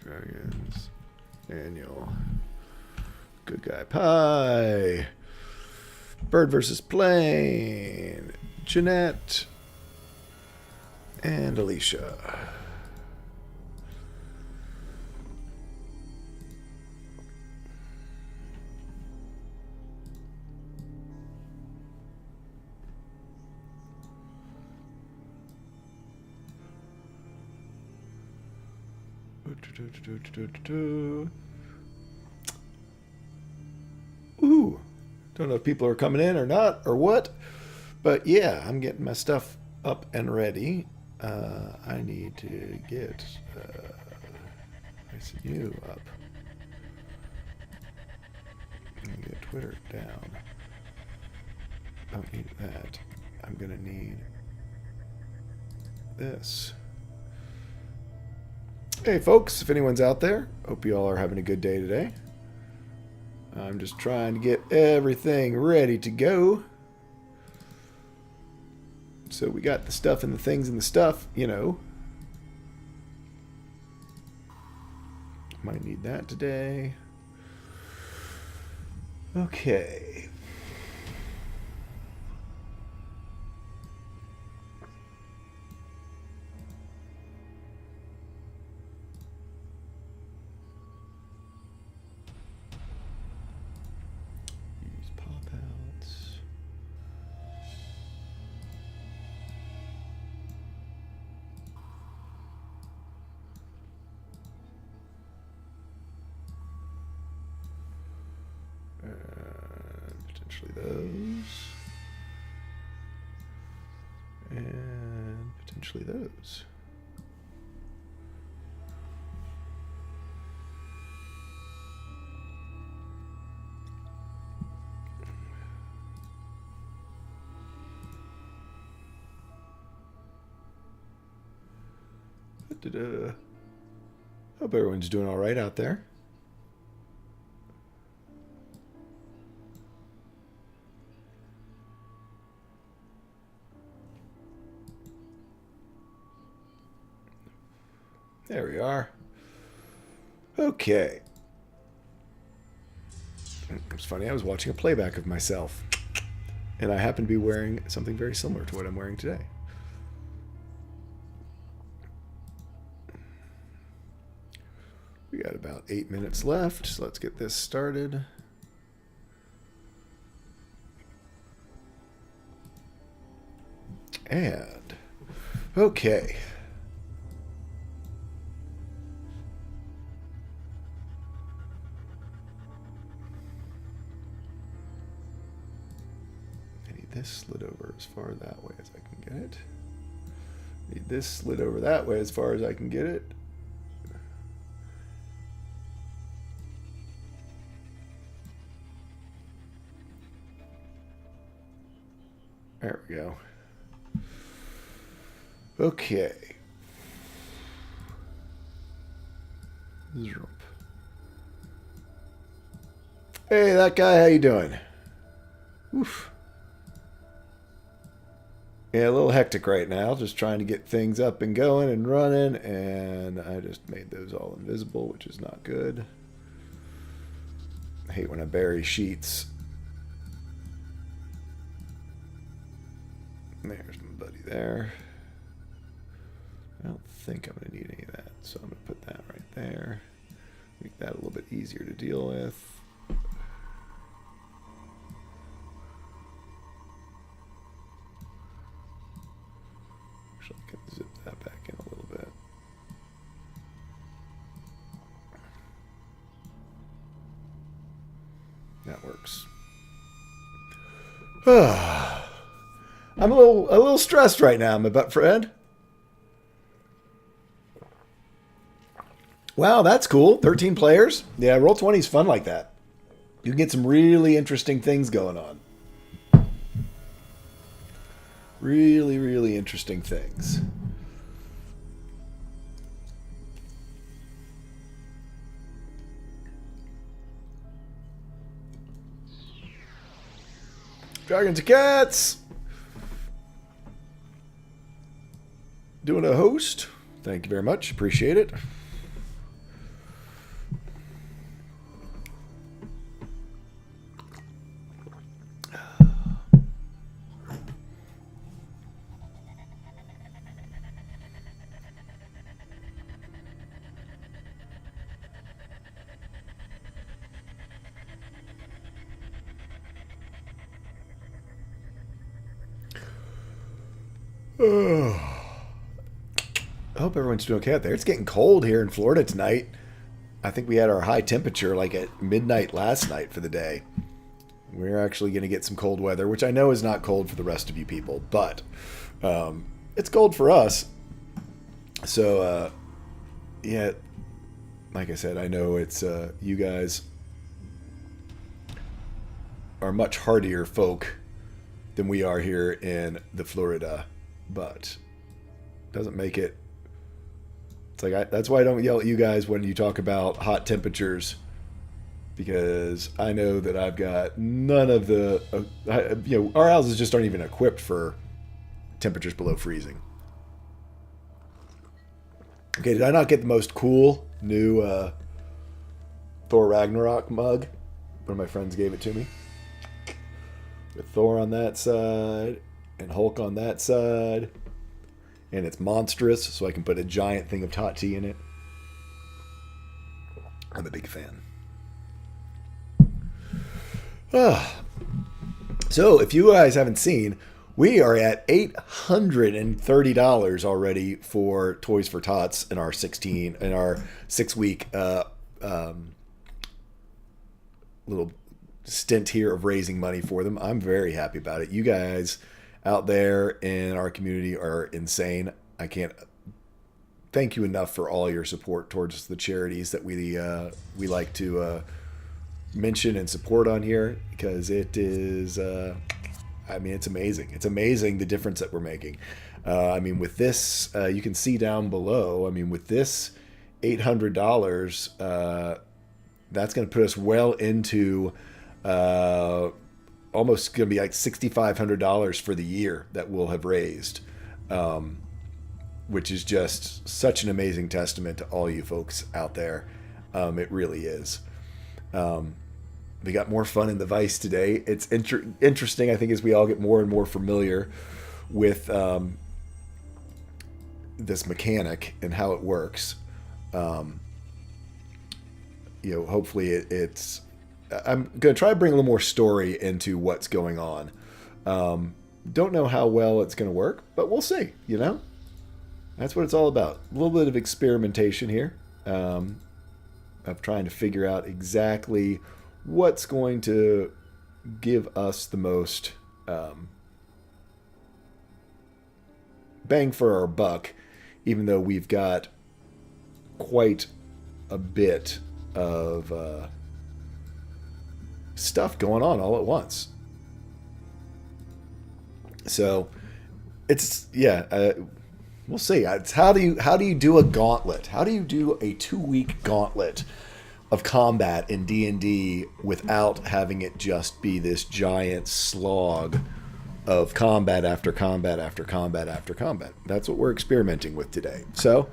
Dragons. Annual. Good guy pie. Bird versus plane. Jeanette. And Alicia. Ooh. Don't know if people are coming in or not or what. But yeah, I'm getting my stuff up and ready. I need to get ICU up. And get Twitter down. Don't need that. I'm going to need this. Hey folks, if anyone's out there, hope you all are having a good day today. I'm just trying to get everything ready to go. So we got the stuff and the things and the stuff, you know. Might need that today. Okay. Use pop-outs. Potentially those. And potentially those. Hope everyone's doing all right out there. There we are. Okay. It's funny, I was watching a playback of myself, and I happen to be wearing something very similar to what I'm wearing today. We got about 8 minutes left, so let's get this started. And, okay. I need this slid over as far that way as I can get it. I need this slid over that way as far as I can get it. There we go. Okay. Hey, that guy, how you doing? Oof. Yeah, a little hectic right now. Just trying to get things up and going and running, and I just made those all invisible, which is not good. I hate when I bury sheets. There's my buddy there. I don't think I'm going to need any of that, so I'm going to put that right there. Make that a little bit easier to deal with. Actually, I can zip that back in a little bit. That works. I'm a little stressed right now, my butt friend. Wow, that's cool. 13 players. Yeah, Roll20 is fun like that. You can get some really interesting things going on. Really, really interesting things. Dragons and cats. Doing a host. Thank you very much. Appreciate it. I hope everyone's doing okay out there. It's getting cold here in Florida tonight. I think we had our high temperature like at midnight last night for the day. We're actually going to get some cold weather, which I know is not cold for the rest of you people, but it's cold for us. So, yeah, like I said, I know it's you guys are much hardier folk than we are here in the Florida, but doesn't make it. It's like that's why I don't yell at you guys when you talk about hot temperatures, because I know that I've got none of the our houses just aren't even equipped for temperatures below freezing. Okay, did I not get the most cool new Thor Ragnarok mug? One of my friends gave it to me. With Thor on that side and Hulk on that side. And it's monstrous, so I can put a giant thing of hot tea in it. I'm a big fan. So, if you guys haven't seen, we are at $830 already for Toys for Tots in our 6-week little stint here of raising money for them. I'm very happy about it. You guys out there in our community are insane. I can't thank you enough for all your support towards the charities that we like to mention and support on here, because it is it's amazing. It's amazing the difference that we're making. With this, you can see down below, with this $800, that's going to put us well into almost going to be like $6,500 for the year that we'll have raised, which is just such an amazing testament to all you folks out there. It really is. We got more fun in the Vice today. It's interesting, I think, as we all get more and more familiar with this mechanic and how it works. Hopefully it's... I'm going to try to bring a little more story into what's going on. Don't know how well it's going to work, but we'll see, That's what it's all about. A little bit of experimentation here. Of trying to figure out exactly what's going to give us the most bang for our buck, even though we've got quite a bit of stuff going on all at once. So it's we'll see. It's how do you do a gauntlet? How do you do a 2-week gauntlet of combat in D&D without having it just be this giant slog of combat after combat after combat after combat? That's what we're experimenting with today. So,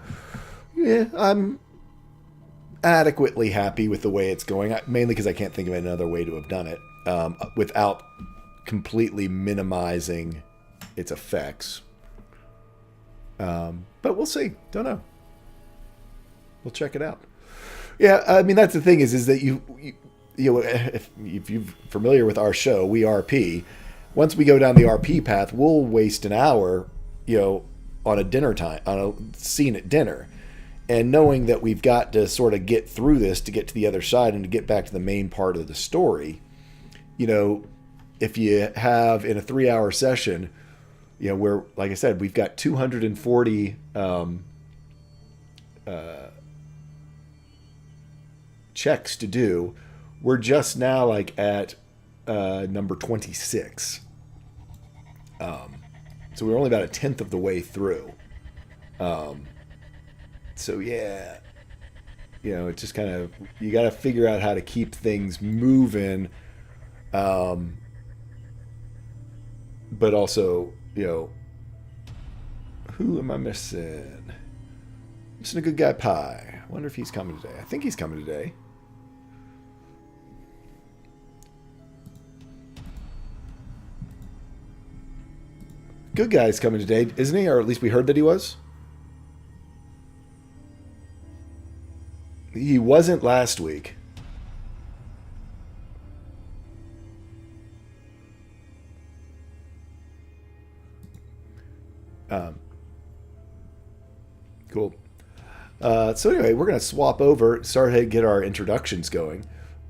yeah, I'm adequately happy with the way it's going, mainly because I can't think of another way to have done it without completely minimizing its effects. But we'll see. Don't know. We'll check it out. Yeah, that's the thing is that you if you're familiar with our show, we RP. Once we go down the RP path, we'll waste an hour, on a scene at dinner. And knowing that we've got to sort of get through this to get to the other side and to get back to the main part of the story, if you have in a 3-hour session, where, like I said, we've got 240 checks to do. We're just now like at number 26. So we're only about a tenth of the way through. So yeah, it's just kind of, you got to figure out how to keep things moving. But also, who am I missing? Mr. Good Guy Pie. I wonder if he's coming today. I think he's coming today. Good Guy's coming today, isn't he? Or at least we heard that he was. He wasn't last week. Cool. So anyway, we're going to swap over, start ahead, get our introductions going.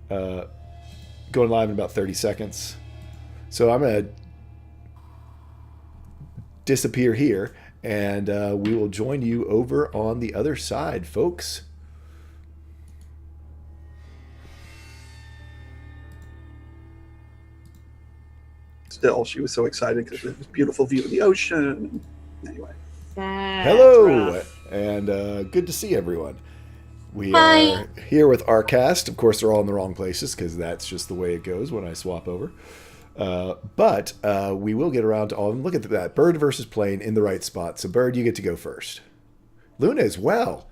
Going live in about 30 seconds. So I'm going to disappear here, and we will join you over on the other side, folks. Still, she was so excited because it was a beautiful view of the ocean. Anyway. Hello, and good to see everyone. We are here with our cast. Of course, they're all in the wrong places because that's just the way it goes when I swap over. But we will get around to all of them. Look at that. Bird versus plane in the right spot. So, Bird, you get to go first. Luna as well.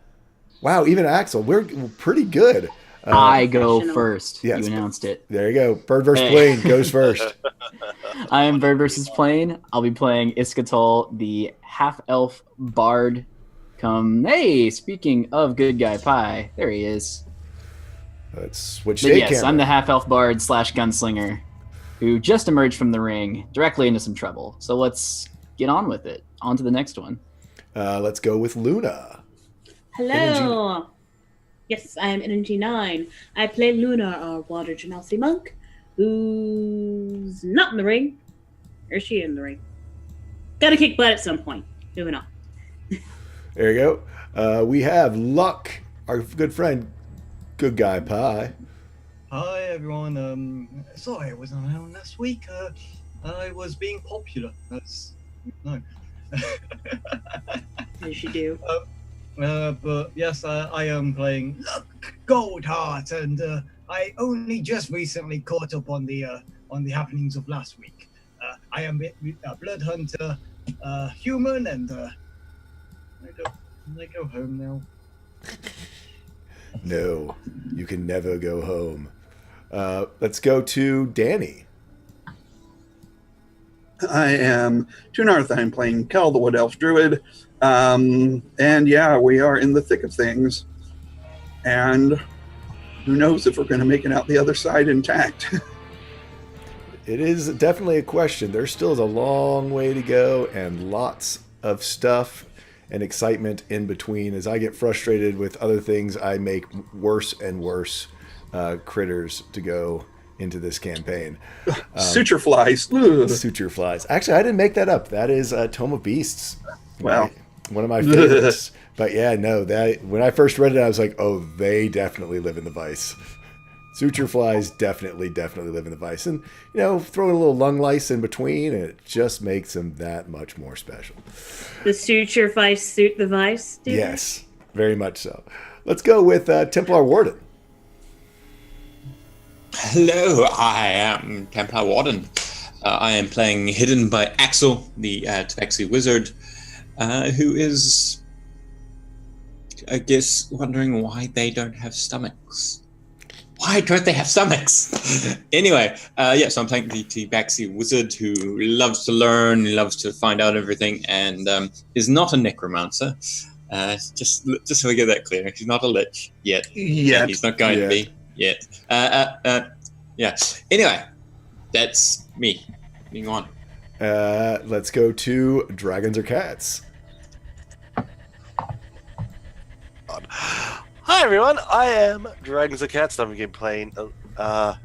Wow, even Axel. We're pretty good. I go first. Yes. You announced it. There you go. Bird versus plane goes first. I am Bird versus Plane. I'll be playing Iskatol, the half-elf bard. Hey, speaking of Good Guy Pie, there he is. Let's switch But to yes, camera. I'm the half-elf bard / gunslinger who just emerged from the ring directly into some trouble. So let's get on with it. On to the next one. Let's go with Luna. Hello. Yes, I am Energy 9. I play Luna, our water genasi monk, who's not in the ring. Or is she in the ring? Gotta kick butt at some point. Moving on. There you go. We have Luck, our good friend, Good Guy Pie. Hi everyone. Sorry I wasn't around last week. I was being popular. No. As you do. But yes, I am playing Luck Goldheart, and I only just recently caught up on the happenings of last week. I am a blood hunter, human, and I go home now. No, you can never go home. Let's go to Danny. I am Tunarth. I'm playing Kel, the Wood Elf Druid. And yeah, we are in the thick of things. And who knows if we're going to make it out the other side intact. It is definitely a question. There still is a long way to go and lots of stuff and excitement in between. As I get frustrated with other things, I make worse and worse critters to go into this campaign. Suture flies. Ugh. Suture flies. Actually, I didn't make that up. That is Tome of Beasts. Wow. One of my favorites. But yeah, no, that when I first read it, I was like, oh, they definitely live in the Vice. Suture flies definitely live in the Vice. And, you know, throw in a little lung lice in between, and it just makes them that much more special. The suture vice suit the vice? Dude? Yes, very much so. Let's go with Templar Warden. Hello, I am Templar Warden. I am playing Hidden by Axel, the Tabaxi wizard, who is, I guess, wondering why they don't have stomachs. Why don't they have stomachs? Anyway, so I'm playing the Tabaxi wizard who loves to learn, loves to find out everything, and is not a necromancer. Just so we get that clear, he's not a lich yet. Yet. He's not going to be yet. Yeah. Anyway, that's me. Moving on. Let's go to Dragons or Cats. Hi everyone, I am Dragons and Cats. I'm going to be playing. Oh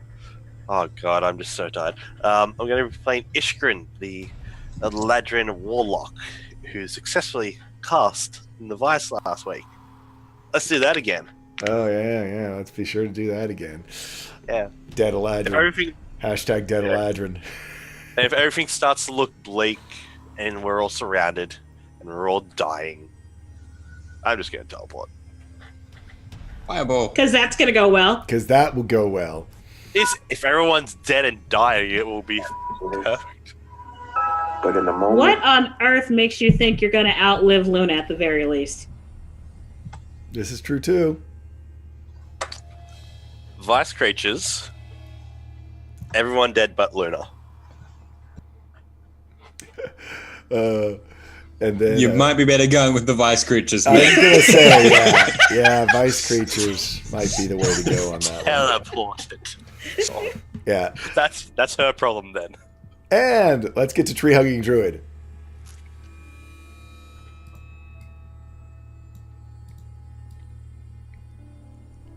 god, I'm just so tired. I'm going to be playing Ishgrin, the Ladrin warlock, who successfully cast in the Vice last week. Let's do that again. Oh yeah. Let's be sure to do that again. Yeah. Dead Eladrin. Hashtag Dead Eladrin. And if everything starts to look bleak and we're all surrounded and we're all dying, I'm just going to teleport. Fireball. Because that's going to go well. Because that will go well. If everyone's dead and dying, it will be perfect. But in the moment, What on earth makes you think you're going to outlive Luna at the very least? This is true too. Vice creatures. Everyone dead but Luna. And then You might be better going with the vice creatures. I was gonna say, yeah, vice creatures might be the way to go on that one. Teleported. Yeah, That's her problem then. and let's get to Tree Hugging Druid.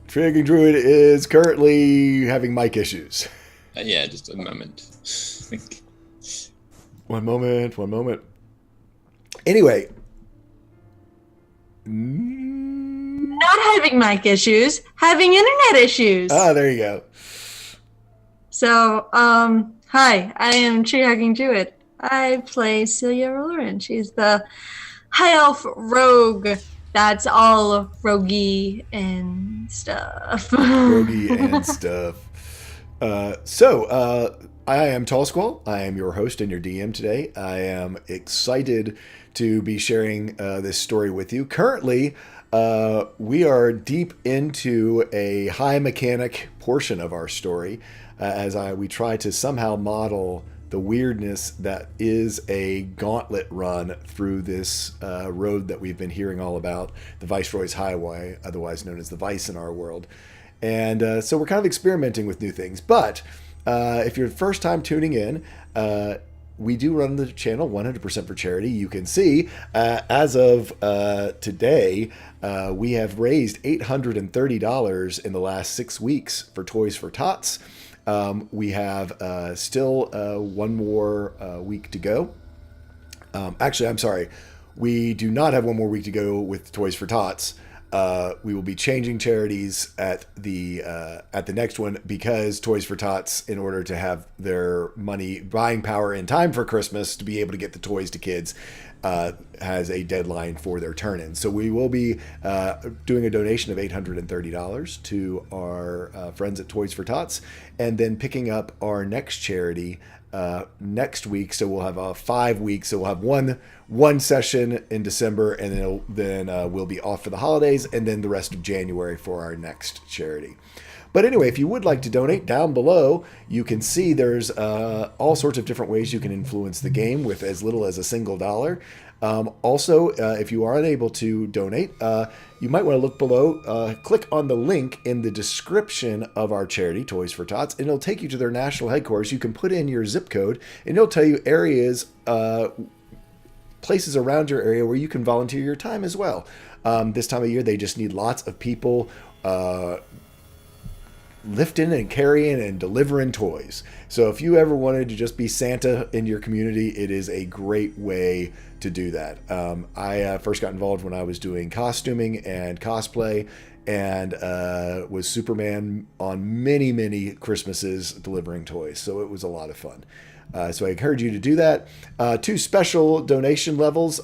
Tree Hugging Druid is currently having mic issues. Yeah, just a moment. I think. One moment. Anyway. Not having mic issues, having internet issues. There you go. So, hi, I am Tree Hugging Druid. I play Celia Roloran. She's the high elf rogue that's all roguey and stuff. Roguey and stuff. So, I am Tall Squall. I am your host and your DM today. I am excited to be sharing this story with you. Currently, we are deep into a high mechanic portion of our story we try to somehow model the weirdness that is a gauntlet run through this road that we've been hearing all about, the Viceroy's Highway, otherwise known as the Vice in our world. And so we're kind of experimenting with new things. But if you're the first time tuning in, we do run the channel 100% for charity. You can see, as of today, we have raised $830 in the last 6 weeks for Toys for Tots. We have still one more week to go. Actually, I'm sorry. We do not have one more week to go with Toys for Tots. We will be changing charities at the next one because Toys for Tots, in order to have their money buying power in time for Christmas to be able to get the toys to kids, has a deadline for their turn-in. So we will be doing a donation of $830 to our friends at Toys for Tots, and then picking up our next charity next week. So we'll have 5 weeks. So we'll have one session in December, and then we'll be off for the holidays, and then the rest of January for our next charity. But anyway, if you would like to donate, down below you can see there's all sorts of different ways you can influence the game with as little as $1. Also, if you are unable to donate, you might want to look below, click on the link in the description of our charity, Toys for Tots, and it'll take you to their national headquarters. You can put in your zip code, and it'll tell you areas, places around your area where you can volunteer your time as well. This time of year, they just need lots of people lifting and carrying and delivering toys. So if you ever wanted to just be Santa in your community, it is a great way to do that. I first got involved when I was doing costuming and cosplay, and was Superman on many Christmases delivering toys. So it was a lot of fun. So I encourage you to do that. 2 special donation levels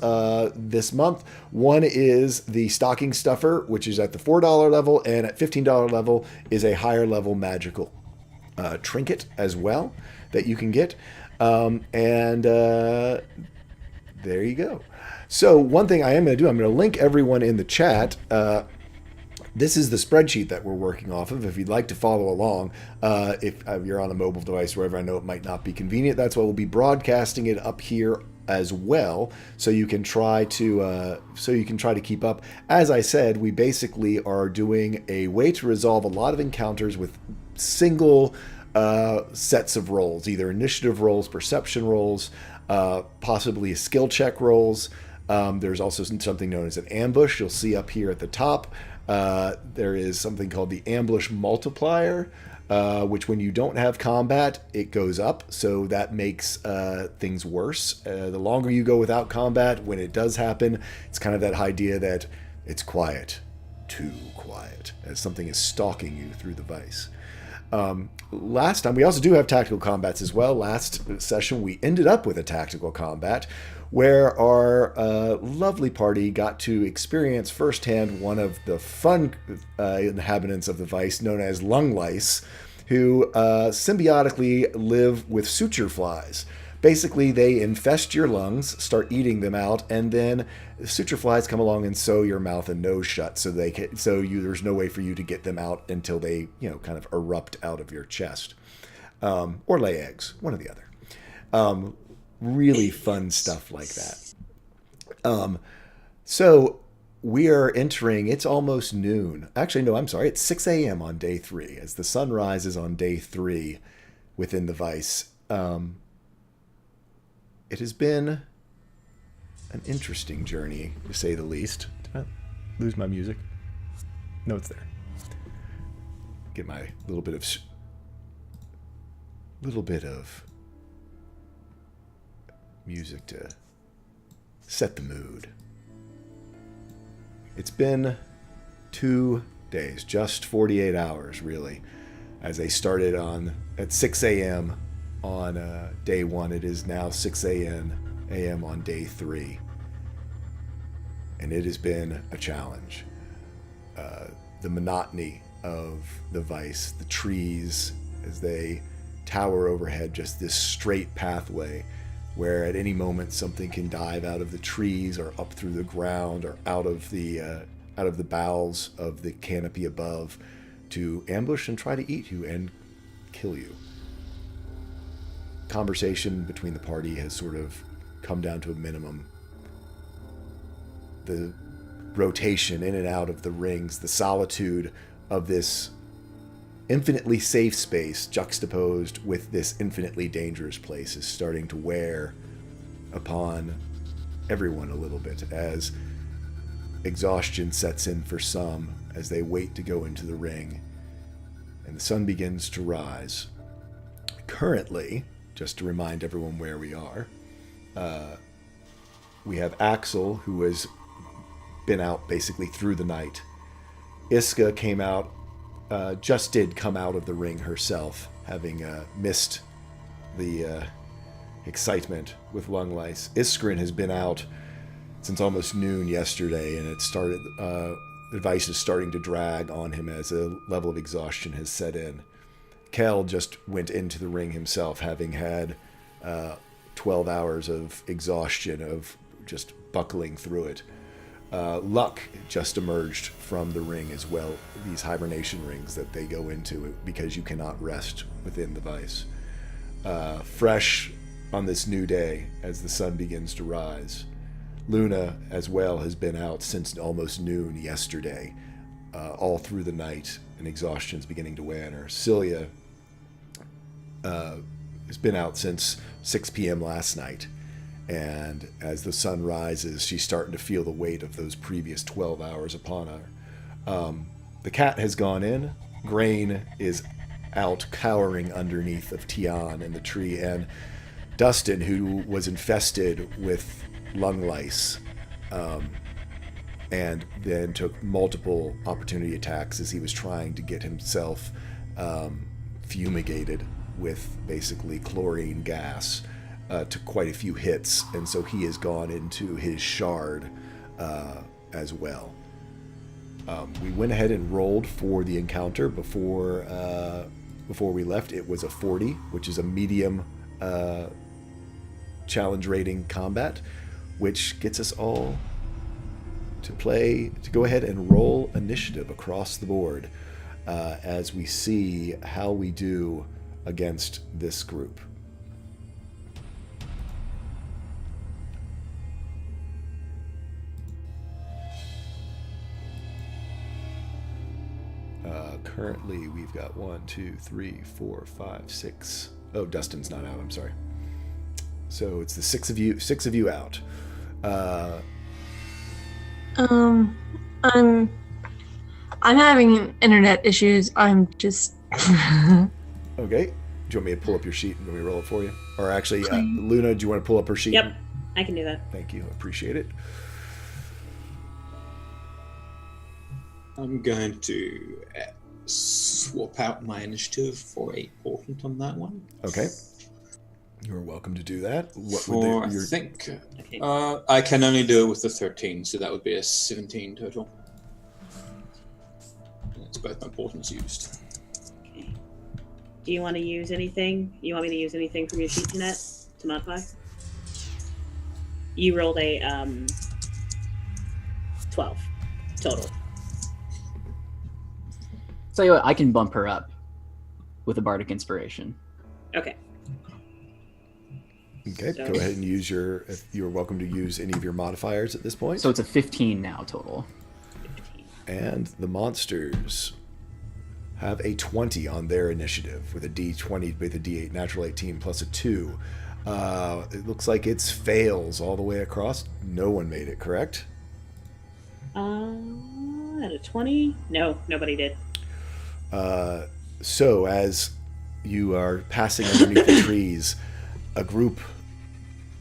this month. One is the Stocking Stuffer, which is at the $4 level, and at $15 level is a higher level magical trinket as well that you can get. There you go. So one thing I am going to do, I'm going to link everyone in the chat. This is the spreadsheet that we're working off of. If you'd like to follow along, if you're on a mobile device, wherever, I know it might not be convenient. That's why we'll be broadcasting it up here as well, so you can try to keep up. As I said, we basically are doing a way to resolve a lot of encounters with single sets of rolls, either initiative rolls, perception rolls, possibly skill check rolls. There's also something known as an ambush. You'll see up here at the top. There is something called the ambush multiplier, which when you don't have combat, it goes up. So that makes things worse. The longer you go without combat, when it does happen, it's kind of that idea that it's quiet, too quiet, as something is stalking you through the vice. Last time, we also do have tactical combats as well. Last session, we ended up with a tactical combat where our lovely party got to experience firsthand one of the fun inhabitants of the Vice, known as lung lice, who symbiotically live with suture flies. basically they infest your lungs, start eating them out, and then suture flies come along and sew your mouth and nose shut, so there's no way for you to get them out until they kind of erupt out of your chest, or lay eggs, one or the other. Really fun stuff like that. So we are entering, it's almost noon. Actually, no, I'm sorry. It's 6 a.m. on day 3. As the sun rises on day 3 within the Vice. It has been an interesting journey, to say the least. Did I lose my music? No, it's there. Get my little bit of music to set the mood. It's been 2 days, just 48 hours, really, as they started at 6 a.m. on day 1. It is now 6 a.m. on day 3. And it has been a challenge. The monotony of the Vice, the trees as they tower overhead, just this straight pathway where at any moment something can dive out of the trees or up through the ground or out of the boughs of the canopy above to ambush and try to eat you and kill you. Conversation between the party has sort of come down to a minimum. The rotation in and out of the rings, the solitude of this infinitely safe space juxtaposed with this infinitely dangerous place is starting to wear upon everyone a little bit as exhaustion sets in for some as they wait to go into the ring and the sun begins to rise. Currently, just to remind everyone where we are, we have Axel, who has been out basically through the night. Iska came out, just did come out of the ring herself, having missed the excitement with lung lice. Iskrin has been out since almost noon yesterday, and it started. The Vice is starting to drag on him as a level of exhaustion has set in. Kel just went into the ring himself, having had 12 hours of exhaustion of just buckling through it. Luck just emerged from the ring as well, these hibernation rings that they go into because you cannot rest within the Vice. Fresh on this new day as the sun begins to rise. Luna as well has been out since almost noon yesterday, all through the night, and exhaustion's beginning to weigh on her. Celia has been out since 6 p.m. last night, and as the sun rises, she's starting to feel the weight of those previous 12 hours upon her. The cat has gone in. Grain is out cowering underneath of Tian in the tree, and Dustin, who was infested with lung lice, and then took multiple opportunity attacks as he was trying to get himself fumigated with basically chlorine gas, took quite a few hits, and so he has gone into his shard as well. We went ahead and rolled for the encounter before we left. It was a 40, which is a medium challenge rating combat, which gets us all to go ahead and roll initiative across the board as we see how we do against this group. Currently, we've got 1, 2, 3, 4, 5, 6. Oh, Dustin's not out. I'm sorry. So it's the six of you out. I'm having internet issues. I'm just. Okay. Do you want me to pull up your sheet and let me roll it for you? Or actually, Luna, do you want to pull up her sheet? Yep, I can do that. Thank you. Appreciate it. I'm going to swap out my initiative for a portent on that one. Okay. You're welcome to do that. I think I can only do it with the 13, so that would be a 17 total. That's both my portents used. Okay. Do you want to use anything? You want me to use anything from your sheet, Jeanette? to modify? You rolled a 12 total. Tell you what, I can bump her up with a bardic inspiration. Okay. Okay, So- go ahead and use your. If you're welcome to use any of your modifiers at this point. So it's a 15 now total. 15. And the monsters have a 20 on their initiative with a D20 with a D8 natural 18 plus a 2. It looks like it's fails all the way across. No one made it, correct? At a 20? No, nobody did. So as you are passing underneath the trees, a group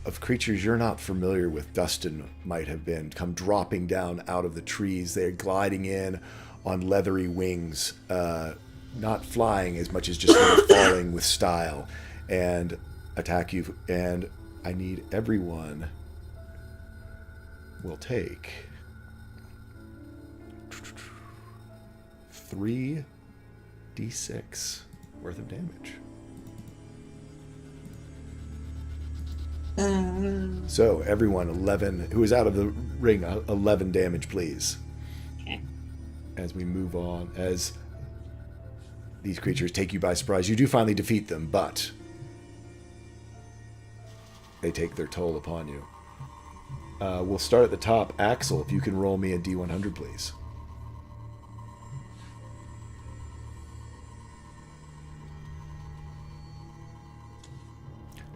of creatures you're not familiar with, Dustin might have been, come dropping down out of the trees. They're gliding in on leathery wings, not flying as much as just sort of falling with style, and attack you. And I need everyone will take 3d6 worth of damage. So everyone 11 who is out of the ring, 11 damage, please. Okay. As we move on, as these creatures take you by surprise, you do finally defeat them, but they take their toll upon you. We'll start at the top. Axel, if you can roll me a D100, please.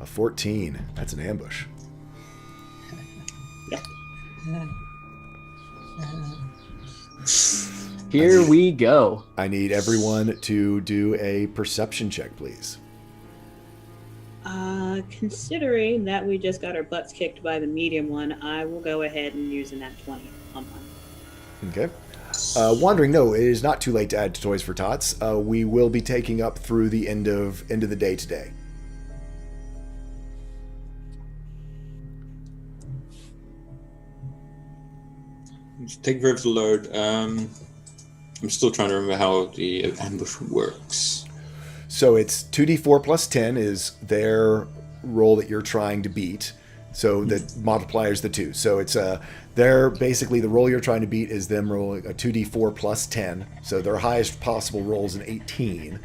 A 14. That's an ambush. Here we go. I need everyone to do a perception check, please. Considering that we just got our butts kicked by the medium one, I will go ahead and use a nat 20 on one. Okay. Wandering, no, it is not too late to add to Toys for Tots. We will be taking up through the end of the day today. Take Verve to load. I'm still trying to remember how the ambush works. So it's 2d4 plus 10 is their roll that you're trying to beat. So the multiplier is the 2. So it's they're basically the roll you're trying to beat is them rolling a 2d4 plus 10. So their highest possible roll is an 18.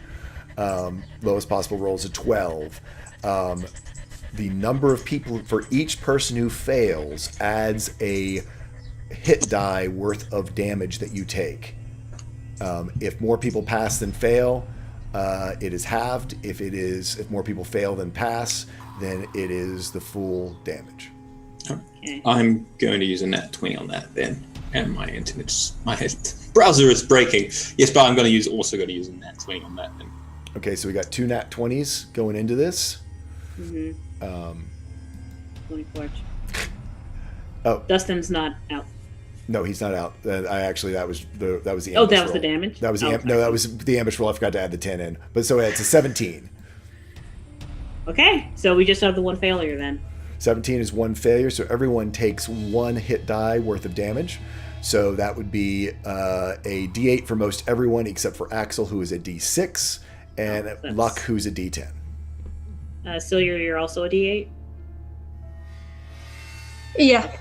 Lowest possible roll is a 12. The number of people for each person who fails adds a hit die worth of damage that you take. If more people pass than fail, it is halved. If more people fail than pass, then it is the full damage. Okay. I'm going to use a nat 20 on that then. And my browser is breaking. Yes, but I'm also going to use a nat 20 on that then. Okay, so we got 2 nat 20s going into this. 24. Oh. Dustin's not out. No, he's not out. That was the ambush Oh, that was roll. the damage? That was the Oh, no, that was the ambush roll. I forgot to add the 10 in. But so it's a 17. Okay, so we just have the one failure then. 17 is one failure, so everyone takes 1 hit die worth of damage. So that would be a D8 for most everyone except for Axel, who is a D6, and that's- Luck, who's a D10. Celia, you're also a D8? Yeah.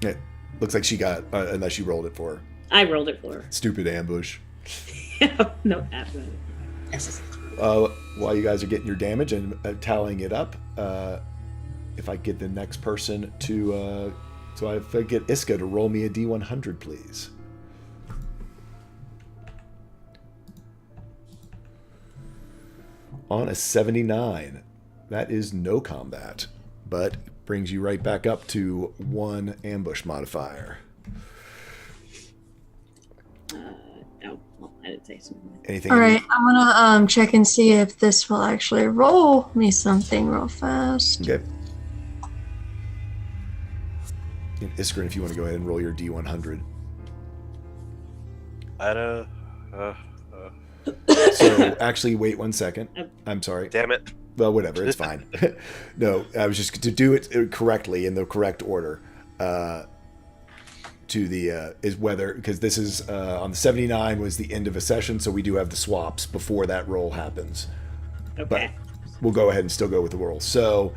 It looks like she got, unless you rolled it for her. I rolled it for her. Stupid ambush. No, absolutely. While you guys are getting your damage and tallying it up, if I get the next person to, if I get Iska to roll me a D100, please. On a 79, that is no combat, but brings you right back up to 1 ambush modifier. Oh, well, I didn't say something. Anything? All right, I'm gonna check and see if this will actually roll me something real fast. Okay. And Iskrin, if you want to go ahead and roll your D100. So actually, wait 1 second. I'm sorry. Damn it. Well, whatever, it's fine. No, I was just to do it correctly in the correct order. To the is whether, because this is on the 79 was the end of a session, so we do have the swaps before that roll happens. Okay. we'll go ahead and still go with the roll. So,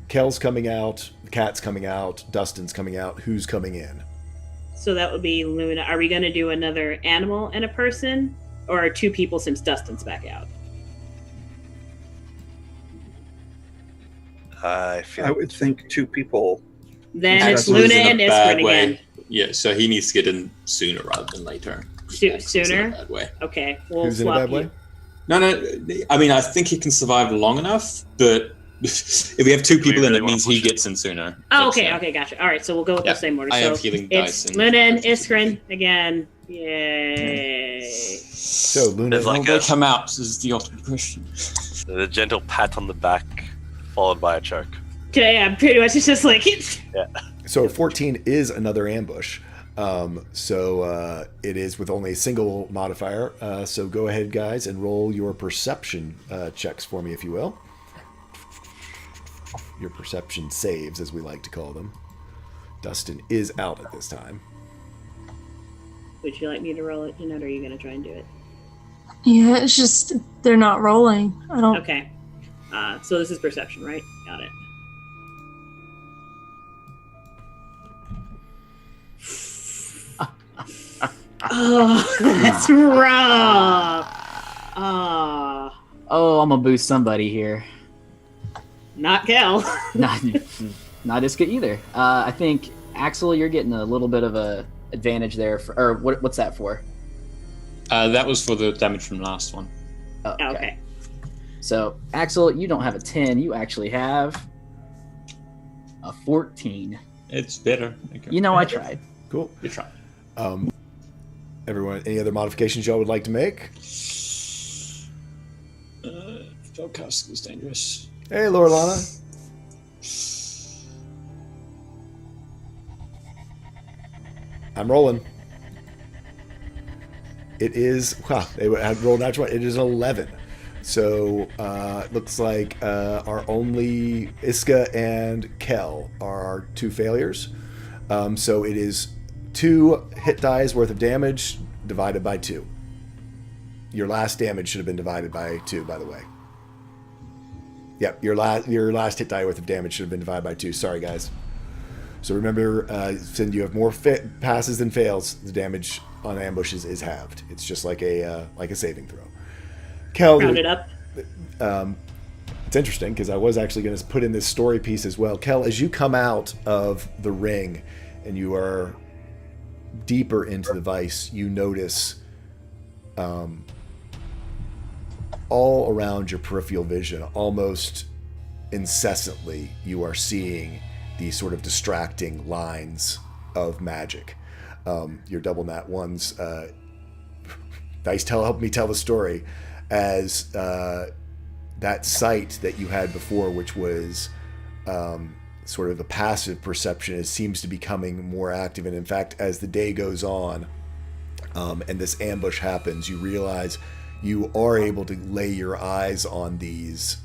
Kel's coming out, Cat's coming out, Dustin's coming out. Who's coming in? So that would be Luna. Are we going to do another animal and a person, or 2 people since Dustin's back out? I feel I would think 2 people. Then Yeah, it's Axel's Luna in a and bad Iskren way. again. Yeah, so he needs to get in sooner rather than later. Axel's in a Sooner? bad way. Okay, we'll Who's in a swap bad you. way? No. I mean, I think he can survive long enough, but if we have 2 people in, really it wanna means he push it? gets in sooner. Oh, That's, okay, okay, gotcha. All right, so we'll go with Yeah, the same order. I so have healing dice. it's Luna and Iskren again. Yay! So Luna. It's like Will they a- come out? This is the ultimate question. the gentle pat on the back, followed by a choke. Yeah, pretty much. It's just like So 14 is another ambush. It is with only a single modifier. So go ahead, guys, and roll your perception checks for me, if you will. Your perception saves, as we like to call them. Dustin is out at this time. Would you like me to roll it, Jeanette, or are you going to try and do it? Yeah, it's just they're not rolling. I don't. Okay. So this is perception, right? Got it. Oh, that's rough. Oh, I'm gonna boost somebody here. Not Kel. Not Iska either. I think Axel, you're getting a little bit of a advantage there. What's that for? That was for the damage from the last one. Oh, Okay. So Axel, you don't have a 10. You actually have a 14. It's better. Okay. You know, I tried. Cool. You try. Everyone, any other modifications y'all would like to make? Spellcasting is dangerous. Hey, Lorelana. I'm rolling. It is, wow, they had rolled natural. It is an 11. So it looks like our only Iska and Kel are our 2 failures. So it is 2 hit dice worth of damage divided by 2. Your last damage should have been divided by 2, by the way. Yep, your last hit die worth of damage should have been divided by 2. Sorry, guys. So remember, since you have more passes than fails, the damage on ambushes is halved. It's just like a saving throw. Kel, Round it up. it's interesting because I was actually going to put in this story piece as well. Kel, as you come out of the ring and you are deeper into the vice, you notice all around your peripheral vision, almost incessantly, you are seeing these sort of distracting lines of magic. Your double nat ones, dice help me tell the story, as that sight that you had before, which was sort of a passive perception, it seems to be becoming more active. And in fact, as the day goes on and this ambush happens, you realize you are able to lay your eyes on these,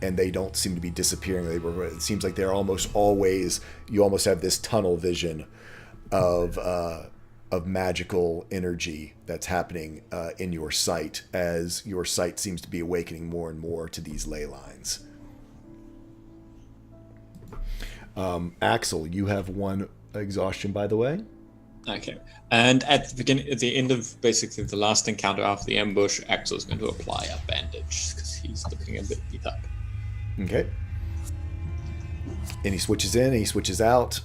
and they don't seem to be disappearing. It seems like they're almost always, you almost have this tunnel vision of magical energy that's happening in your sight, as your sight seems to be awakening more and more to these ley lines. Axel, you have 1 exhaustion, by the way. Okay. And at the end of basically the last encounter after the ambush, Axel is going to apply a bandage because he's looking a bit beat up. Okay. And he switches in, and he switches out.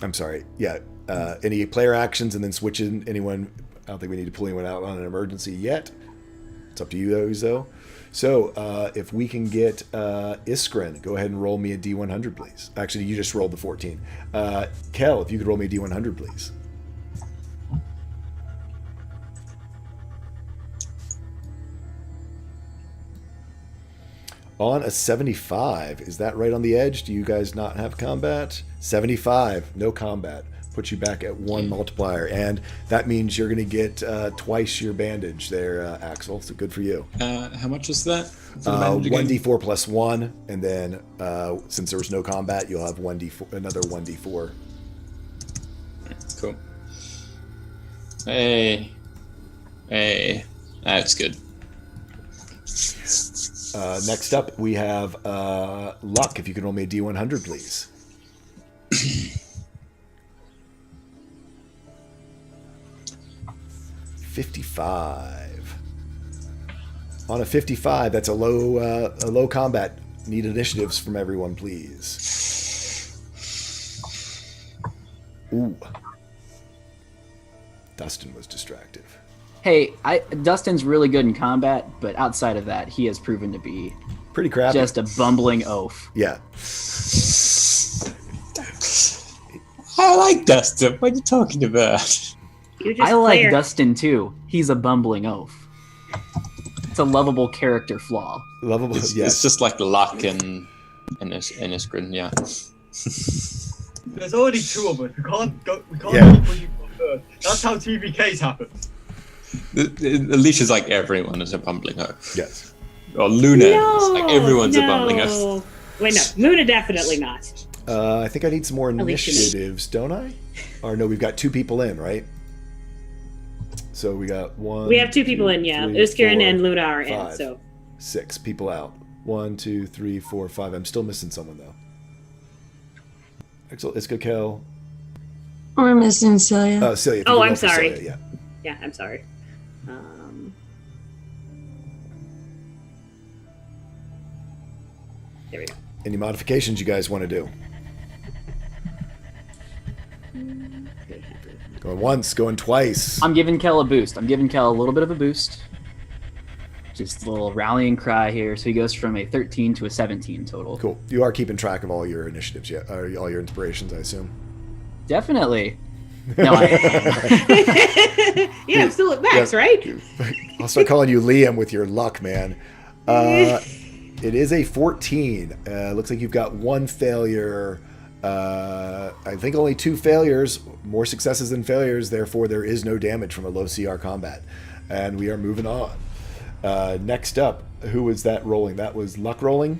I'm sorry. Yeah. Any player actions and then switch in anyone. I don't think we need to pull anyone out on an emergency yet. It's up to you, though. So if we can get Iskren, go ahead and roll me a D100, please. Actually, you just rolled the 14. Kel, if you could roll me a D100, please. On a 75, is that right on the edge? Do you guys not have combat? 75, no combat. Puts you back at 1 multiplier, and that means you're going to get twice your bandage there, Axel. So good for you. How much is that? For the bandage again? 1d4 plus 1, and then since there was no combat, you'll have another 1d4. Cool. Hey, that's good. Next up, we have Luck. If you can roll me a D100, please. 55. On a 55, that's a low combat. Need initiatives from everyone, please. Ooh. Dustin was distracted. Hey, Dustin's really good in combat, but outside of that, he has proven to be Pretty crappy. just a bumbling oaf. Yeah. I like Dustin. What are you talking about? You just I like clear. Dustin too. He's a bumbling oaf. It's a lovable character flaw. Lovable. It's, Yes. it's just like Luck and Iskrin, yeah. There's already two of us. We can't go. We can't Yeah. keep what you prefer. That's how TVKs happen. Alicia's like everyone is a bumbling oaf. Yes. Or Luna is like No, everyone's no. a bumbling oaf. Wait, no. Luna definitely not. I think I need some more Alicia. initiatives, don't I? Or no, we've got 2 people in, right? So we got 1. We have 2 people in, yeah. 3, Uskirin 4, and Luna are in, 5, so. 6 people out. 1, 2, 3, 4, 5. I'm still missing someone though. Axel, Iskakel. We're missing Celia. Celia. if you Oh, could I'm roll for sorry. Celia, yeah. Yeah, I'm sorry. There we go. Any modifications you guys want to do? Going once, going twice. I'm giving Kel a boost. I'm giving Kel a little bit of a boost. Just a little rallying cry here. So he goes from a 13 to a 17 total. Cool. You are keeping track of all your initiatives, yeah? Or all your inspirations, I assume. Definitely. No, I Yeah, I'm still at max, Yeah. right? I'll start calling you Liam with your luck, man. It is a 14. Looks like you've got 1 failure. I think only 2 failures. More successes than failures. Therefore, there is no damage from a low CR combat. And we are moving on. Next up, who was that rolling? That was Luck rolling?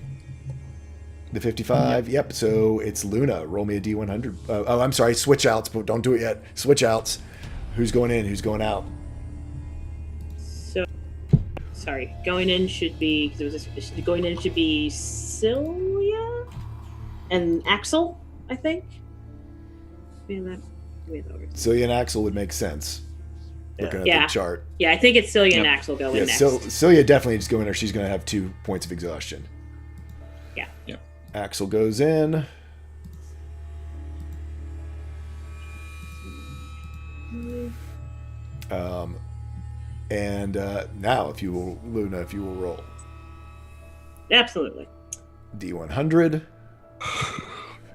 The 55? Yep. So it's Luna. Roll me a D100. Oh, I'm sorry. Switch outs, but don't do it yet. Switch outs. Who's going in? Who's going out? So, sorry. Going in should be Celia and Axel, I think. We have that over. Celia and Axel would make sense. Looking at Yeah. the chart. Yeah, I think it's Celia and Yep. Axel going Yeah, next. so Celia definitely just going there. She's going to have 2 points of exhaustion. Yeah. Yeah. Axel goes in. And now, if you will, Luna, if you will roll Absolutely. D100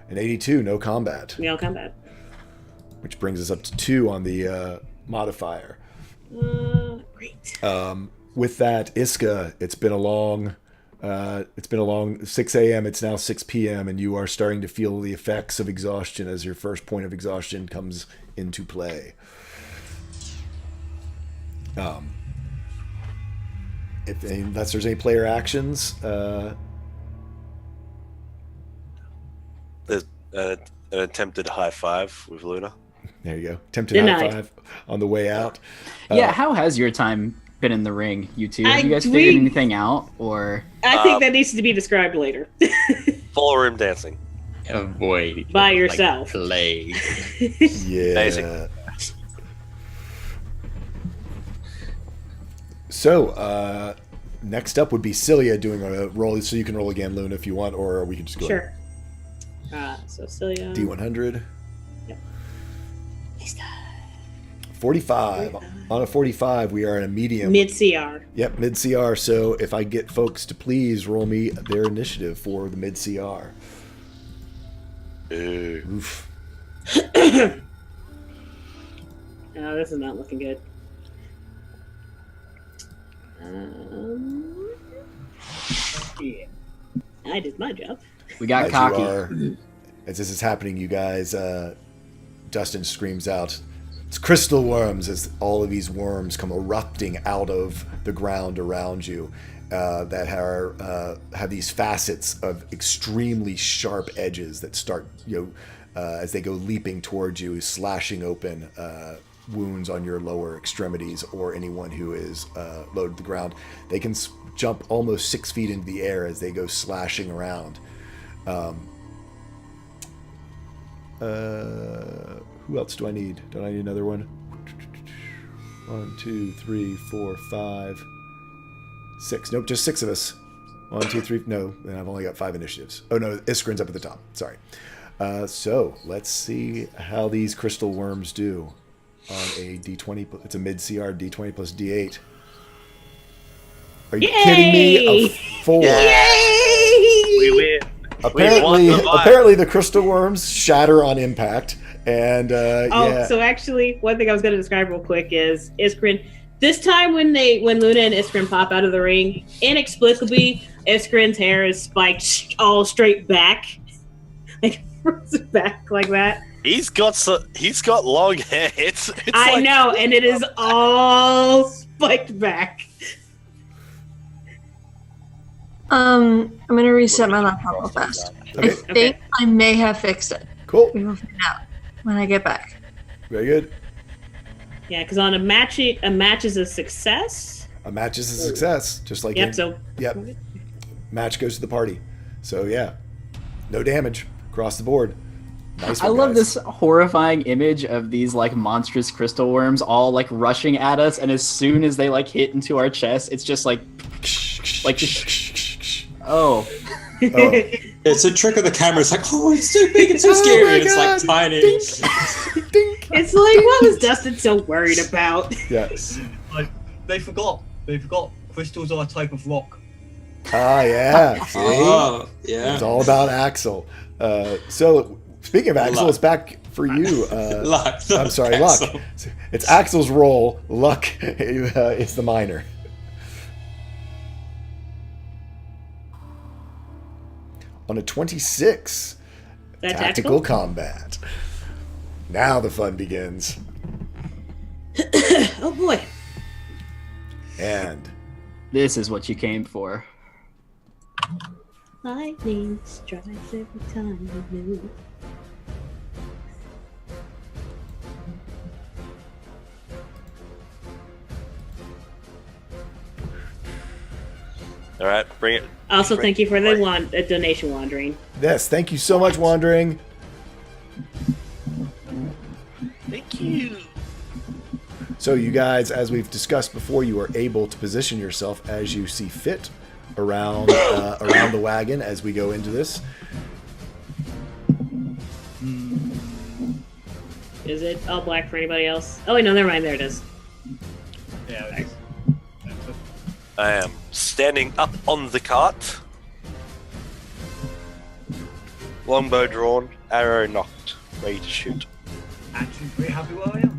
and 82, no combat, No combat. which brings us up to 2 on the modifier. Great. With that, Iska, it's been a long 6 a.m. It's now 6 p.m. and you are starting to feel the effects of exhaustion as your first point of exhaustion comes into play. Unless there's any player actions, There's an attempted high five with Luna. there you go. Attempted high Denied. five on the way out. Yeah, how has your time been in the ring, you two? Have you guys we- figured anything out? Or I think that needs to be described later. Full room dancing. Avoid By like yourself. plague. Yeah. Amazing. So, next up would be Celia doing a roll. So you can roll again, Luna, if you want, or we can just go Sure. So Celia. D100. Yep. 45. On a 45, we are in a medium. Mid CR. Yep, mid CR. So if I get folks to please roll me their initiative for the mid CR. Ooh. Oof. Oh, this is not looking good. Yeah. I did my job. we got As cocky. you are, as this is happening, you guys, Dustin screams out, "It's crystal worms!" as all of these worms come erupting out of the ground around you, that have these facets of extremely sharp edges that start, as they go leaping towards you, slashing open wounds on your lower extremities or anyone who is low to the ground. They can jump almost 6 feet into the air as they go slashing around. Who else do I need? Don't I need another one? 1, 2, 3, 4, 5, 6. Nope, just 6 of us. 1, 2, 3. No, then I've only got 5 initiatives. Oh no, Iskrin's up at the top. Sorry. So let's see how these crystal worms do on a D20. It's a mid CR D20 plus D8. Are you kidding me? A 4. We win. Apparently the crystal worms shatter on impact. And yeah. So actually, one thing I was going to describe real quick is Iskrin. This time when Luna and Iskrin pop out of the ring, inexplicably, Iskrin's hair is spiked all straight back, like back like that. He's got long hair. It's I know, and it is all spiked back. I'm gonna reset my laptop real fast. Okay. I think I may have fixed it. Cool. We will find out when I get back. Very good. Yeah, because on a match is a success. A match is a success, just like Yep. Yep. Match goes to the party. So yeah, no damage across the board. Nice I one, love guys. this horrifying image of these like monstrous crystal worms all like rushing at us, and as soon as they like hit into our chest, it's just like oh. It's a trick of the camera. It's like, oh, it's too big, it's too scary. It's like tiny. Dink. It's like, what was Dustin so worried about? Yes. Like, they forgot. Crystals are a type of rock. Ah, yeah. See? Oh, yeah. It's all about Axel. So, speaking of Axel, Luck. it's back for you. Luck. I'm sorry, Axel. Luck. It's Axel's role. Luck is the minor. On a 26, That tactical combat. Now the fun begins. Oh boy. And This is what you came for. Lightning strikes every time you move. All right, bring it. Also, thank you for the donation, Wandering. yes, thank you so much, Wandering. Thank you. So you guys, as we've discussed before, you are able to position yourself as you see fit around the wagon as we go into this. Is it all black for anybody else? Oh wait, no, never mind. There it is. Yeah. It is. I am standing up on the cart. Longbow drawn, arrow knocked, ready to shoot. Actually, pretty happy where I am.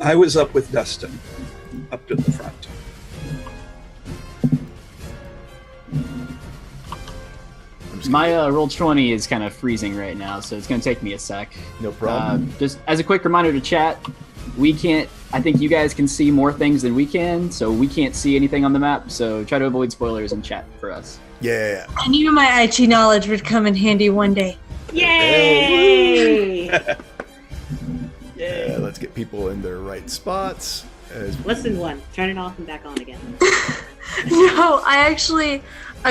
I was up with Dustin, up to the front. My roll 20 is kind of freezing right now, so it's going to take me a sec. No problem. Just as a quick reminder to chat, we can't. I think you guys can see more things than we can, so we can't see anything on the map. So try to avoid spoilers in chat for us. Yeah. I knew my IT knowledge would come in handy one day. Yay! Let's get people in their right spots. Listen, one. Turn it off and back on again. No, I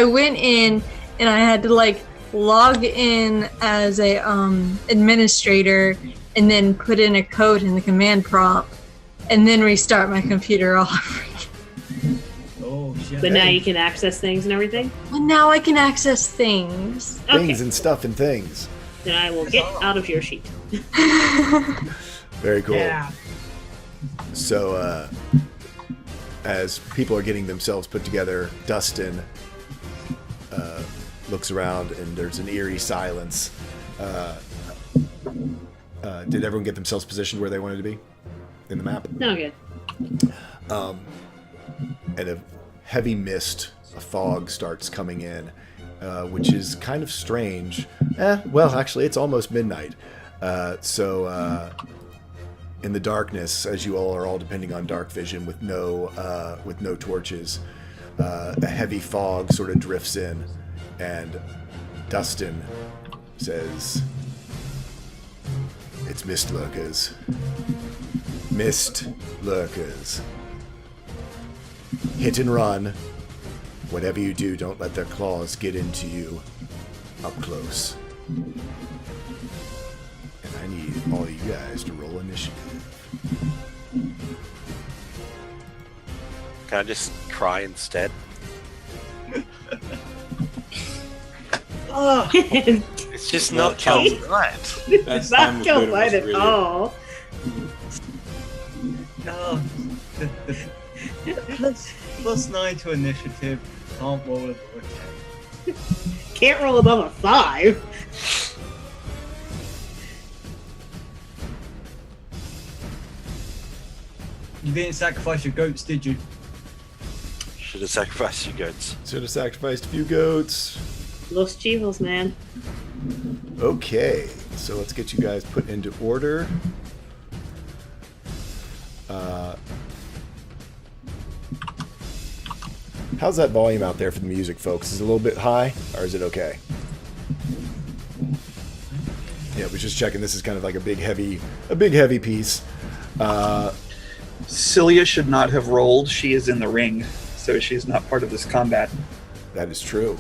went in and I had to like log in as a administrator and then put in a code in the command prompt and then restart my computer all over again. Oh shit. But now you can access things and everything. But now I can access things. Okay. Things and stuff and things. Then I will get out of your sheet. Very cool. Yeah. So, as people are getting themselves put together, Dustin looks around and there's an eerie silence. Did everyone get themselves positioned where they wanted to be in the map? No good. And a heavy mist, a fog starts coming in, which is kind of strange. Well, actually, it's almost midnight. So in the darkness, as you all are all depending on dark vision with no torches, a heavy fog sort of drifts in, and Dustin says, "It's mist lurkers. Mist lurkers. Hit and run. Whatever you do, don't let their claws get into you up close. And I need all you guys to roll initiative." Can I just cry instead? Oh, It's just not Kel's right. It's not Kill Fight at all. no. Plus 9 to initiative. Can't roll above a 10. Can't roll above a 5. You didn't sacrifice your goats, did you? Should have sacrificed your goats. Should have sacrificed a few goats. Los Chivos, man. Okay, so let's get you guys put into order. How's that volume out there for the music, folks? Is it a little bit high, or is it okay? Yeah, we're just checking. This is kind of like a big heavy piece. Cilia should not have rolled. She is in the ring, so she's not part of this combat. That is true.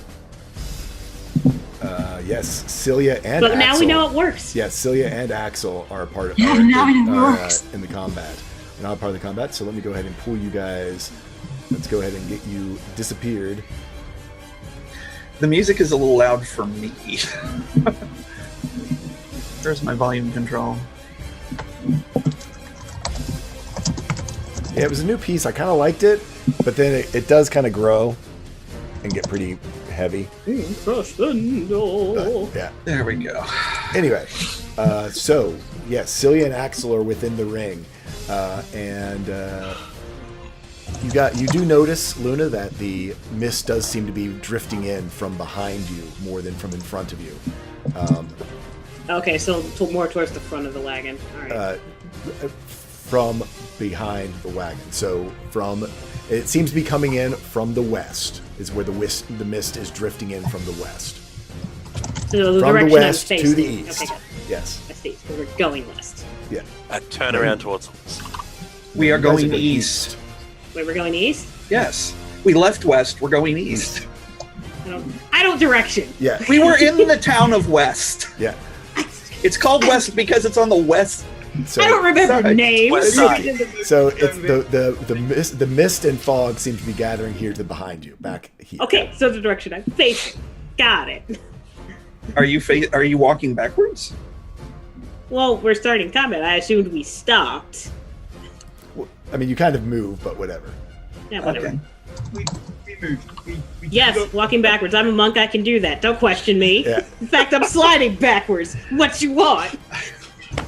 Yes, Cilia and But Axel. now we know it works. Yeah, Cilia and Axel are part of Yeah, now it works. in the combat. They're not part of the combat, so let me go ahead and pull you guys. Let's go ahead and get you disappeared. The music is a little loud for me. There's my volume control. Yeah, it was a new piece. I kind of liked it, but then it does kind of grow and get pretty heavy. Yeah. There we go. Anyway, so yes, Cilia and Axel are within the ring, and you do notice, Luna, that the mist does seem to be drifting in from behind you more than from in front of you. Okay, so more towards the front of the wagon. All right. From behind the wagon. So it seems to be coming in from the west. Is where the mist is drifting in from the west. So the From direction the west I'm to facing. the east. Okay, good. Yes. I see. So we're going west. Yeah. Turn around towards us. We are You guys going east. Wait, we're going east? Yes. We left west. We're going east. I don't direction. Yeah. We were in the town of West. Yeah. It's called West because it's on the west. So, I don't remember Sorry. names. West side. So it's the mist and fog seem to be gathering here to behind you, back here. Okay, so the direction I'm facing. Got it. Are you walking backwards? Well, we're starting combat. I assumed we stopped. I mean, you kind of move, but whatever. Yeah, whatever. Okay. We moved. We Yes, walking backwards. I'm a monk. I can do that. Don't question me. Yeah. In fact, I'm sliding backwards. What you want?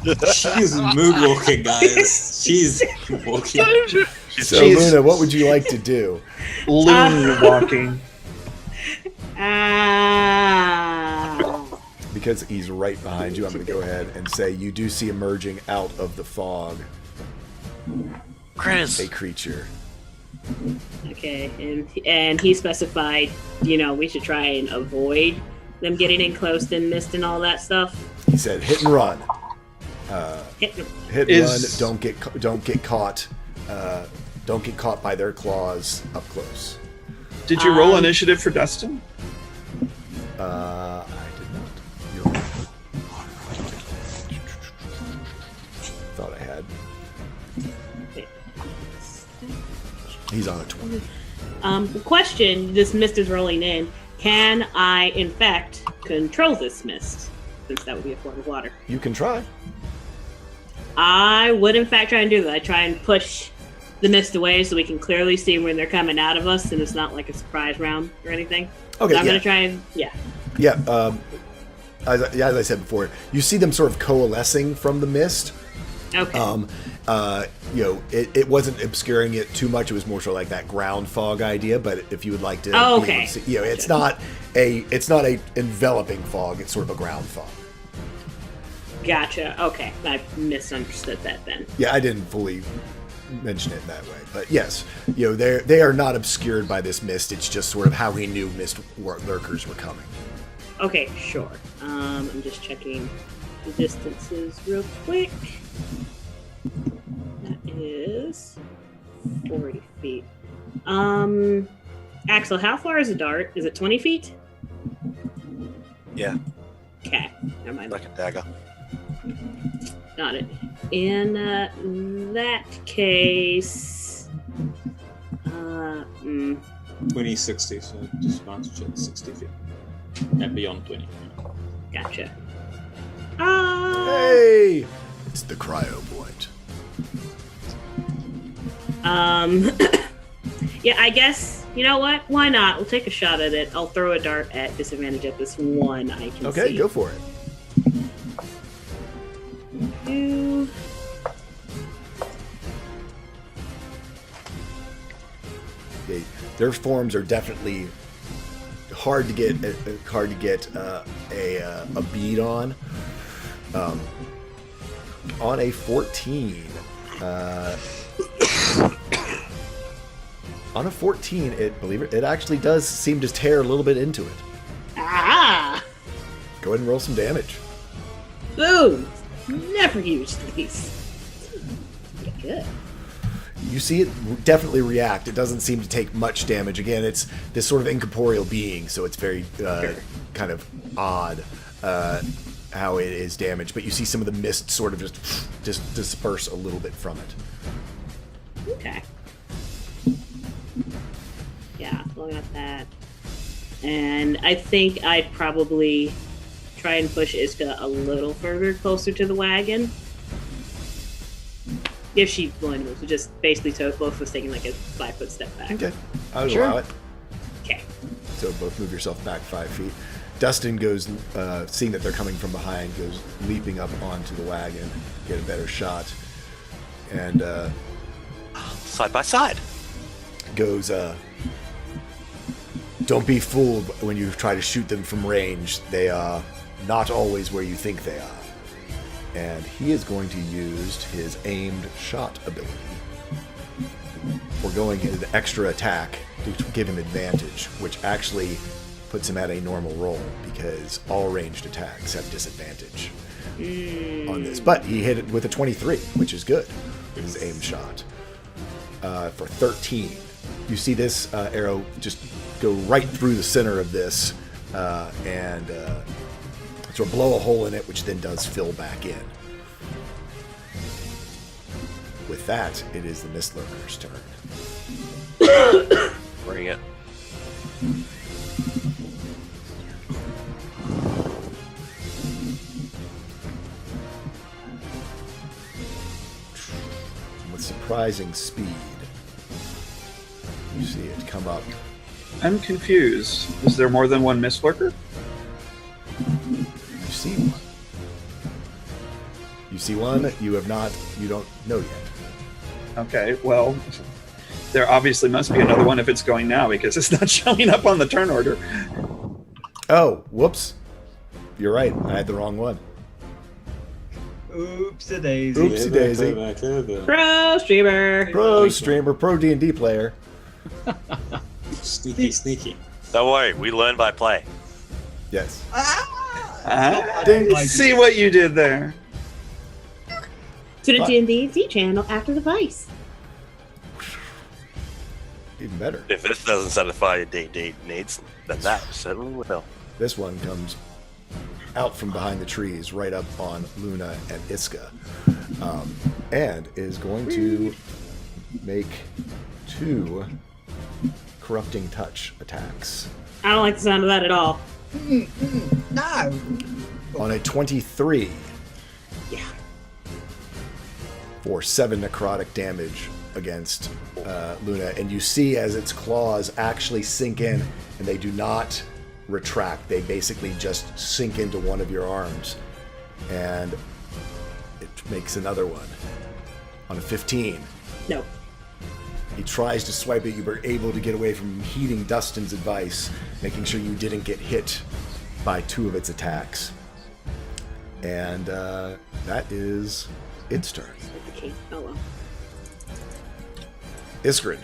She's moonwalking, guys. She's walking. So She's- Luna, what would you like to do? Loon walking. Ah. Because he's right behind you, I'm going to go ahead and say you do see emerging out of the fog Chris. a creature. Okay, and he specified, we should try and avoid them getting in close and mist and all that stuff. He said, "Hit and run. Hit them. Hit and Is- run. Don't get caught. Don't get caught by their claws up close." Did you roll initiative for Dustin? I did not. You're right. Thought I had. He's on a 20. The question, this mist is rolling in. Can I, in fact, control this mist? Since that would be a form of water. You can try. I would, in fact, try and do that. I try and push the mist away so we can clearly see when they're coming out of us and it's not like a surprise round or anything. Okay, So I'm yeah. going to try and, Yeah, as I said before, you see them sort of coalescing from the mist. Okay. It wasn't obscuring it too much. It was more sort of like that ground fog idea. But if you would like to, Oh, be able okay. to see, it's not a enveloping fog. It's sort of a ground fog. Gotcha. Okay. I misunderstood that then. Yeah, I didn't fully mention it that way, but yes, they are not obscured by this mist. It's just sort of how he knew mist lurkers were coming. Okay, sure. I'm just checking the distances real quick. That is 40 feet. Axel, how far is a dart? Is it 20 feet? Yeah. Okay, never mind. Like a dagger. Got it. In that case, 20, 60, so disadvantage at 60 feet. And beyond 20. Gotcha. Hey! It's the cryo point. Yeah, I guess, you know what? Why not? We'll take a shot at it. I'll throw a dart at disadvantage at this one I can see. Okay, go for it. You. Okay, their forms are definitely hard to get a bead on. On a 14, it actually does seem to tear a little bit into it. Ah! Go ahead and roll some damage. Boom! Never used these. Good. You see it definitely react. It doesn't seem to take much damage. Again, it's this sort of incorporeal being, so it's very kind of odd how it is damaged. But you see some of the mist sort of just disperse a little bit from it. Okay. Yeah, looking at that. And I think I'd probably try and push Iska a little further closer to the wagon. If she's willing to move. So just basically both of us taking like a 5-foot step back. Okay, I would Sure. allow it. Okay. So both move yourself back 5 feet. Dustin goes, seeing that they're coming from behind, goes leaping up onto the wagon, get a better shot, and Side by side. goes, don't be fooled when you try to shoot them from range. They are not always where you think they are. And he is going to use his aimed shot ability. We're going an extra attack to give him advantage, which actually puts him at a normal roll because all ranged attacks have disadvantage on this. But he hit it with a 23, which is good. His aimed shot for 13. You see this arrow just go right through the center of this and sort of blow a hole in it, which then does fill back in. With that, it is the Mist Lurker's turn. Bring it. With surprising speed, you see it come up. I'm confused. Is there more than one Mist Lurker? You see one. You see one. You have not. You don't know yet. Okay, well, there obviously must be another one if it's going now because it's not showing up on the turn order. Oh, whoops! You're right. I had the wrong one. Oops-a daisy. Oopsie daisy. Pro streamer. Pro streamer, pro D&D player. Sneaky, sneaky. Don't worry, we learn by play. Yes. Didn't see what you did there. To the D&D channel after the Vice. Even better. If this doesn't satisfy your D&D needs, then that certainly will. This one comes out from behind the trees, right up on Luna and Iska, and is going to make 2 corrupting touch attacks. I don't like the sound of that at all. No. On a 23 Yeah. for 7 necrotic damage against Luna, and you see as its claws actually sink in, and they do not retract. They basically just sink into one of your arms, and it makes another one on a 15. No. He tries to swipe it. You were able to get away from heeding Dustin's advice, making sure you didn't get hit by 2 of its attacks. And that is its turn. Okay. Oh well. Iskrin.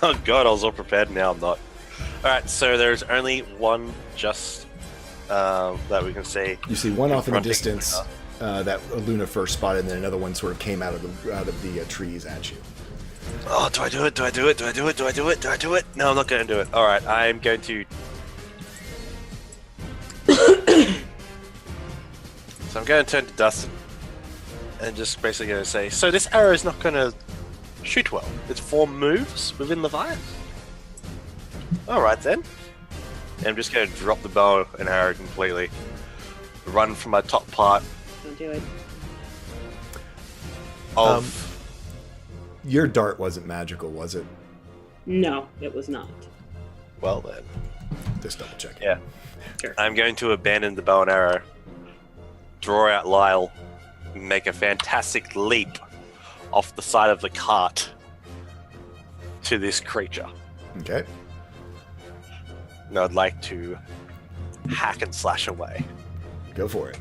Oh god, I was all prepared, now I'm not. Alright, so there's only one just that we can say. You see one off in the confronting distance Luna. that Luna first spotted, and then another one sort of came out of the trees at you. Oh, do I do it? Do I do it? Do I do it? Do I do it? Do I do it? No, I'm not going to do it. Alright, I'm going to... So I'm going to turn to Dustin and just basically going to say, so this arrow is not going to shoot well. It's 4 moves within the vial. Alright then. And I'm just going to drop the bow and arrow completely. Run from my top part Don't do it. of... Your dart wasn't magical, was it? No, it was not. well then. Just double check. Yeah. Sure. I'm going to abandon the bow and arrow, draw out Lyle, make a fantastic leap off the side of the cart to this creature. Okay. And I'd like to hack and slash away. Go for it.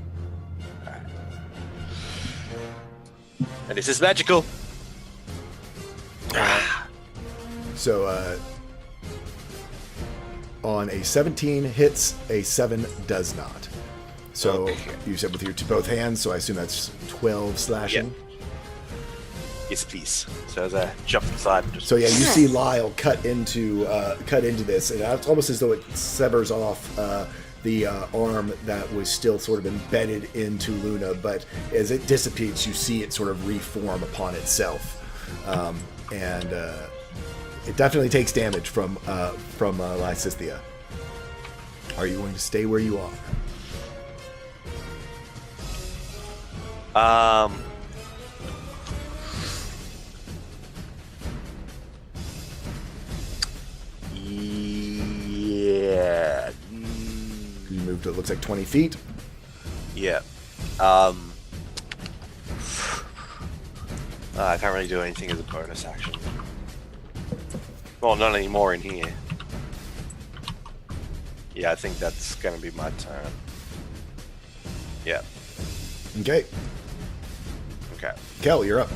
And this is magical. So, on a 17 hits, a 7 does not. So, Okay. you said with your both hands, so I assume that's 12 slashing. Yes, please. So as I jump aside, just So yeah, you see Lyle cut into this, and it's almost as though it severs off the arm that was still sort of embedded into Luna. But as it dissipates, you see it sort of reform upon itself, and it definitely takes damage from Lysithea. Are you going to stay where you are? Yeah. You moved, it looks like 20 feet. Yeah. I can't really do anything as a bonus action. Well, not anymore in here. Yeah, I think that's gonna be my turn. Yeah. Okay, Okay. Kel, you're up.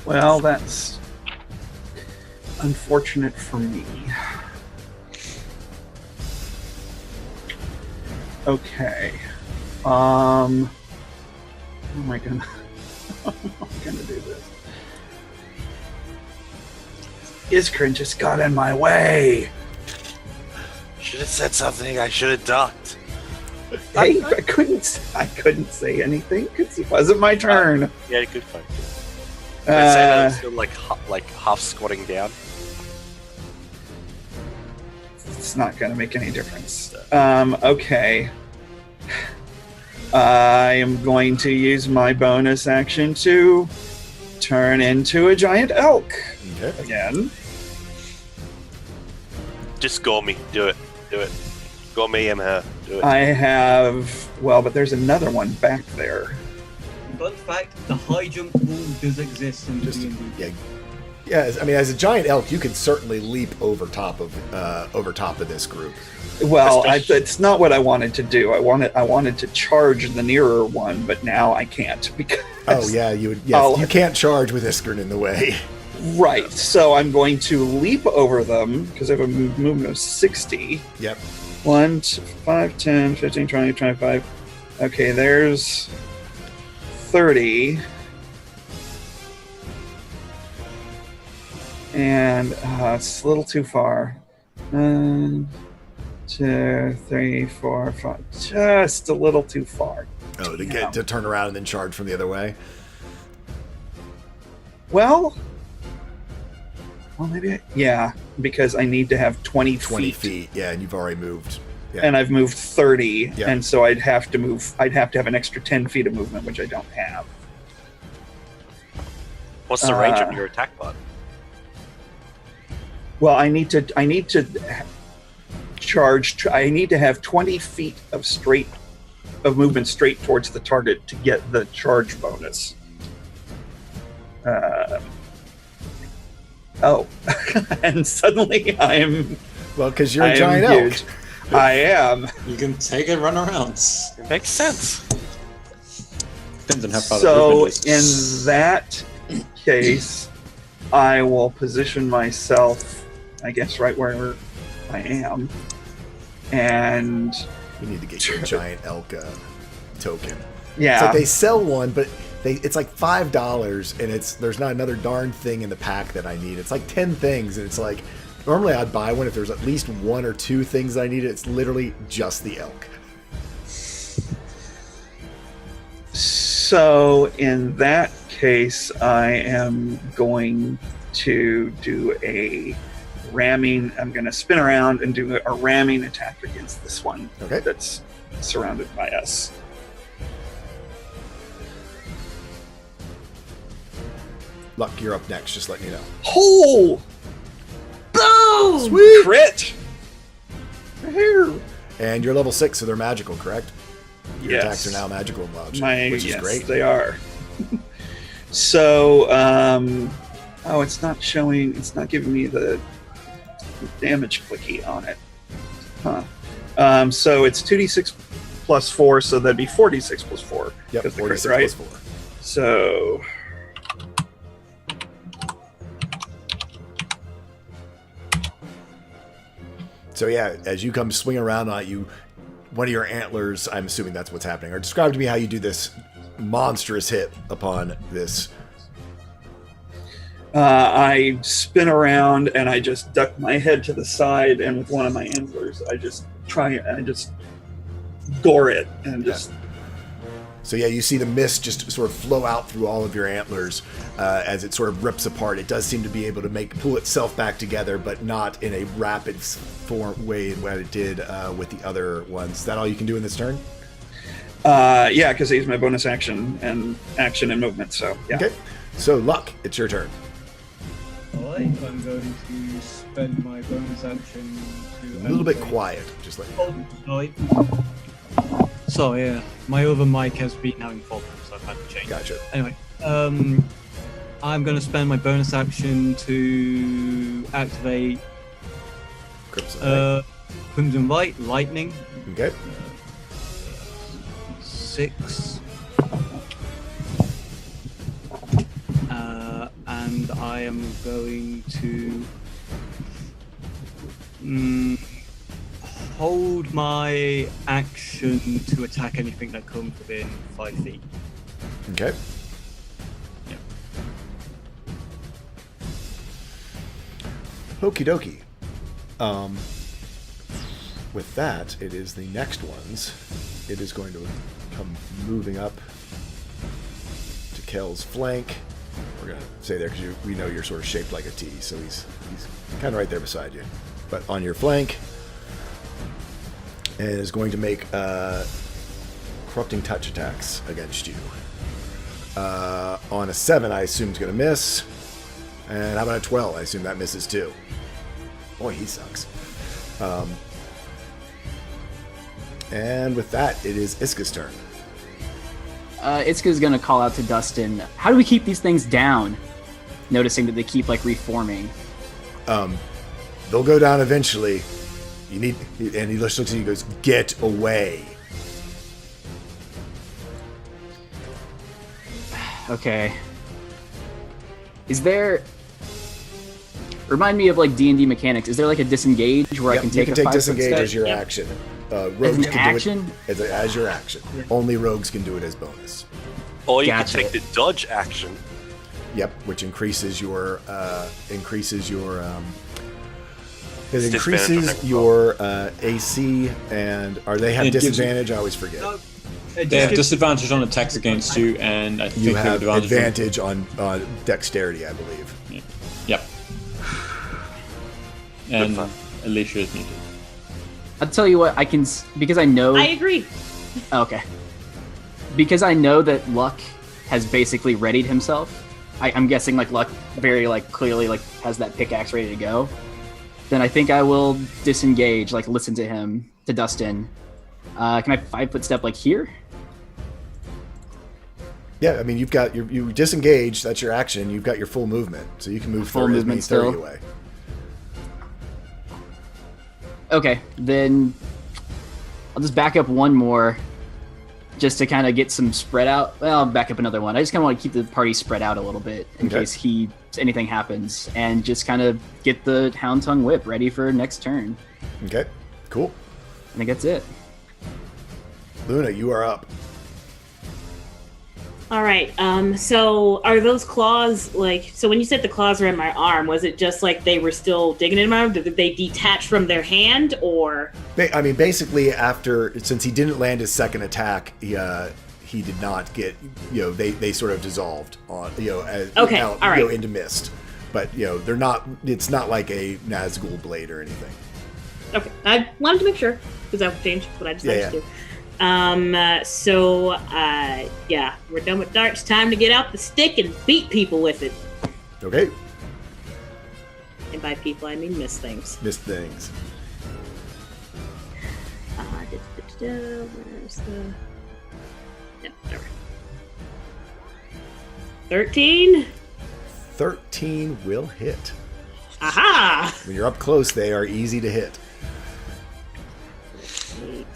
Well, that's unfortunate for me. Okay. How am I gonna how am I gonna do this? Iskrin just got in my way. Should have said something. I should have ducked. Hey, I couldn't say anything because it wasn't my turn. Yeah, good fight. I say that I'm Uh, still like half squatting down. It's not going to make any difference. Okay. I am going to use my bonus action to turn into a giant elk Okay. again. Just gore me. Do it. Do it. Gore me and her. Do it. I have, well, but there's another one back there. Fun fact: the high jump rule does exist in Just D&D. yeah. I mean, as a giant elk, you can certainly leap over top of this group. Well, Especially- it's not what I wanted to do. I wanted to charge the nearer one, but now I can't because. Oh yeah, you would. Yes, I'll- you can't charge with Iskrin in the way. Right. So I'm going to leap over them because I have a movement of 60. Yep. 1, 5, 10, 15, 20, 25. Okay, there's 30. And it's a little too far. 1, 2, 3, 4, 5. Just a little too far. Oh, to turn around and then charge from the other way. Well, maybe. Yeah, because I need to have 20 20 feet. feet. Yeah, and you've already moved. Yeah. And I've moved 30, Yeah. and so I'd have to have an extra 10 feet of movement, which I don't have. What's the range of your attack bot? Well, I need to charge. I need to have 20 feet of movement straight towards the target to get the charge bonus. And suddenly I'm. Well, because you're I a am giant elk. huge. I am. You can take a run around. It makes sense. Depends on how far the So movement is. in that case, I will position myself, I guess, right where I am. And You need to get your giant elk token. yeah, It's like they sell one, but it's like $5, and there's not another darn thing in the pack that I need. It's like 10 things, and it's like normally I'd buy one if there's at least 1 or 2 things I needed. It's literally just the elk. so in that case, I am going to do a ramming. I'm going to spin around and do a ramming attack against this one Okay. that's surrounded by us. Luck, you're up next. Just letting you know. Oh! Boom! Sweet. Crit! Here. And you're level 6, so they're magical, correct? Your Yes. attacks are now magical in WoW, which is Yes, great. they are. So, oh, it's not showing, it's not giving me the damage clicky on it. Huh. So it's 2d6 plus 4, so that'd be 4d6 plus 4. Yep, That's the 46 crit, right? plus 4. So, So yeah, as you come swing around on you, one of your antlers, I'm assuming that's what's happening. Or describe to me how you do this monstrous hit upon this. I spin around and I just duck my head to the side, and with one of my antlers, I just gore it and just. So yeah, you see the mist just sort of flow out through all of your antlers as it sort of rips apart. It does seem to be able to pull itself back together, but not in a rapid form way what it did with the other ones. Is that all you can do in this turn? Yeah, because I use my bonus action and movement. So yeah. Okay. So Luck, it's your turn. Alright, I'm going to spend my bonus action to... A little bit activate- quiet, just like. Oh, sorry. Sorry, my other mic has been having problems, so I've had to change. Gotcha. Anyway, I'm going to spend my bonus action to activate Crimson Light, Lightning. Okay. 6. And I am going to hold my action to attack anything that comes within 5 feet. Okay. Yeah. Okie dokie. With that, it is the next ones. It is going to come moving up to Kel's flank. We're going to say there because we know you're sort of shaped like a T, so he's kind of right there beside you. But on your flank, and is going to make corrupting touch attacks against you. On a 7, I assume is going to miss. And how about a 12? I assume that misses too. Boy, he sucks. And with that, it is Iska's turn. Iska's gonna call out to Dustin. How do we keep these things down? Noticing that they keep like reforming. They'll go down eventually. And he looks at you and goes, "Get away." Okay. Is there? Remind me of like D&D mechanics. Is there like a disengage where Yep, I can take you a can take 5-foot disengage step? as your Yep. action. As Rogues an can action? do it as your action. Only rogues can do it as bonus. Or you Gotcha. can take the dodge action. Yep, which increases your it increases Disadvantage on your AC, and they have It gives you- disadvantage? I always forget. No, They have disadvantage on attacks against you, and I think You they have advantage advantage on dexterity, I believe. Yep. And fun. Alicia is muted. I'll tell you what. Because I know. I agree. Okay. Because I know that Luck has basically readied himself. I'm guessing like Luck very like clearly like has that pickaxe ready to go. Then I think I will disengage, like listen to him, to Dustin. Can I 5-foot step like here? Yeah, I mean you disengage. That's your action. You've got your full movement, so you can move Full 30 movement still. away. Okay, then I'll just back up one more just to kind of get some spread out. Well, I'll back up another one. I just kind of want to keep the party spread out a little bit in Okay. case anything happens, and just kind of get the Hound Tongue Whip ready for next turn. Okay, cool. I think that's it. Luna, you are up. All right. So are those claws like? So when you said the claws were in my arm, was it just like they were still digging in my arm? Did they detach from their hand, or? I mean, basically, since he didn't land his second attack, he did not get. They sort of dissolved on. As, Okay, all right. into mist. But they're not. It's not like a Nazgul blade or anything. Okay, I wanted to make sure because that would change what I decided Yeah. to do. Yeah, we're done with darts. Time to get out the stick and beat people with it. Okay, And by people, I mean miss things. missed things. Where's the? Yep, there. 13. 13 will hit. Aha! When you're up close, they are easy to hit. 8.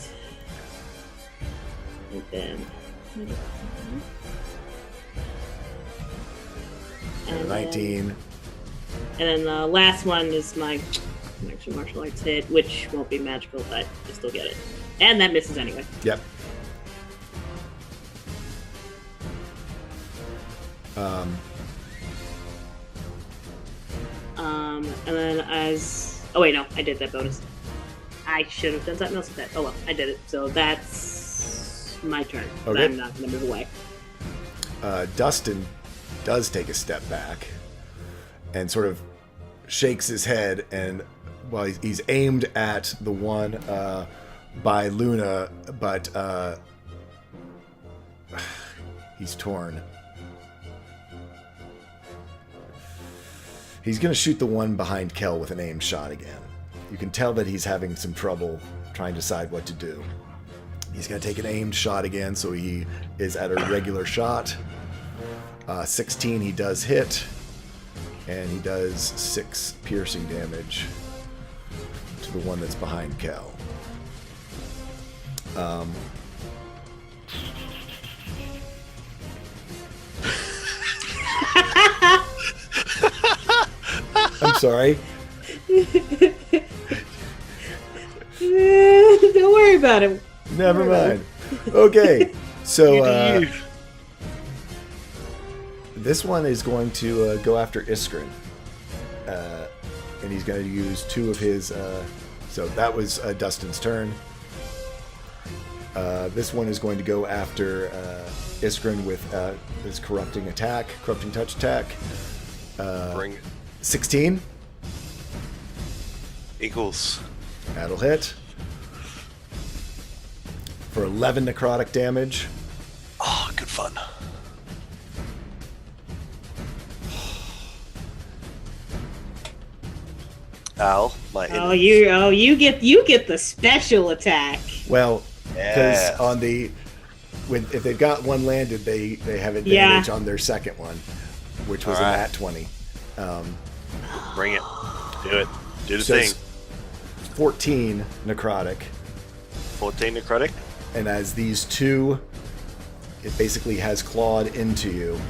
And then. And a 19. And then the last one is my extra martial arts hit, which won't be magical, but I still get it. And that misses anyway. Yep. And then oh wait, no, I did that bonus. I should have done something else with that. Oh well, I did it. So that's my turn. Okay. I'm not gonna move away. Dustin does take a step back and sort of shakes his head, and well, he's aimed at the one by Luna, but he's torn. He's going to shoot the one behind Kel with an aimed shot again. You can tell that he's having some trouble trying to decide what to do. He's going to take an aimed shot again, so he is at a regular shot. 16, he does hit, and he does 6 piercing damage to the one that's behind Kel. I'm sorry. Don't worry about it. Never mind. Okay, so this one is going to go after Iskrin, and he's going to use 2 of his. So that was Dustin's turn. This one is going to go after Iskrin with his corrupting touch attack. Bring it. 16. Equals. That'll hit for 11 necrotic damage. Oh, good fun. Al, my Oh, you get the special attack. Well, because Yeah. on if they've got one landed, they have advantage Yeah. on their second one, which was Alright. a nat 20. Bring it. Do it. Do the So thing. it's 14 necrotic, 14 necrotic. and as these 2, it basically has clawed into you.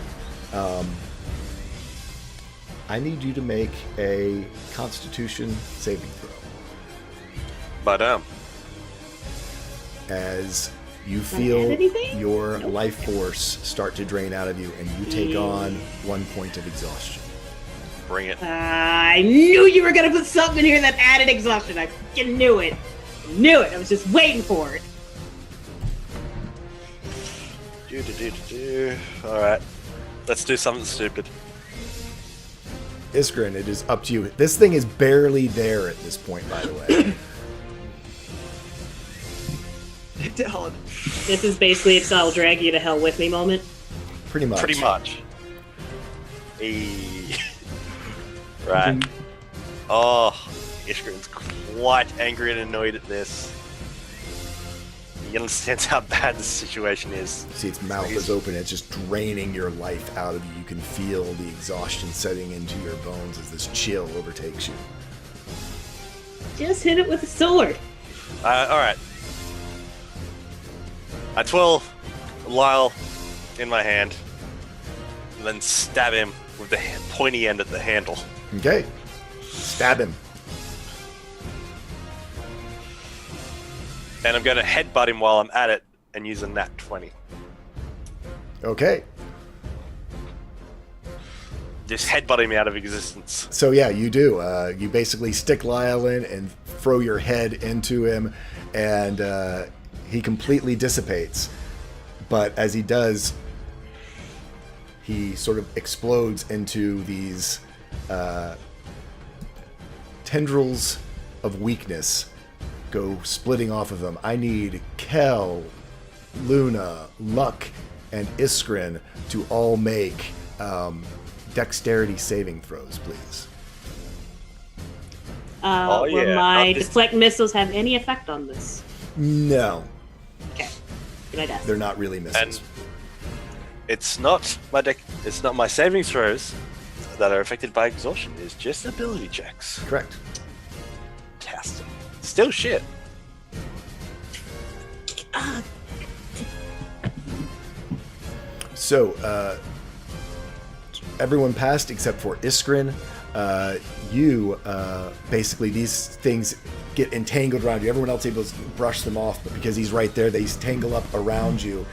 I need you to make a Constitution saving throw. But As you have feel anything? your Nope. life force start to drain out of you, and you take on 1 point of exhaustion. bring it. I knew you were gonna put something in here that added exhaustion. I fucking knew it. Knew it. I was just waiting for it. All right. Let's do something stupid. Iskrin, it is up to you. This thing is barely there at this point, by the way. Hit it hard. This is basically it's I'll drag you to hell with me moment. Pretty much. Pretty much. Hey. Right. Oh, Iskrin's quite angry and annoyed at this. He understands how bad the situation is. See, its mouth is open. It's just draining your life out of you. You can feel the exhaustion setting into your bones as this chill overtakes you. Just hit it with a sword. All right. I twirl Lyle in my hand, and then stab him with the pointy end at the handle. Okay. Stab him. And I'm going to headbutt him while I'm at it and use a nat 20. Okay. Just headbutt him out of existence. So yeah, you do. You basically stick Lyle in and throw your head into him, and he completely dissipates. But as he does, he sort of explodes into these tendrils of weakness go splitting off of him. I need Kel, Luna, Luck, and Iskrin to all make dexterity saving throws, please. Oh, Will yeah. my I'll just- deflect missiles have any effect on this? No, Okay. Good idea. they're not really missiles. And it's not my saving throws that are affected by exhaustion. It's just ability checks. Correct. Fantastic. Still shit. So, everyone passed except for Iskrin. Basically, these things get entangled around you. Everyone else able to brush them off, but because he's right there, they tangle up around you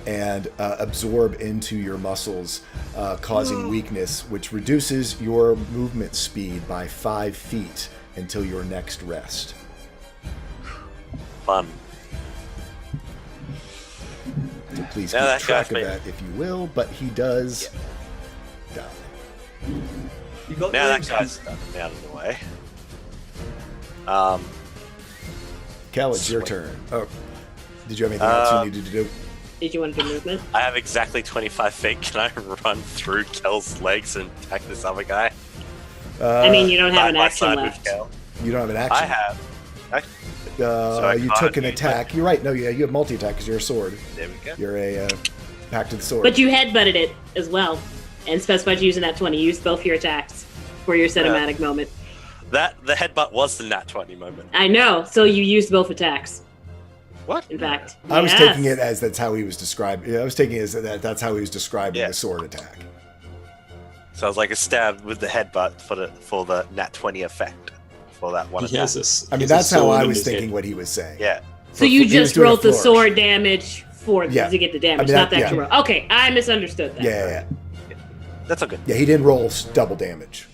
and absorb into your muscles, causing weakness, which reduces your movement speed by 5 feet until your next rest. Fun. So please Now keep that track guy's of made- that if you will, but he does die. You got Now that the- guy's out of the way. Cal, it's your Sweet. turn. Oh, did you have anything else you needed to do? Did you want to do movement? I have exactly 25 feet. Can I run through Kel's legs and attack this other guy? I mean, you don't have Side an by action side with left. Kel? You don't have an action. I have. I You can't took an use attack. You're right. No, yeah, you have multi-attack because you're a sword. There we go. You're a pact of the sword. But you headbutted it as well, and specified using that 20. Use both your attacks for your cinematic moment. The headbutt was the nat 20 moment. I know. So you used both attacks. What? In fact, I was Yes. taking it as that's how he was described. I was taking it as that's how he was describing Yeah. the sword attack. So I was like a stab with the headbutt for the nat 20 effect for that one He attack. has a, I mean, he has a that's how sword I in was his thinking head. what he was saying. Yeah. So you He was just doing a rolled the flourish. sword damage for Yeah. to get the damage, I mean, not that- the actual yeah. roll. Okay, I misunderstood that. Yeah. That's all good. Yeah, he didn't roll double damage.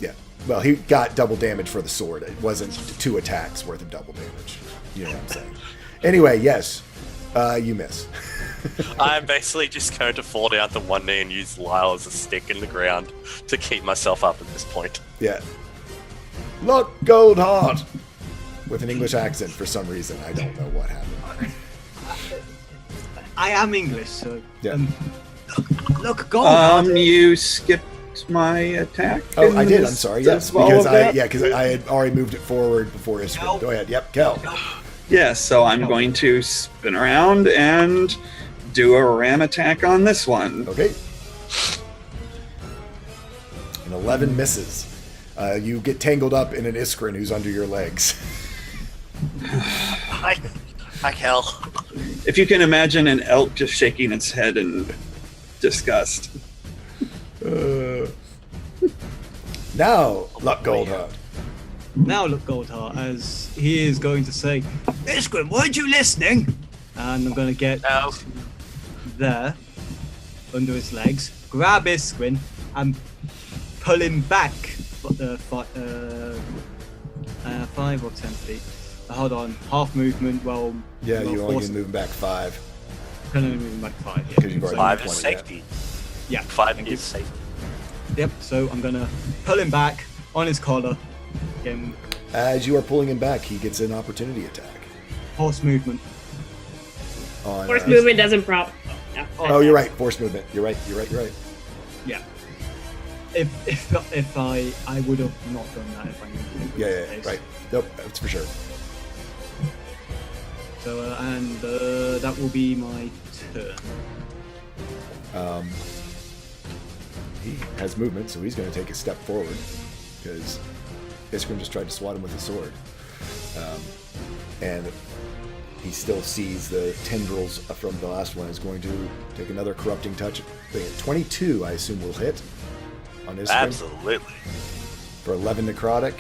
Yeah. Well, he got double damage for the sword. It wasn't 2 attacks worth of double damage. You know what I'm saying? Anyway, yes. You miss. I'm basically just going to fall down to one knee and use Lyle as a stick in the ground to keep myself up at this point. Yeah. Look, Goldheart! With an English accent for some reason. I don't know what happened. I am English, so Yeah. look, gold. You skipped my attack. Oh, in I did. I'm this- sorry. Yes, all because of that? I had already moved it forward before his Kel. Go ahead. Yep, Kel. Yes, so I'm going to spin around and do a ram attack on this one. Okay. An 11 misses. You get tangled up in an Iskrin who's under your legs. Hi, Kel. If you can imagine an elk just shaking its head in disgust. Now, Luck Goldheart. Now look, Goldheart, as he is going to say, Iskrin, weren't you listening? And I'm going to get No. there, under his legs, grab Iskrin, and pull him back 5 or 10 feet. Hold on, half movement, well... Yeah, well, you only force- can move him back 5. Can only move him back 5, yeah. Because you've already- 5 20, is yeah. safety. Yeah. 5 Thank is you. safety. Yep, so I'm going to pull him back on his collar. Again, As you are pulling him back, he gets an opportunity attack. horse movement. On, Force movement doesn't prop. No, Oh, you're right. Force movement. You're right. Yeah. If I would have not done that if I knew. Yeah, right. Nope, that's for sure. So that will be my turn. He has movement, so he's going to take a step forward because Iskrin just tried to swat him with a sword. And he still sees the tendrils from the last one. Is going to take another corrupting touch. 22, I assume, will hit on his Absolutely. for 11 necrotic.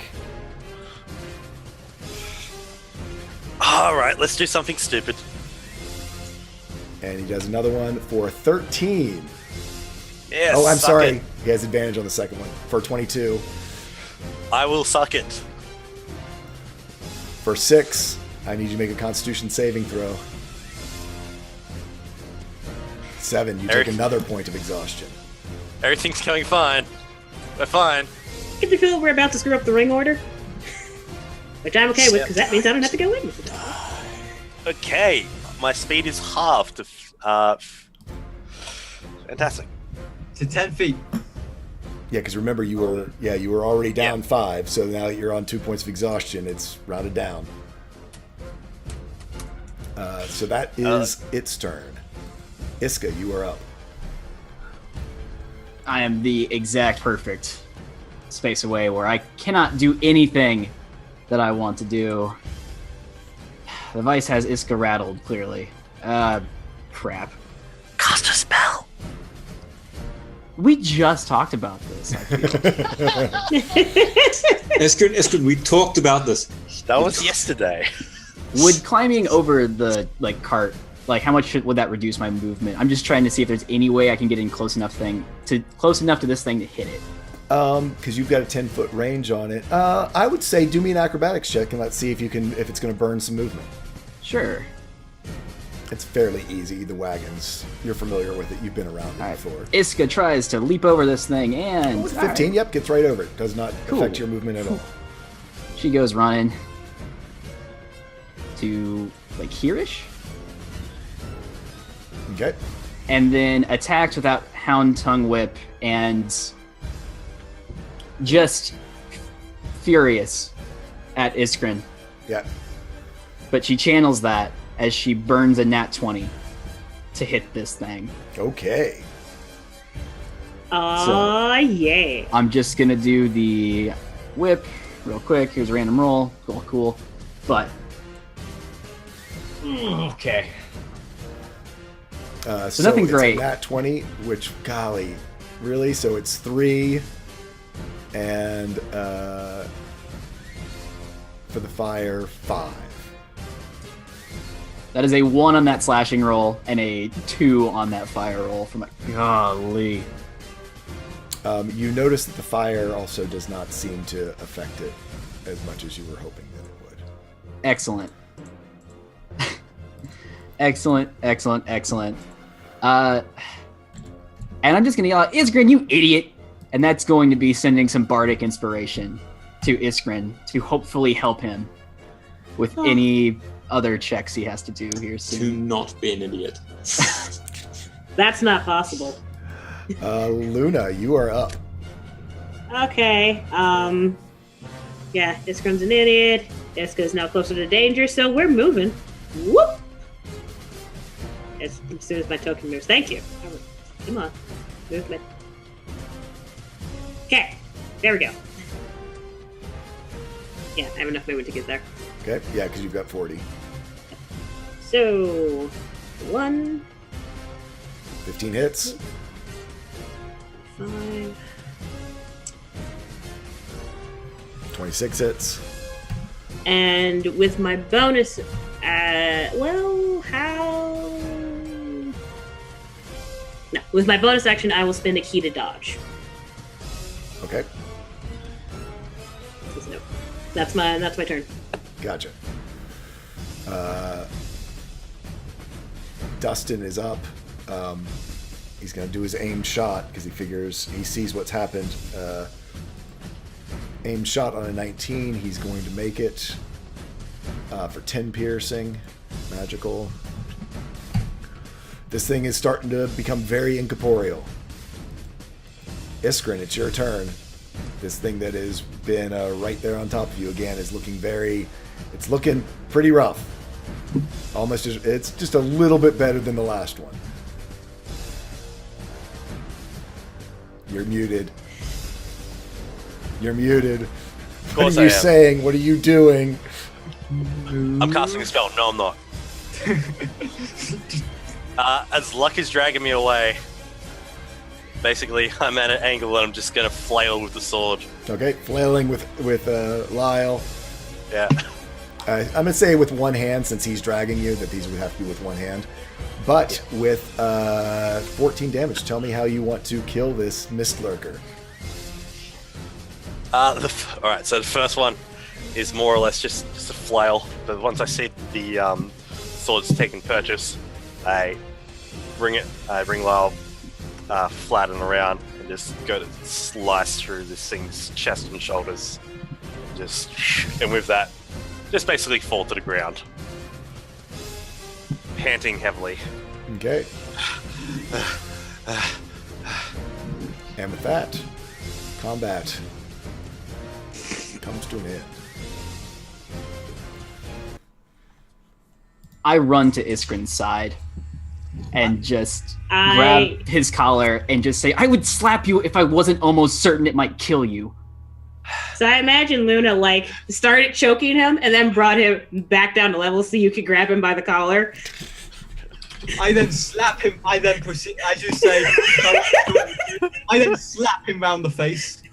All right, let's do something stupid. And he does another one for 13. Yes. Oh, I'm suck sorry. it. He has advantage on the second one for 22. I will suck it. For 6, I need you to make a Constitution saving throw. 7, you take Eric. another point of exhaustion. Everything's going fine. We're fine. Get the feel we're about to screw up the ring order, which I'm okay with because that means I don't have to go in with it. Okay, my speed is halved. Fantastic. To 10 feet. Yeah, because remember you were already down 5, so now that you're on 2 points of exhaustion, it's rounded down. So that is its turn. Iska, you are up. I am the exact perfect space away where I cannot do anything that I want to do. The vice has Iska rattled, clearly. Crap. Cast a spell. We just talked about this, I feel. Eskrin, we talked about this. That was yesterday. Would climbing over the cart, how much would that reduce my movement? I'm just trying to see if there's any way I can get in close enough to this thing to hit it. Because you've got a 10-foot range on it. I would say do me an acrobatics check and let's see if it's going to burn some movement. Sure. It's fairly easy. The wagons, you're familiar with it. You've been around it before. Iska tries to leap over this thing and... Oh, 15, yep, gets right over it. Does not Cool. affect your movement at all. She goes running to, here-ish? Okay. And then attacks without Hound Tongue Whip and just furious at Iskrin. Yeah. But she channels that as she burns a nat 20 to hit this thing. Okay. Yeah. I'm just gonna do the whip real quick. Here's a random roll. Cool. But okay. So nothing it's great. A nat 20, which, golly, really? So it's 3, and for the fire, 5. That is a 1 on that slashing roll and a 2 on that fire roll. From golly. You notice that the fire also does not seem to affect it as much as you were hoping that it would. Excellent. Excellent. And I'm just gonna yell out, Iskrin, you idiot! And that's going to be sending some bardic inspiration to Iskrin to hopefully help him with any other checks he has to do here soon. To not be an idiot. That's not possible. Luna, you are up. Okay. Yeah, Iskrin's an idiot. Iska's now closer to danger, so we're moving. Whoop! As soon as my token moves. Thank you. Come on. Movement. Okay. There we go. Yeah, I have enough movement to get there. Okay, yeah, because you've got 40. So, 1, 15 hits. 5, 26 hits. and with my bonus, No, with my bonus action, I will spend a key to dodge. Okay, So, that's my turn. gotcha. Dustin is up. He's going to do his aimed shot because he sees what's happened. Aimed shot on a 19. He's going to make it for 10 piercing. Magical. This thing is starting to become very incorporeal. Iskrin, it's your turn. This thing that has been right there on top of you again is looking it's looking pretty rough. It's just a little bit better than the last one. You're muted. Of course What are you I am. saying? What are you doing? I'm casting a spell. No, I'm not. As Luck is dragging me away, basically I'm at an angle and I'm just gonna flail with the sword. Okay, flailing with Lyle. Yeah. I'm gonna say with one hand, since he's dragging you, that these would have to be with one hand. But with 14 damage, tell me how you want to kill this Mist Lurker. Alright, so the first one is more or less just a flail, but once I see the sword's taking purchase, I bring Lyle flat and around and just go to slice through this thing's chest and shoulders. And with that, just basically fall to the ground, panting heavily. Okay. And with that, combat comes to an end. I run to Iskrin's side and just grab his collar and just say, I would slap you if I wasn't almost certain it might kill you. So I imagine Luna like started choking him and then brought him back down to level so you could grab him by the collar. I then slap him. I then proceed. I just say. I then slap him round the face.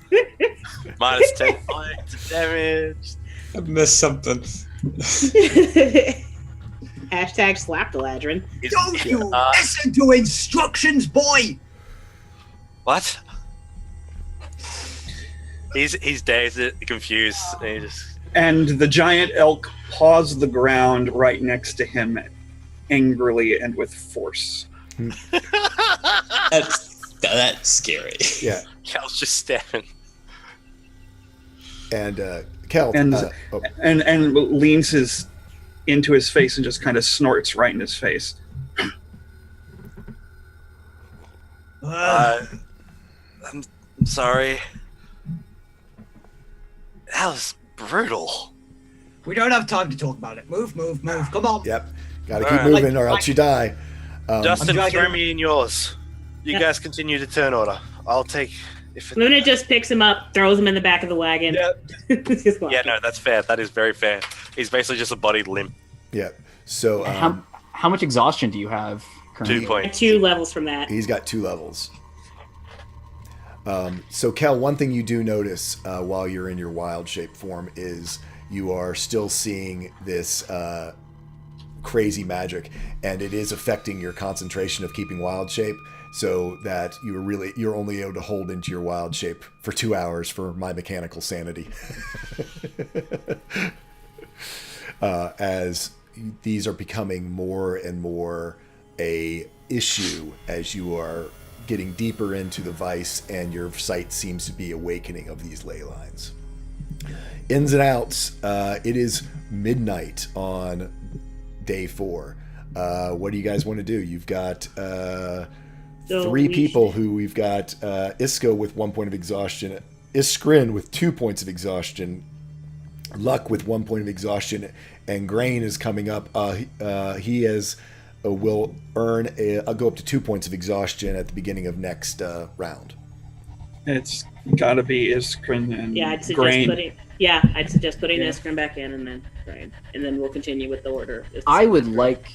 Minus 10 points of damage. I missed something. Hashtag slap the Ladrin. Don't you listen to instructions, boy! What? He's dazed, confused. And, he just... And the giant elk paws the ground right next to him, angrily and with force. That's scary. Yeah. Cal's just staring. And Cal and leans into his face and just kind of snorts right in his face. I'm sorry. That was brutal. We don't have time to talk about it. Move. Come on. Yep. Gotta keep moving or else you die. Justin, throw me in yours. You guys continue to turn order. I'll take... Luna just picks him up, throws him in the back of the wagon. Yeah, no, that's fair. That is very fair. He's basically just a bodied limp. Yeah. So how much exhaustion do you have currently? 2 points. 2 levels from that. He's got 2 levels. So Kel, one thing you do notice while you're in your wild shape form is you are still seeing this crazy magic, and it is affecting your concentration of keeping wild shape, so that you're only able to hold into your wild shape for 2 hours for my mechanical sanity. As these are becoming more and more a issue as you are getting deeper into the vice and your sight seems to be awakening of these ley lines. Ins and outs, it is midnight on day 4. What do you guys want to do? You've got 3 people who we've got Isco with 1 point of exhaustion, Iskrin with 2 points of exhaustion, Luck with 1 point of exhaustion, and Grain is coming up. He will earn I'll go up to 2 points of exhaustion at the beginning of next round. It's got to be Iskrin and Grain. I'd suggest putting Iskrin back in and then Grain, and then we'll continue with the order. I would like,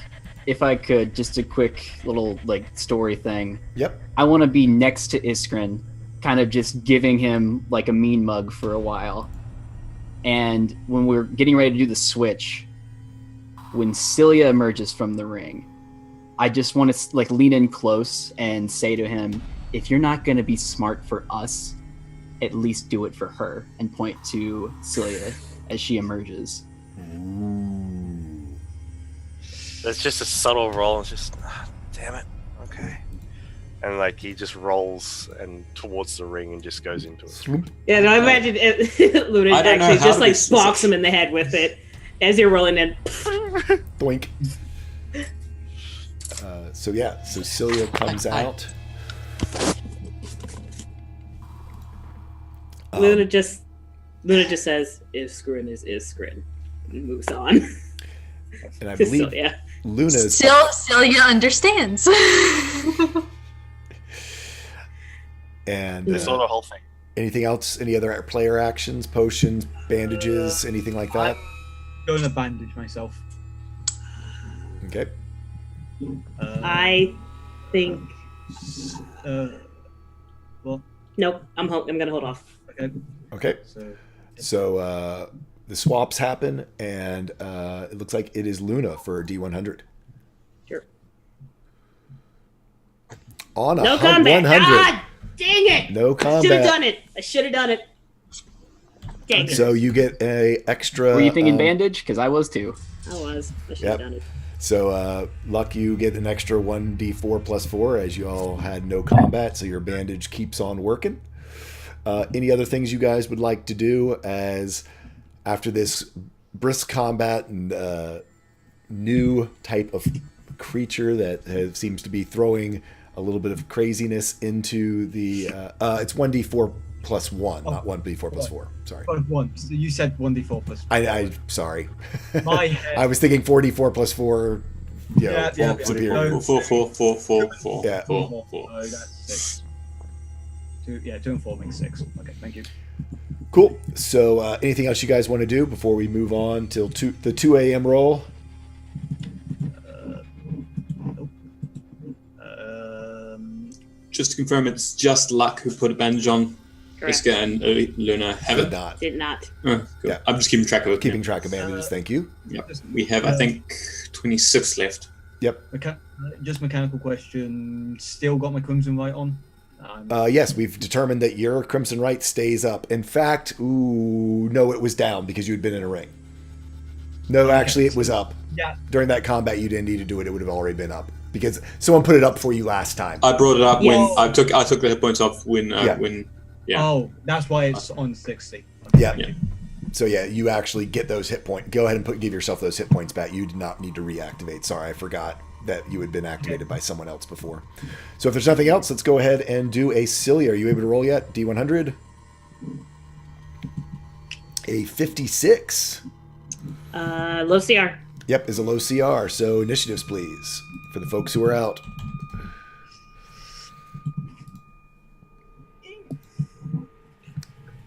if I could, just a quick little story thing. Yep. I want to be next to Iskrin, kind of just giving him a mean mug for a while. And when we're getting ready to do the switch, when Cilia emerges from the ring, I just want to lean in close and say to him, if you're not going to be smart for us, at least do it for her, and point to Cilia as she emerges. It's just a subtle roll. It's just, damn it. Okay. And he just rolls and towards the ring and just goes into it. Yeah, no, I imagine Luna actually just splocks him in the head with it as you're rolling in. Boink. So Cilia comes out. Luna just says, Iskrin is Iskrin, and moves on. And I believe Luna's... Cilia understands. And the whole thing. Anything else? Any other player actions, potions, bandages, anything like that? I'm going to bandage myself. Okay. I think. Well, Nope. I'm gonna hold off. okay. Okay. So the swaps happen, and it looks like it is Luna for D100. Sure. On a No combat. 100. God dang it! No Should have combat. done it. I should have done it. Dang it. So you get a extra. Were you thinking bandage? Because I was too. I was. I should Yep. have done it. So Luck, you get an extra 1d4 plus 4 as you all had no combat, so your bandage keeps on working. Any other things you guys would like to do as after this brisk combat and new type of creature that seems to be throwing a little bit of craziness into the it's 1d4 plus 1, not 1d4 plus 4. Sorry. One. So you said 1d4 plus. I sorry. My head. I was thinking 4d4 plus 4. Yeah, superior. 4, 4, 4, 4, 4, Yeah. 4, 4. Oh, that's 6. 2 and 4 makes 6. Okay, thank you. Cool. So anything else you guys want to do before we move on till the 2 a.m. roll? Nope. Just to confirm, it's just Luck who put a bandage on. Correct. Iska and Luna Did haven't. not. Did not. Oh, cool. Yeah. I'm just keeping track of it. Keeping track of bandages. Thank you. Yep. We have, I think, 26 left. Yep. Just mechanical question. Still got my Crimson Right on? Yes, we've determined that your Crimson Right stays up. In fact, no, it was down because you had been in a ring. No, actually, it was up. Yeah. During that combat, you didn't need to do it. It would have already been up because someone put it up for you last time. I brought it up when Yeah. I took the hit points off when Yeah. Oh, that's why it's on 60. Yeah. Yeah. So yeah, you actually get those hit points. Go ahead and give yourself those hit points back. You did not need to reactivate. Sorry, I forgot that you had been activated by someone else before. So if there's nothing else, let's go ahead and do a Cilia. Are you able to roll yet? D100. A 56. Low CR. Yep, is a low CR. So initiatives, please, for the folks who are out.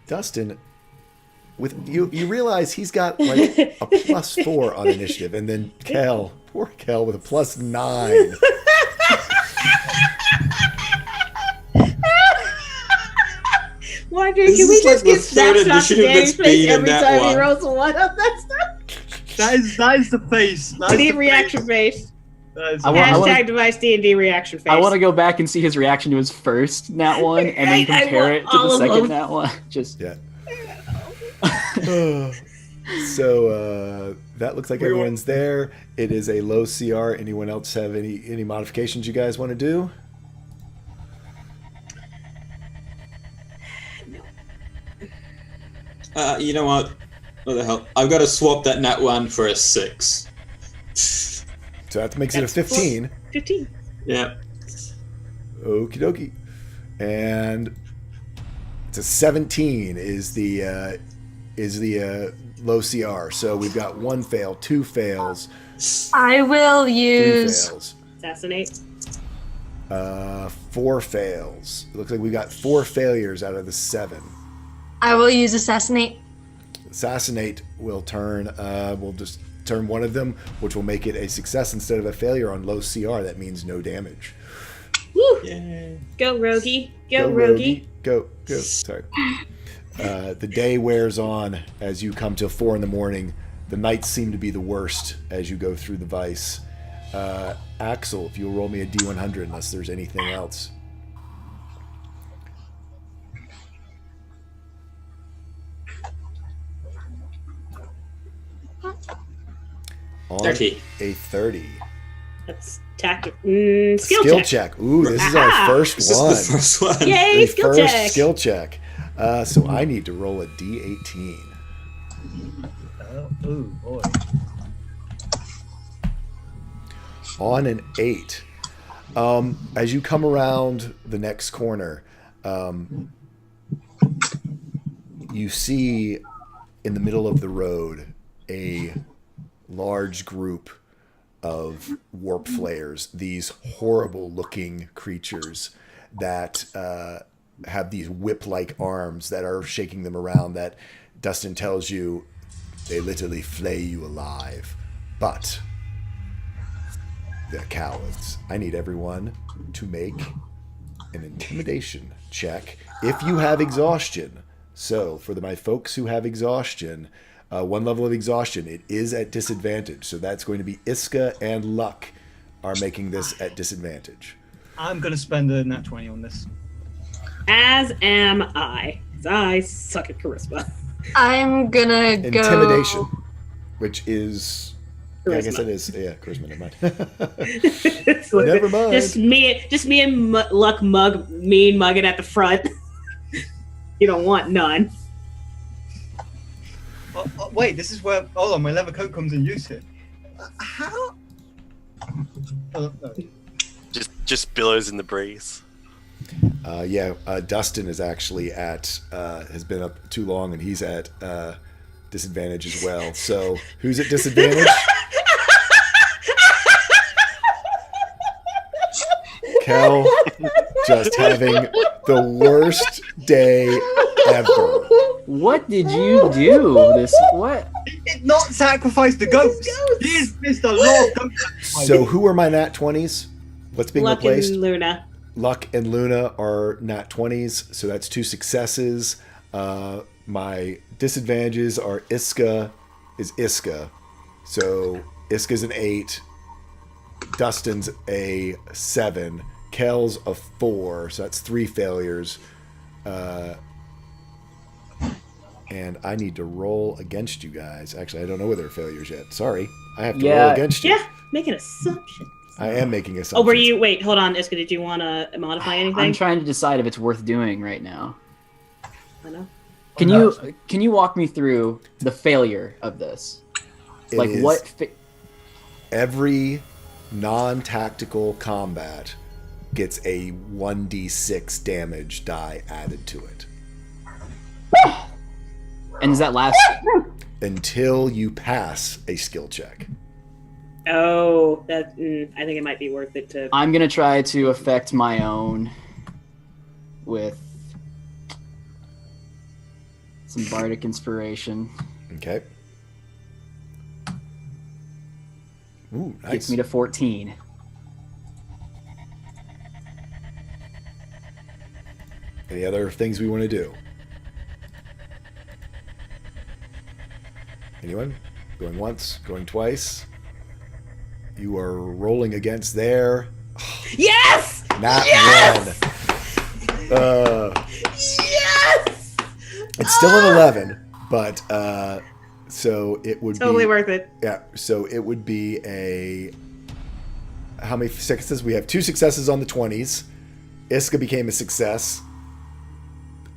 Dustin, with you realize he's got like a +4 on initiative, and then Kel, poor Kel, with a +9. Why can This we is just like get the third snapshots of initiative Danny's that's face been in every that time he one. rolls a one up that stuff? That is the face. That is D the reaction face. That is I want- Hashtag device D&D reaction face. I want to go back and see his reaction to his first nat one, and then I compare want it to all the of second them. nat one. Just Yeah. So that looks like everyone's there. It is a low CR. Anyone else have any modifications you guys want to do? You know what? What the hell? I've got to swap that nat 1 for a 6. So that makes That's it a 15. 15. Yeah. Okie dokie. And it's a 17 is the low CR. So we've got 1 fail, 2 fails, I will 3 use. fails, Assassinate. 4 fails. It looks like we've got 4 failures out of the 7. I will use assassinate. Assassinate will turn. We'll just turn one of them, which will make it a success instead of a failure on low CR. That means no damage. Woo! Yeah. Go, Rogie. Go, Rogie. Go. Sorry. The day wears on as you come to 4 in the morning. The nights seem to be the worst as you go through the vice. Axel, if you'll roll me a D100 unless there's anything else. On 30. a 30. That's tactic. Skill check. check. Ooh, this is Aha! our first This one. is the first one. Yay, The skill first check. skill check. So I need to roll a D18. Oh boy. On an 8. As you come around the next corner, you see in the middle of the road a large group of warp flayers, these horrible looking creatures that have these whip-like arms that are shaking them around, that Dustin tells you they literally flay you alive. But cowards. I need everyone to make an intimidation check if you have exhaustion. So, for my folks who have exhaustion, 1 level of exhaustion, it is at disadvantage. So that's going to be Iska and Luck are making this at disadvantage. I'm going to spend a nat 20 on this. As am I. 'Cause I suck at charisma. I'm gonna go. Intimidation, which is... Yeah, I guess Charisma. it is. Yeah, charisma, never mind. It's like- Never mind. Just me and Luck mean mugging at the front. You don't want none. Oh, wait, this is where... Hold on, my leather coat comes in use here. How? Oh, no. Just billows in the breeze. Dustin is actually at has been up too long, and he's at disadvantage as well. So who's at disadvantage? Kel, just having the worst day ever. What did you do? What? Did not sacrifice the ghost. He is Mr. Lord Ghost. So who are my nat 20s? What's being Luck replaced? and Luna. Luck and Luna are nat 20s, so that's 2 successes. My disadvantages are Iska, so Iska's an 8, Dustin's a 7, Kel's a 4, so that's 3 failures. And I need to roll against you guys. Actually, I don't know whether they're failures yet. Sorry, I have to roll against you. Yeah, make an assumption. I am making assumptions. Oh, were you? Wait, hold on, Iska. Did you want to modify anything? I'm trying to decide if it's worth doing right now. I know. Can you walk me through the failure of this? It Like is- what? Every non-tactical combat gets a 1d6 damage die added to it And does that last? until you pass a skill check. Oh, that. I think it might be worth it to. I'm gonna try to affect my own with some bardic inspiration. Okay. Ooh, nice. Gets me to 14. Any other things we want to do? Anyone? Going once? Going twice? You are rolling against there. Yes. Not Yes! one. Yes. It's still an 11, but so it would Totally be worth it. yeah. So it would be a how many successes? We have 2 successes on the 20s. Iska became a success,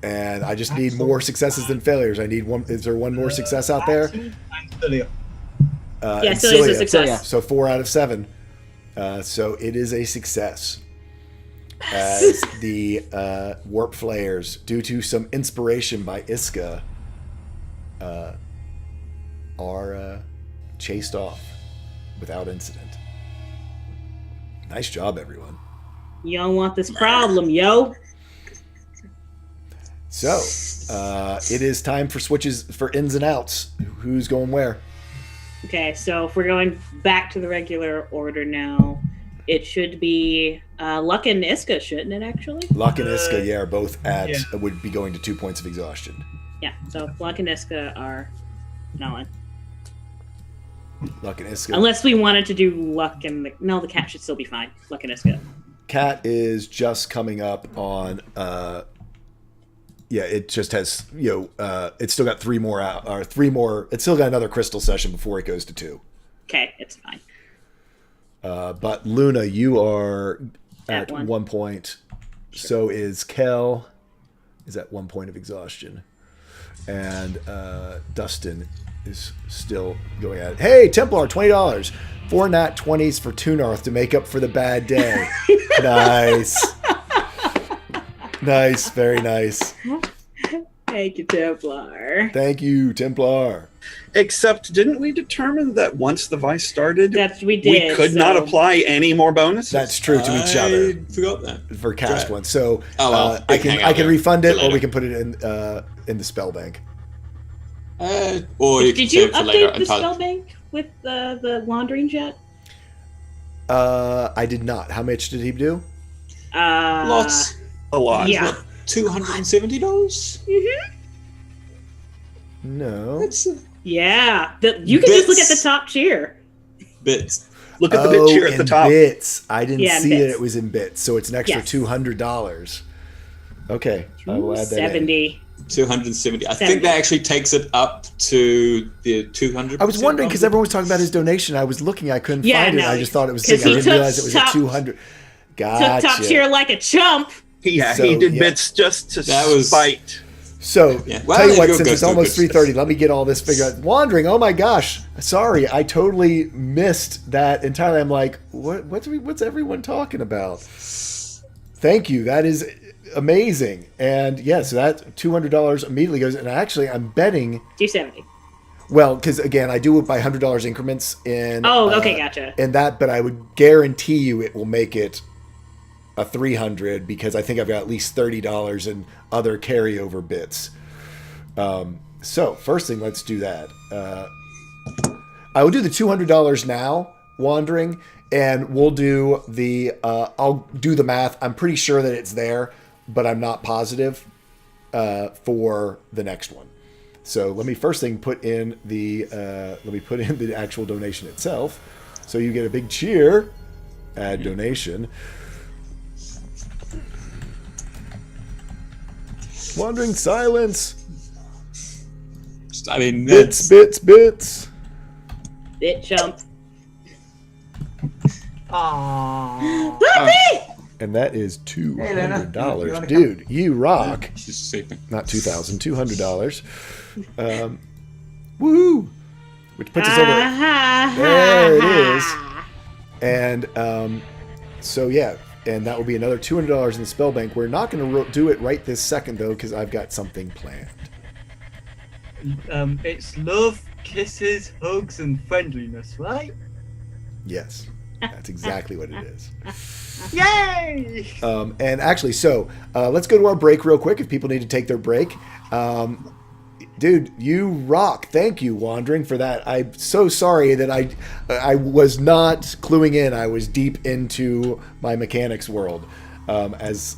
and I just need more successes than failures. I need one. Is there one more success out there? And Celia. Yeah, and Celia's a Celia. success. So 4 out of 7. So it is a success. As the warp flares, due to some inspiration by Iska, are chased off without incident. Nice job, everyone. You don't want this problem, yo. So it is time for switches for ins and outs. Who's going where? Okay, so if we're going back to the regular order now, it should be Luck and Iska, shouldn't it, actually? Luck and Iska, yeah, are both at yeah. would be going to 2 points of exhaustion. Yeah, so Luck and Iska are Nolan. Luck and Iska. Unless we wanted to do Luck and the cat should still be fine. Luck and Iska. Cat is just coming up on it just has it's still got 3 more out or 3 more it's still got another crystal session before it goes to 2. Okay, it's fine. But Luna, you are at At 1 point. So is Kel is at 1 point of exhaustion. And Dustin is still going at it. Hey, Templar, $20. 4 nat 20s for Tunarth to make up for the bad day. Nice. Nice, very nice. Thank you, Templar. Thank you, Templar. Except, didn't we determine that once the vice started, That's we did. we could not so- apply any more bonuses? That's true to each other I forgot that. for cast Right. one. So Oh, well, I we can hang can out there refund it, for or we later. can put it in the spell bank. Or you can Did save you it for later update the and spell bank with the wanderings yet? I did not. How much did he do? Lots. A lot. Yeah. $270? No. That's Yeah. You can just look at the Bits. top tier. bits. Look at the bit cheer at the in top. bits. I didn't Yeah, in see that bits. it was in bits, so it's an extra Yes. $200. Okay, I will add that in. 70. 270. I think that actually takes it up to the 200. I was wondering because everyone was talking about his donation. I was looking, I couldn't Yeah, find it. no, I just thought it was 'cause sitting. I he didn't took realize it was at top- 200. Took Gotcha. top tier like a chump. Yeah, So, he did yeah. bits just to That was- spite. So, Yeah. Well, tell you there what, you go, since it's Gusto, almost Gusto. 3:30, let me get all this figured out. Wandering, oh my gosh. Sorry, I totally missed that entirely. I'm like, what's everyone talking about? Thank you. That is amazing. And yeah, so that $200 immediately goes, and actually I'm betting, 270. well, because again, I do it by $100 increments in Oh, okay, gotcha. in that, but I would guarantee you it will make it a 300 because I think I've got at least $30 in other carryover bits. So first thing, let's do that. I will do the $200 now, Wandering, and we'll do the. I'll do the math. I'm pretty sure that it's there, but I'm not positive for the next one. So let me first thing put in the. Let me put in the actual donation itself. So you get a big cheer. Add donation. Wandering silence. I mean, Bits, that's, bits. Bit chump. Aww. And that is Lena. You $200. wanna Dude, you rock. she's sleeping. Not $2,000, $200. Woohoo! Which puts us over. There it is. And so, yeah. And that will be another $200 in the spell bank. We're not going to do it right this second, though, because I've got something planned. It's love, kisses, hugs, and friendliness, right? Yes. That's exactly what it is. Yay! And actually, so let's go to our break real quick if people need to take their break. Dude, you rock. Thank you, Wandering, for that. I'm so sorry that I was not cluing in. I was deep into my mechanics world, as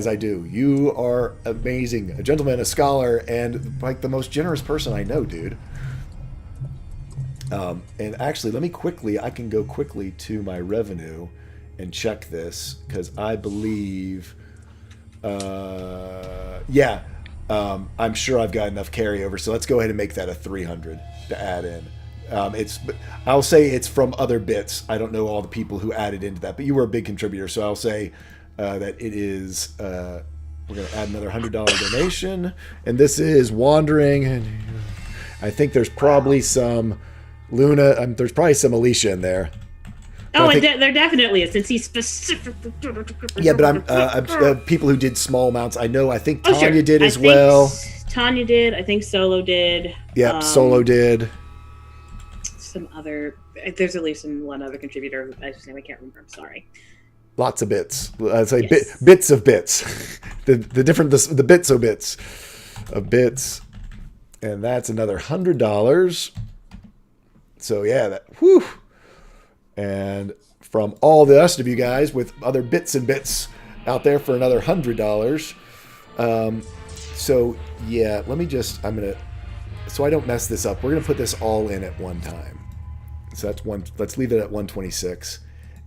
I do. You are amazing, a gentleman, a scholar, and like the most generous person I know, dude. And actually, I can go quickly to my revenue and check this because I believe, I'm sure I've got enough carryover. So let's go ahead and make that a 300 to add in. I'll say it's from other bits. I don't know all the people who added into that, but you were a big contributor. So I'll say that it is, we're going to add another $100 donation. And this is Wandering. And I think there's probably some Luna. There's probably some Alicia in there. Oh, I and think- there definitely is, since he's specific. Yeah, but I'm people who did small amounts. I think Oh, sure. Tanya did I as think well. Tanya did. I think Solo did. Yep, Solo did. Some other. There's at least one other contributor. I can't remember. I'm sorry. Lots of bits. I'd say Yes. bits of bits. the bits of bits of bits, and that's another $100. So yeah, whew. And from all the rest of you guys with other bits and bits out there for another $100. So yeah, so I don't mess this up. We're gonna put this all in at one time. So that's one. Let's leave it at 126,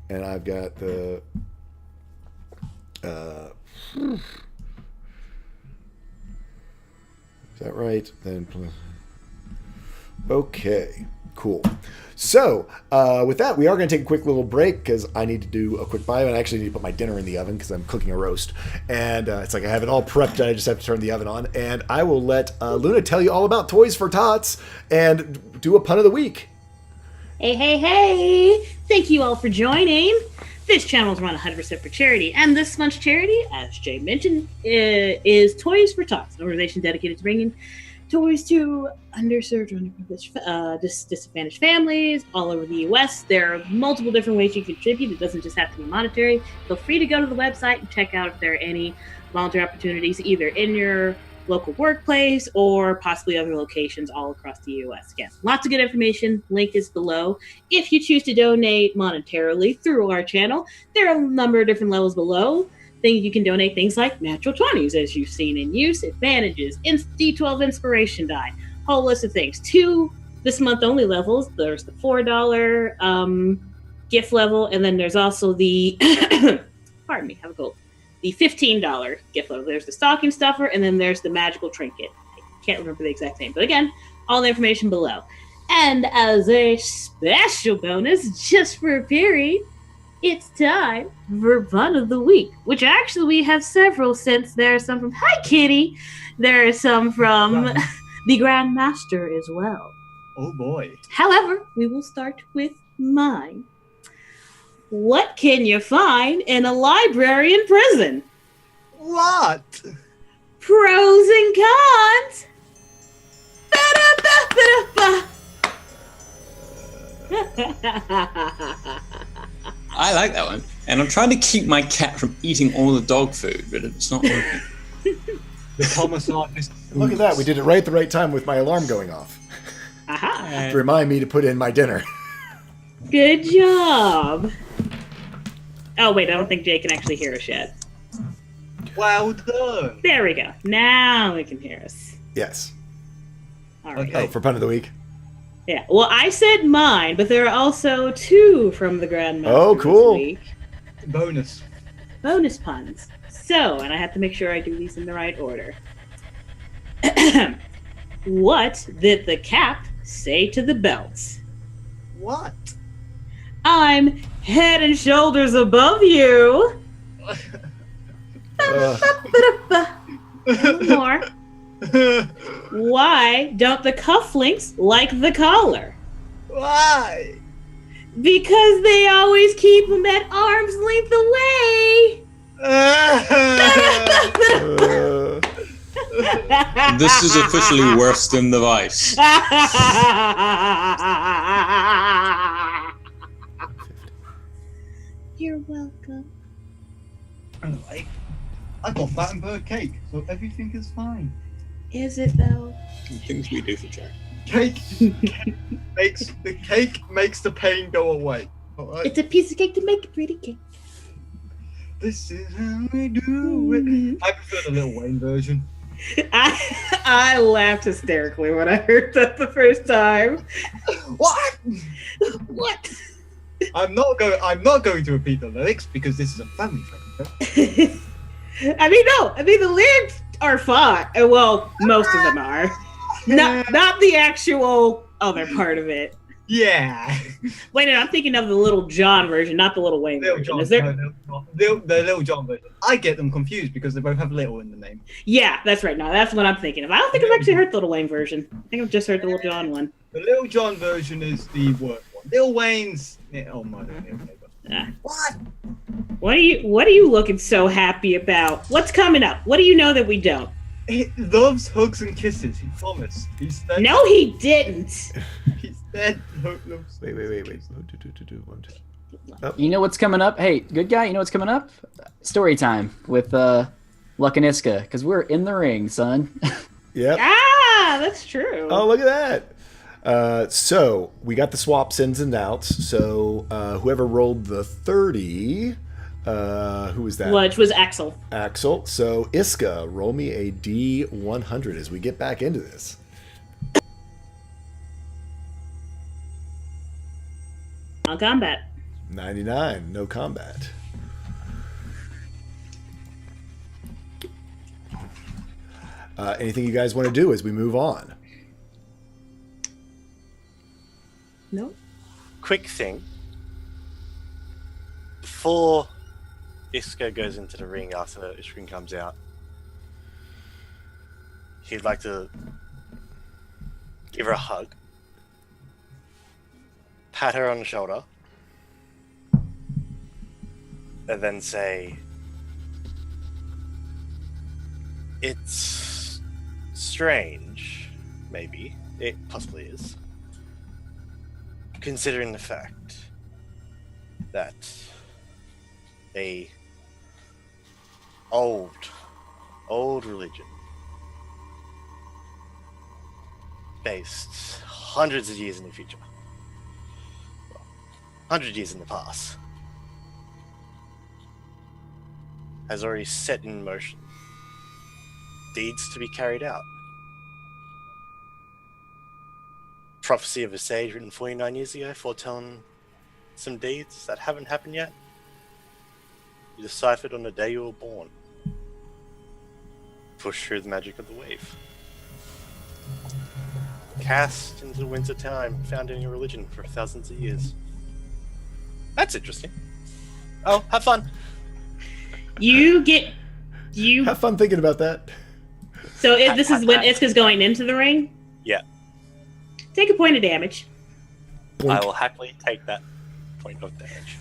and I've got the. Is that right? Then. Okay. Cool. So, with that, we are going to take a quick little break because I need to do a quick bio, and I actually need to put my dinner in the oven because I'm cooking a roast. And it's like I have it all prepped, I just have to turn the oven on. And I will let Luna tell you all about Toys for Tots and do a pun of the week. Hey! Thank you all for joining. This channel is run 100% for charity, and this month's charity, as Jay mentioned, is Toys for Tots, an organization dedicated to bringing toys to underserved or underprivileged, disadvantaged families all over the U.S. There are multiple different ways you can contribute. It doesn't just have to be monetary. Feel free to go to the website and check out if there are any volunteer opportunities either in your local workplace, or possibly other locations all across the U.S. Again, lots of good information. Link is below. If you choose to donate monetarily through our channel, there are a number of different levels below. Things you can donate, things like natural 20s, as you've seen in use, advantages, D12 inspiration die, whole list of things. 2 this month only levels. There's the $4 gift level, and then there's also the pardon me, have a cold. The $15 gift level. There's the stocking stuffer, and then there's the magical trinket. I can't remember the exact name, but again, all the information below. And as a special bonus, just for Perry, it's time for Fun of the Week, which actually we have several, since there are some from Hi Kitty, there are some from the Grandmaster as well. Oh boy. However, we will start with mine. What can you find in a library in prison? What? Pros and cons. Ba-da-ba-ba-da-ba. I like that one. And I'm trying to keep my cat from eating all the dog food, but it's not working. The commissar is... Look at that. We did it right at the right time with my alarm going off. Aha. To remind me to put in my dinner. Good job. Oh, wait, I don't think Jay can actually hear us yet. Well done. There we go. Now we can hear us. Yes. All right. Okay. Oh, for Pun of the Week? Yeah. Well, I said mine, but there are also 2 from the Grandmaster Oh, cool. this week. Bonus. Bonus puns. So, and I have to make sure I do these in the right order. What did the cap say to the belts? What? I'm head and shoulders above you. One more. Why don't the cufflinks like the collar? Why? Because they always keep them at arm's length away. This is officially worse than the Vice. You're welcome. Anyway, I got Battenberg cake, so everything is fine. Is it though? Things we do for Jack. Cake makes the pain go away. Alright? It's a piece of cake to make a pretty cake. This is how we do it. I prefer the Lil Wayne version. I laughed hysterically when I heard that the first time. What? What? I'm not going to repeat the lyrics because this is a family friend. I mean, the lyrics are fine. Well, most of them are. Not the actual other part of it. Yeah. Wait, no, I'm thinking of the Little John version, not the Little Wayne Lil version. John, Is there? the Lil John version. I get them confused because they both have Little in the name. Yeah, that's right. Now that's what I'm thinking of. I don't think I've actually heard the Little Wayne version. I think I've just heard the Little John one. The Lil John version is the worst one. Lil Wayne's. Oh my god. What? What are you looking so happy about? What's coming up? What do you know that we don't? He loves hugs and kisses. He promised. He said. No, he didn't. He said. Wait. You know what's coming up? Hey, good guy, you know what's coming up? Story time with Luck and Iska, because we're in the ring, son. Yep. Ah, that's true. Oh, look at that. So we got the swaps ins and outs. So whoever rolled the 30, who was that? Which was Axel. Axel. So Iska, roll me a D100 as we get back into this. On combat. 99, no combat. Anything you guys want to do as we move on? No. Quick thing. Before Iska goes into the ring after Ishrin comes out, he'd like to give her a hug, pat her on the shoulder, and then say, "It's strange, maybe, it possibly is, considering the fact that a old religion based hundreds of years in the future. 100 years in the past. Has already set in motion deeds to be carried out. Prophecy of a sage written 49 years ago, foretelling some deeds that haven't happened yet. You deciphered on the day you were born. Push through the magic of the wave. Cast into the winds of time, founding a religion for thousands of years. That's interesting. Oh, have fun. You Have fun thinking about that. So this is when Iska's going into the ring? Yeah. Take a point of damage. Boink. I will happily take that point of damage.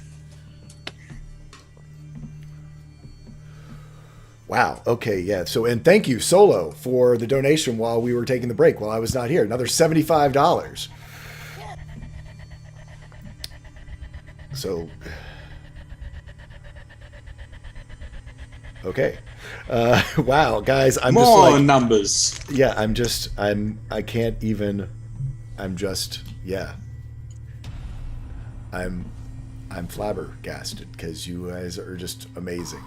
Wow. Okay. Yeah. So, and thank you, Solo, for the donation while we were taking the break while I was not here. Another $75. So, okay. Wow, guys, I'm More just like, numbers. yeah, I can't even, yeah. I'm flabbergasted because you guys are just amazing.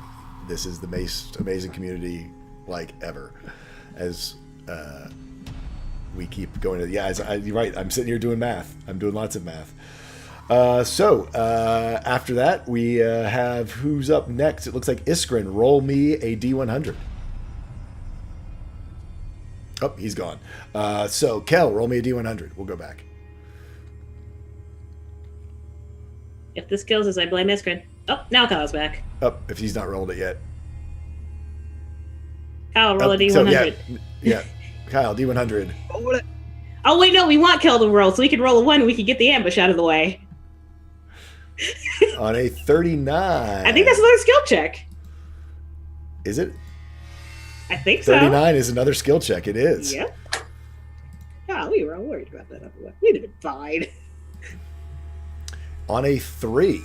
This is the most amazing community like ever. As we keep going to, yeah, you're right. I'm sitting here doing math. I'm doing lots of math. So after that, we have who's up next. It looks like Iskrin. Roll me a D100. Oh, he's gone. So Kel, roll me a D100. We'll go back. If this kills us, I blame Iskrin. Oh, now Kyle's back. Oh, if he's not rolled it yet. Kyle, roll a Oh, D100. so yeah, Kyle, D100. Roll it. Oh, wait, no, we want Kel to roll, so we can roll a 1 and we can get the ambush out of the way. On a 39. I think that's another skill check. Is it? I think so. 39 is another skill check. It is. Yep. Yeah, we were all worried about that. We'd have been fine. On a 3.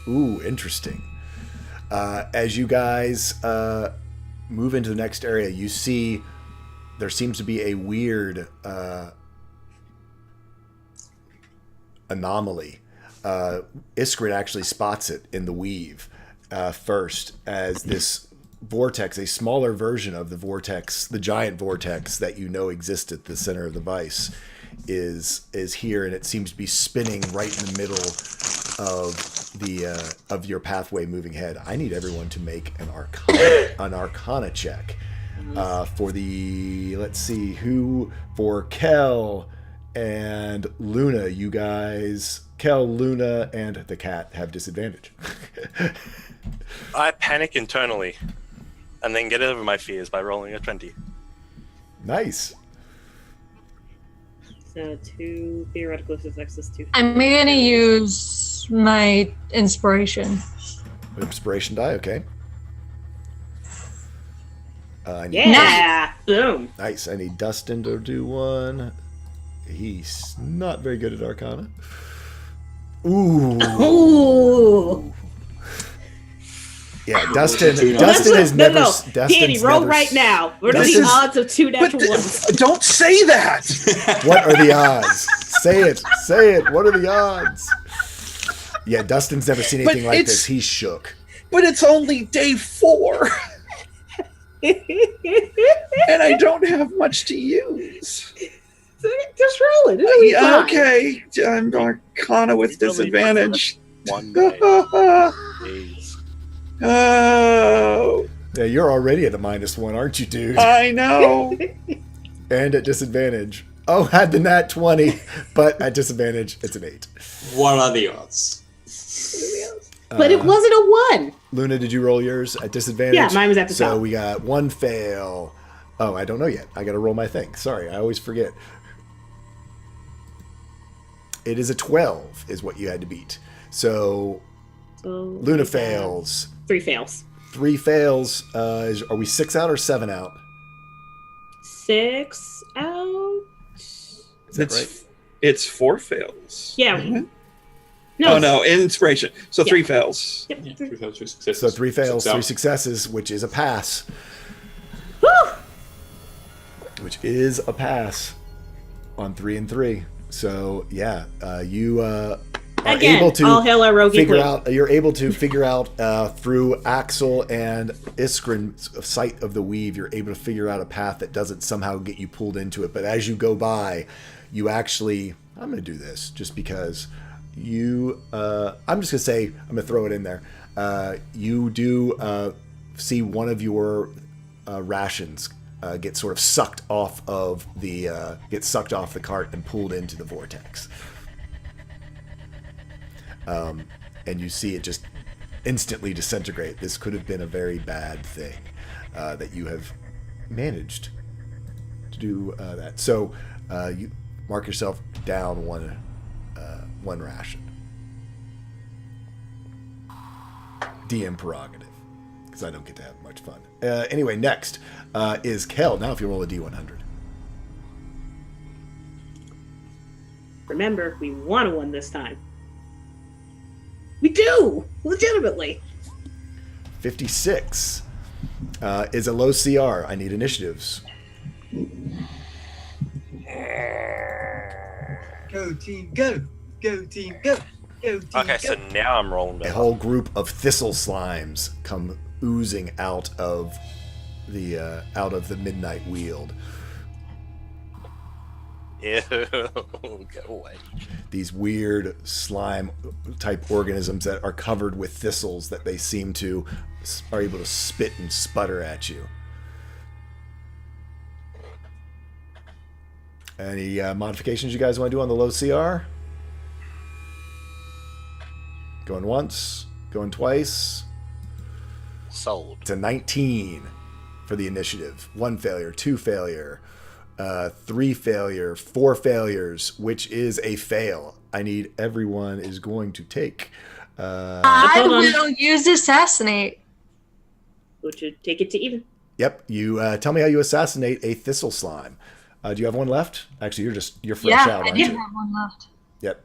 Ooh, interesting. As you guys move into the next area, you see there seems to be a weird anomaly. Iskrit actually spots it in the weave first as this vortex, a smaller version of the vortex, the giant vortex that you know exists at the center of the vice, is here, and it seems to be spinning right in the middle of your pathway moving ahead. I need everyone to make an Arcana check for the, let's see, who, for Kel and Luna. You guys, Kel, Luna, and the cat have disadvantage. I panic internally and then get over my fears by rolling a 20. Nice. So 2 theoretical successes, 2. I'm gonna use my inspiration. Inspiration die, okay. I need, Yeah! Boom! nice. I need Dustin to do one. He's not very good at Arcana. Ooh. Ooh! Yeah, Dustin. No, Dustin has no, never. no. Dustin's Danny, roll never- right now. What are This the is- odds of 2 But natural ones? don't say that. What are the odds? Say it. Say it. What are the odds? Yeah, Dustin's never seen anything like it's- this. He's shook. But it's only day 4, and I don't have much to use. Just roll it. It'll be Yeah, fine. okay. I'm Arcana with disadvantage. 1 day. Days. Oh, Yeah, you're already at a -1, aren't you, dude? I know. And at disadvantage. Oh, had the nat 20, but at disadvantage, it's an 8. What are the odds? But it wasn't a 1. Luna, did you roll yours at disadvantage? Yeah, mine was at the so top. we got 1 fail. Oh, I don't know yet. I got to roll my thing. Sorry, I always forget. It is a 12 is what you had to beat. So So Luna we have fails. 3 fails. 3 fails. Are we 6 out or 7 out? 6 out. Is that right? It's 4 fails. Yeah. Isn't it? No. Oh no, inspiration. So Yeah. 3 fails. Yep. Yeah, 3 fails, 3 successes. So 3 fails, 6 out. 3 successes, which is a pass. Woo! Which is a pass. On 3 and 3. So yeah, you are Again, able to all hail our rogue figure queen. out. You're able to figure out through Axel and Iskrin's sight of the weave. You're able to figure out a path that doesn't somehow get you pulled into it. But as you go by, you actually. I'm going to do this just because you. I'm just going to say. I'm going to throw it in there. You do see one of your rations get sort of sucked off of the cart and pulled into the vortex. And you see it just instantly disintegrate. This could have been a very bad thing that you have managed to do that. So you mark yourself down one ration. DM prerogative, because I don't get to have much fun. Anyway, next is Kel. Now if you roll a D100. Remember, we want to win this time. We do! Legitimately. 56 is a low CR. I need initiatives. Go team, go! Go team, go! Go team, Okay, go! so now I'm rolling A them. whole group of thistle slimes come oozing out of the midnight weald. Ew, go away. These weird slime type organisms that are covered with thistles that they seem to are able to spit and sputter at you. Any modifications you guys want to do on the low CR? Going once, going twice. Sold. It's a 19 for the initiative. 1 failure, 2 failure, 3 failure, 4 failures, which is a fail. I need everyone is going to take. I Hold on. will use assassinate. Which would take it to even. Yep. You tell me how you assassinate a thistle slime. Do you have one left? Actually, you're fresh Yeah, out, I aren't do you? have one left. Yep.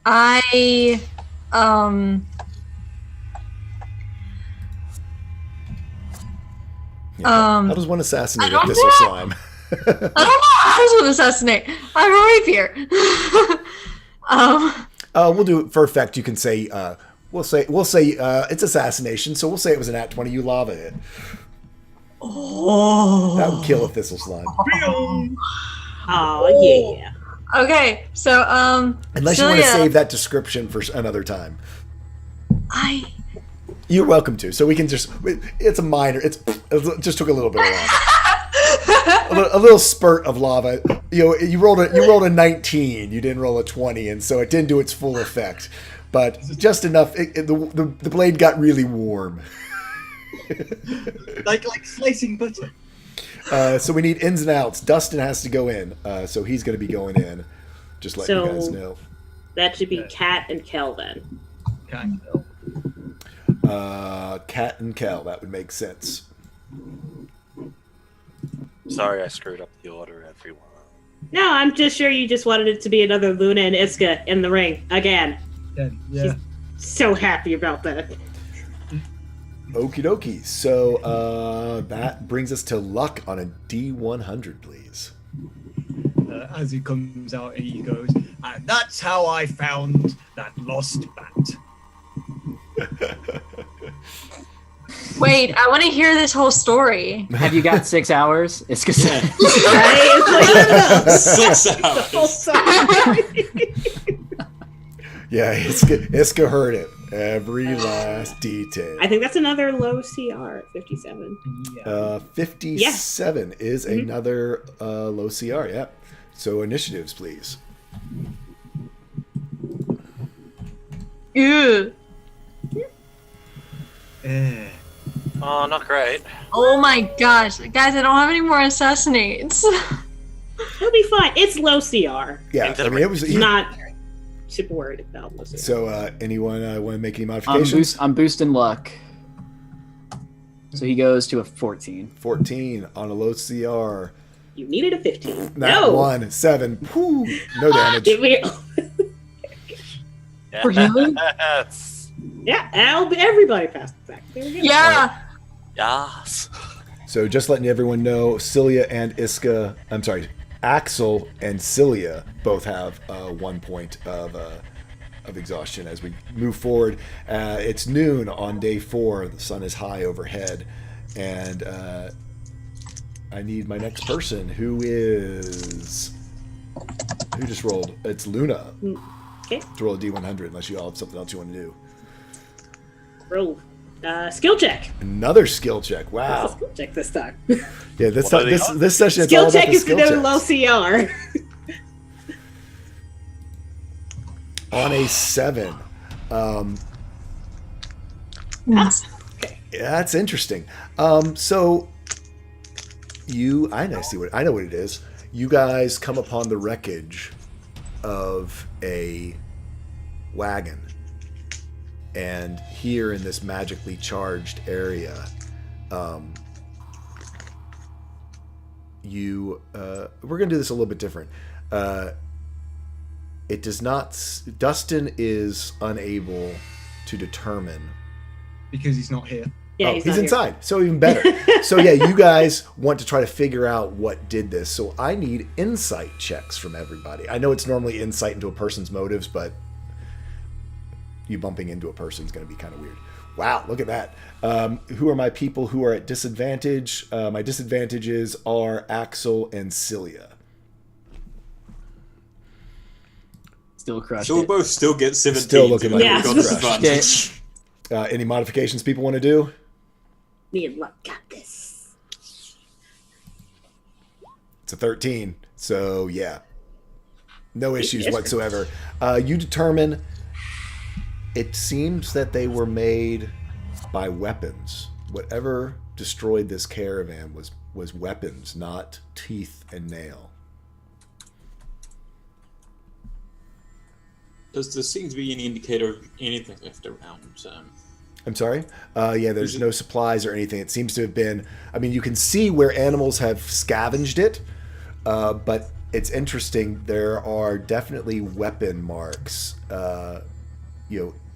I Yeah. How does one assassinate I a don't thistle know. slime? I don't know how to assassinate. I'm a rapier. We'll do it for effect. You can say we'll say it's assassination. So we'll say it was an at 20. You lava it. Oh. That would kill a thistle slime. Oh, yeah. Okay, so Unless you want to Celia, save that description for another time. I You're welcome to. So we can just. It's a minor. It just took a little bit of lava. A little spurt of lava. You rolled a 19. You didn't roll a 20, and so it didn't do its full effect. But just enough. The blade got really warm. like slicing butter. So we need ins and outs. Dustin has to go in. So he's going to be going in. Just let you guys know. That should be Kat and Kel then. Kind of. Kat and Kel. That would make sense. Sorry, I screwed up the order, everyone. No, I'm just sure you just wanted it to be another Luna and Iska in the ring again. Yeah. So happy about that. Okie dokie. So that brings us to Luck on a D100, please. As he comes out, he goes, and that's how I found that lost bat. wait. I want to hear this whole story. Have you got 6 hours? It's because Right? It's 6 hours. the whole song. Yeah, Iska heard it. Every last detail. I think that's another low CR at 57. Yeah. 57 is another low CR, yeah. So initiatives, please. Ew. Oh, not great. Oh my gosh, guys! I don't have any more assassinates. It'll be fine. It's low CR. Yeah, Into I the mean, it was. Not super worried about low CR. So, anyone want to make any modifications? I'm boosting luck. So he goes to a 14. 14 on a low CR. You needed a 15. Nat No. 1, 7. Whew, no damage. Really? Really? Yes. Yeah, everybody passed the fact. There we go. Yeah. Yes. So just letting everyone know, Cilia and Iska, I'm sorry, Axel and Cilia both have 1 point of exhaustion as we move forward. It's noon on day 4. The sun is high overhead, and I need my next person, who just rolled. It's Luna. Okay. To roll a D100, unless you all have something else you want to do. Roll. Skill check. Another skill check. Wow. Skill check this time. Yeah, this What are they this session it's all Skill about check the is skill considered checks. low CR. On a 7. Yes. Yeah, that's interesting. So I know what it is. You guys come upon the wreckage of a wagon, and here in this magically charged area, we're gonna do this a little bit different. It does not. Dustin is unable to determine. Because he's not here. Yeah, he's not here. inside, so even better. So yeah, you guys want to try to figure out what did this. So I need insight checks from everybody. I know it's normally insight into a person's motives, but you bumping into a person is going to be kind of weird. Wow, look at that. Who are my people who are at disadvantage? My disadvantages are Axel and Cilia. Still crushed So we'll it. both still get 17. Still looking so like we've it's got crushed. disadvantage. Any modifications people want to do? Me and Luck got this. It's a 13, so yeah. No issues Yes. whatsoever. You determine it seems that they were made by weapons. Whatever destroyed this caravan was weapons, not teeth and nail. Does there seem to be any indicator of anything left around? I'm sorry? Yeah, there's no supplies or anything. It seems to have been... I mean, you can see where animals have scavenged it, but it's interesting. There are definitely weapon marks,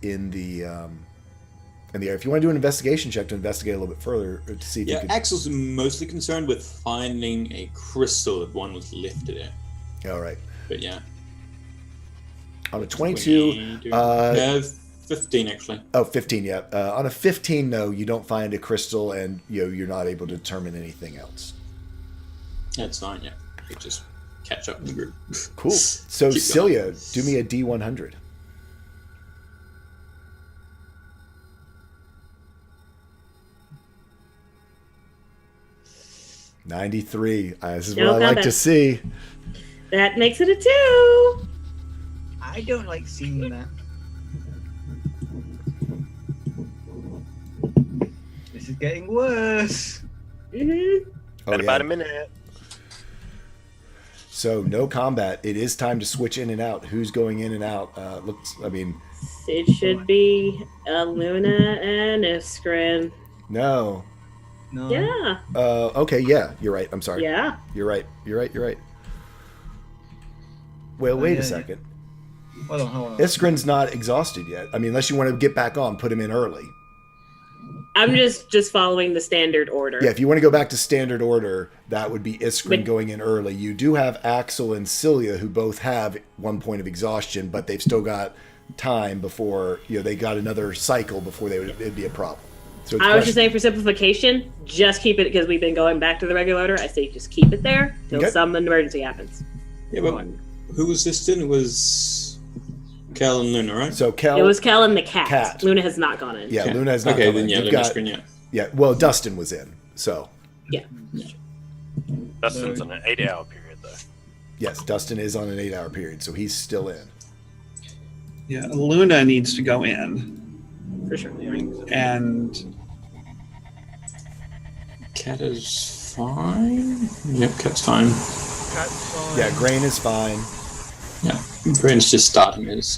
in the area. If you want to do an investigation check to investigate a little bit further to see if you Yeah, can... Axel's mostly concerned with finding a crystal if one was lifted in. All right. But yeah. On a 22... 15 actually. Oh, 15, yeah. On a 15, no, you don't find a crystal, and you're not able to determine anything else. That's fine, yeah. We just catch up in the group. Cool. So, Keep Cilia, going. do me a D100. $93. This is No what I like comment. to see. That makes it a 2. I don't like seeing that. This is getting worse. Mm-hmm. Oh, In yeah. about a minute. So, no combat. It is time to switch in and out. Who's going in and out? It should be Luna and Iskrin. No. No. Yeah. Okay, yeah, you're right. I'm sorry. Yeah. You're right. Well, wait yeah, a yeah. second. Hold on. Iskrin's not exhausted yet. I mean, unless you want to get back on, put him in early. I'm just following the standard order. Yeah, if you want to go back to standard order, that would be Iskrin But- going in early. You do have Axel and Cilia, who both have 1 point of exhaustion, but they've still got time before they got another cycle before it'd be a problem. So it's I was question- just saying, for simplification, just keep it, because we've been going back to the regular order. I say just keep it there till Okay. some emergency happens. Yeah, but who was this then? It was Cal and Luna, right? So Kel, It was Kel and the cat. Cat. Luna has not gone in. yeah, Okay. Luna has not Okay, come then in. yeah, You've Luna got- screen, yeah. yeah. Well, Dustin was in, so Dustin's on an 8-hour period, though. yes, Dustin is on an 8-hour period, so he's still in. Yeah, Luna needs to go in, For sure. and Cat is fine. Yep, Cat's fine. Cat's fine. Yeah, Grain is fine. Yeah, Brain's just starting his.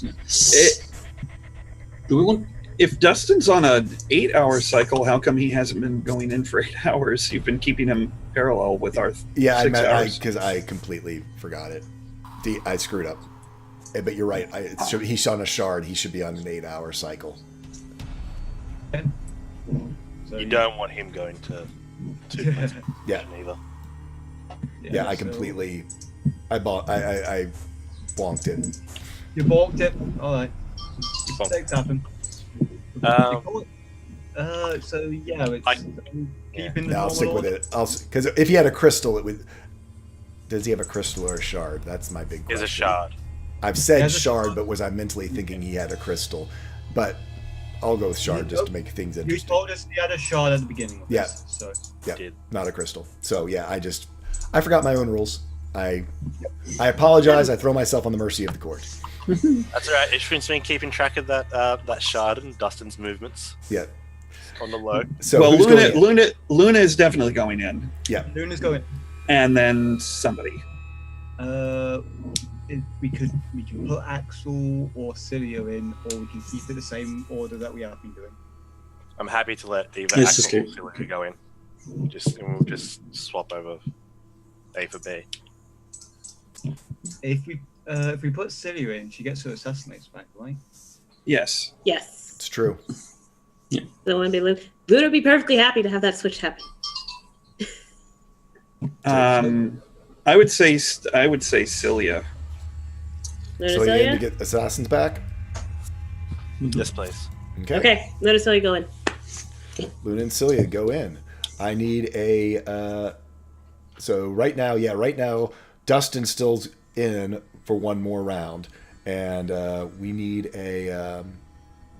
Do we want? if Dustin's on an 8-hour cycle, how come he hasn't been going in for 8 hours? You've been keeping him parallel with our Yeah, 6 hours. because I completely forgot it. I screwed up. But you're right. He's on a shard. He should be on an 8-hour cycle. So You don't want him going to too much Yeah. either. Yeah, I completely. I bonked it. You balked it. All right. bonked. Mistakes happen. So yeah, it's keeping the No, I'll stick normal with it. Because if he had a crystal, it would. Does he have a crystal or a shard? That's my big question. Is a shard. I've He said has a shard, shard. but was I mentally thinking he had a crystal? But I'll go with shard just to make things You interesting. told us he had a shard at the beginning of Yeah. this, so Yeah, Did. not a crystal. So yeah, I forgot my own rules. I apologize. I throw myself on the mercy of the court. That's all right. Ishrin's been keeping track of that shard and Dustin's movements Yeah. on the low. So well, who's going in? Luna is definitely going in, Luna's going. and then somebody. We can put Axel or Cilia in, or we can keep it the same order that we have been doing. I'm happy to let either Let's just Axel or keep- Cilia go in. We'll just swap over A for B. If we put Cilia in, she gets her assassinates back, right? Yes. Yes. It's true. So when be Luna would be perfectly happy to have that switch happen. I would say Cilia. Luna So you Celia? to get assassins back. Yes, please. Okay. Okay, Luna Celia go in. Luna and Cilia go in. I need a. So right now, Dustin's still in for one more round, and we need a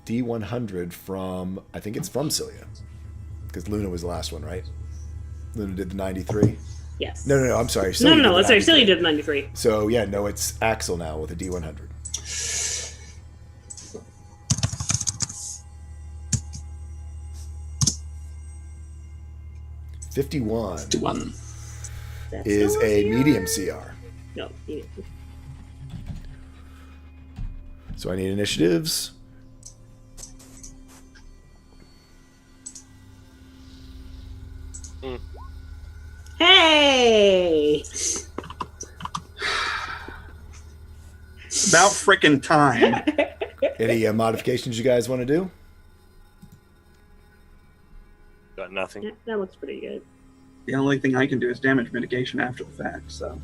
D100 from. I think it's from Cilia, because Luna was the last one, right? Luna did the 93. Yes. No. I'm sorry. No, Cilia did the that's right. 93. Celia did 93. So yeah, no, it's Axel now with a D100. $51 One. That's is still a CR. medium CR. No, medium. So I need initiatives. Hey! About frickin' time. Any modifications you guys want to do? Got nothing. Yeah, that looks pretty good. The only thing I can do is damage mitigation after the fact. So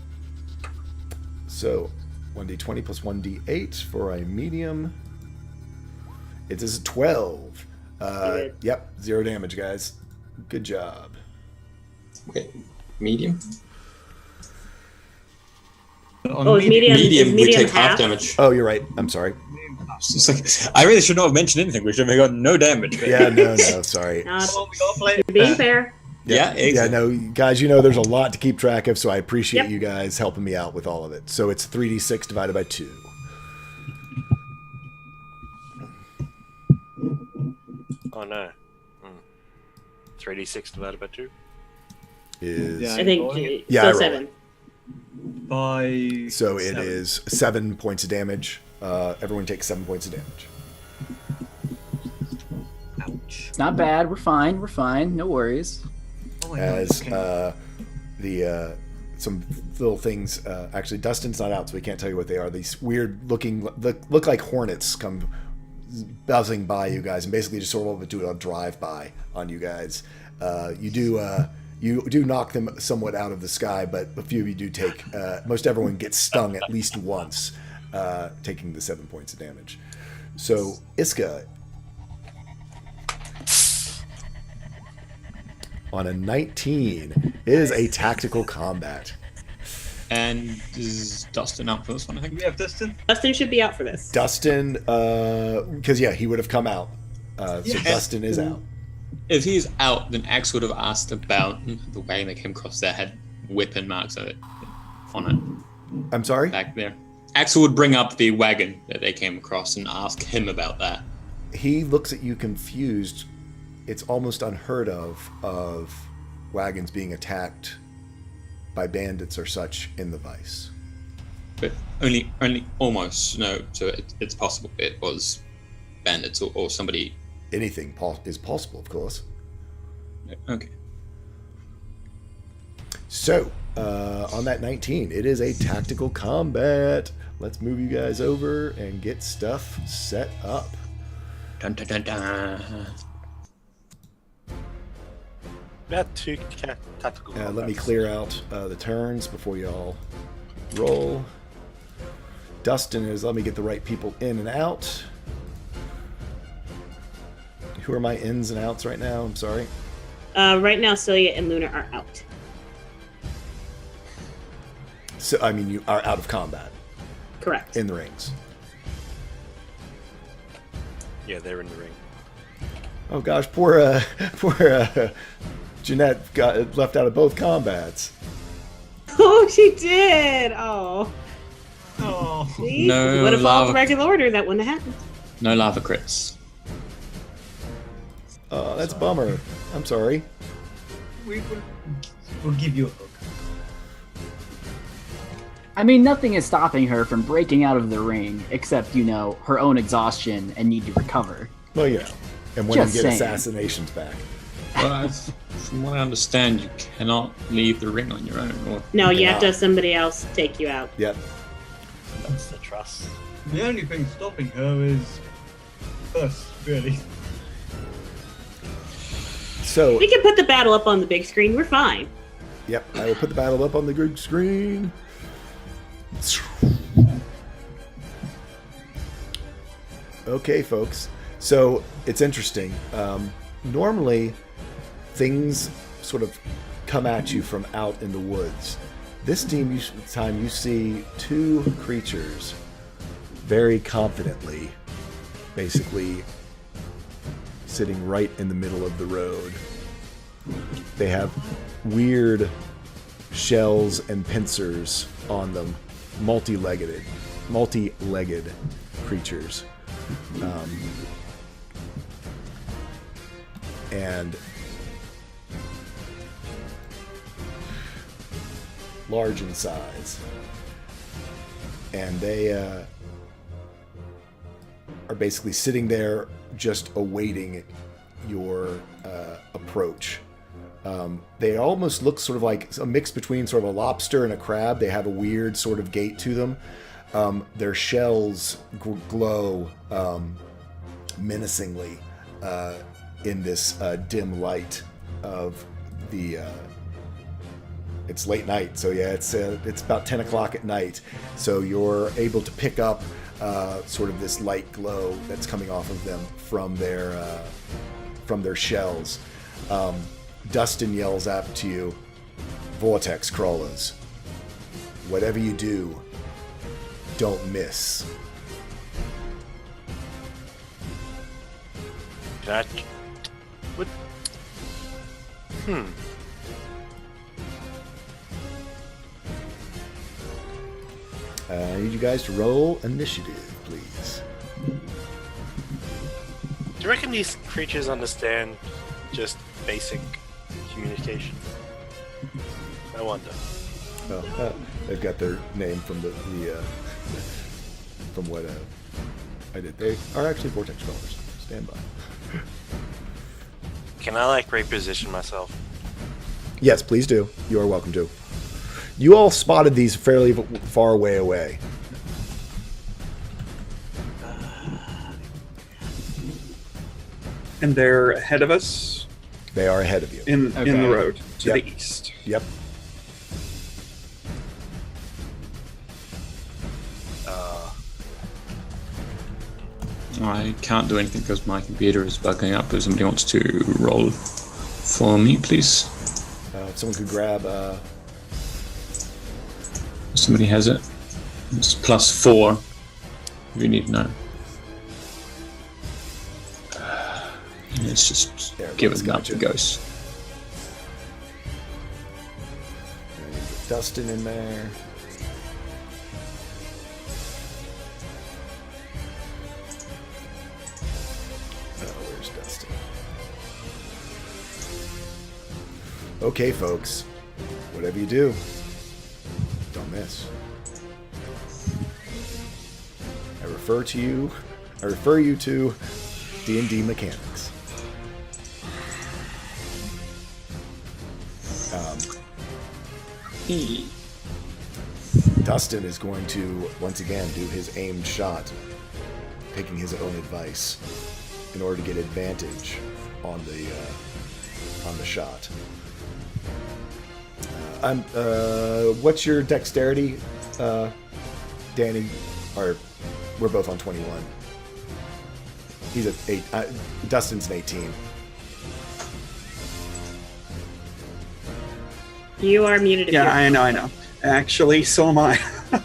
So 1d20 plus 1d8 for a medium. It is a 12. Good. Yep, 0 damage, guys. Good job. Okay. Medium. On Oh, it's medium. Medium, is we medium take half damage. Oh, you're right. I'm sorry. It's like, I really should not have mentioned anything. We should have got no damage. Yeah, no, sorry. Not Come on, we gotta play it being fair. fair. Yeah, Yeah, exactly. no, guys, there's a lot to keep track of, so I appreciate Yep. you guys helping me out with all of it. So it's 3d6 divided by 2. Oh no. 3d6 divided by 2. Is Yeah. I think Yeah, I so roll 7. By So it 7. is 7 points of damage. Everyone takes 7 points of damage. Ouch. It's not bad. We're fine. We're fine. No worries. Oh my As God. Okay. Some little things. Actually, Dustin's not out, so we can't tell you what they are. These weird looking, look like hornets come buzzing by you guys, and basically just sort of do a drive by on you guys. You do knock them somewhat out of the sky, but a few of you do take. Most everyone gets stung at least once, taking the 7 points of damage. So Iska, on a 19, is a tactical combat. And is Dustin out for this one, I Do think? we have Dustin? Dustin should be out for this. Dustin, because he would have come out. So Yes. Dustin is out. If he's out, then Axe would have asked about the wagon that came across there had weapon marks on it I'm sorry. back there. Axel would bring up the wagon that they came across and ask him about that. He looks at you confused. It's almost unheard of wagons being attacked by bandits or such in the Vice. But only almost. No, so it's possible it was bandits or somebody. Anything is possible, of course. Okay. So, on that 19, it is a tactical combat. Let's move you guys over and get stuff set up. Dun, dun, dun, dun. About 2 tactical. Let me combats. clear out the turns before y'all roll. Dustin is, let me get the right people in and out. Who are my ins and outs right now? I'm sorry. Right now, Celia and Luna are out. So, I mean, you are out of combat Correct. in the rings. Yeah, they're in the ring. Oh gosh, poor Jeanette got left out of both combats. Oh, she did. Oh, Oh, see, No would have followed lava. the regular order. That wouldn't have happened. No lava crits. Oh, that's a bummer. I'm sorry. we'll give you a hug. I mean, nothing is stopping her from breaking out of the ring, except, you know, her own exhaustion and need to recover. Well, you know, and when Just you get saying. assassinations back. Well, from what I understand, you cannot leave the ring on your own. Or No, you have to Yeah. have somebody else take you out. Yep. That's the trust. The only thing stopping her is us, really. So, We can put the battle up on the big screen. We're fine. yep, I will put the battle up on the big screen. Okay, folks. So it's interesting. Normally, things sort of come at you from out in the woods. This time you see two creatures very confidently, basically sitting right in the middle of the road. They have weird shells and pincers on them, multi-legged creatures. And large in size. And they are basically sitting there just awaiting your approach. They almost look sort of like a mix between sort of a lobster and a crab. They have a weird sort of gait to them. Their shells glow menacingly in this dim light of the. It's late night, so yeah, it's about 10 o'clock at night. So you're able to pick up sort of this light glow that's coming off of them from their shells. Dustin yells out to you, "Vortex crawlers, whatever you do, don't miss." Can I? What? I need you guys to roll initiative, please. Do you reckon these creatures understand just basic communication? I wonder. Oh, they've got their name from the from what I did. They are actually vortex crawlers. Stand by. Can I like reposition myself? Yes, please do. You are welcome to. You all spotted these fairly far away. And they're ahead of us They are ahead of you. in Okay. the road to Yep. the east. Yep. I can't do anything because my computer is bugging up. If somebody wants to roll for me, please. If someone could grab. Somebody has it. It's +4. If you need to know. Let's just There it give is, it up gotcha. to Ghost. Get Dustin in there. Oh, where's Dustin? Okay, folks. Whatever you do, don't miss. I refer you to D&D mechanics. Dustin is going to once again do his aimed shot, taking his own advice in order to get advantage on on the shot. What's your dexterity, Danny? Or we're both on 21. He's at 8. Dustin's an 18. You are muted. Yeah, I know. Actually, so am I.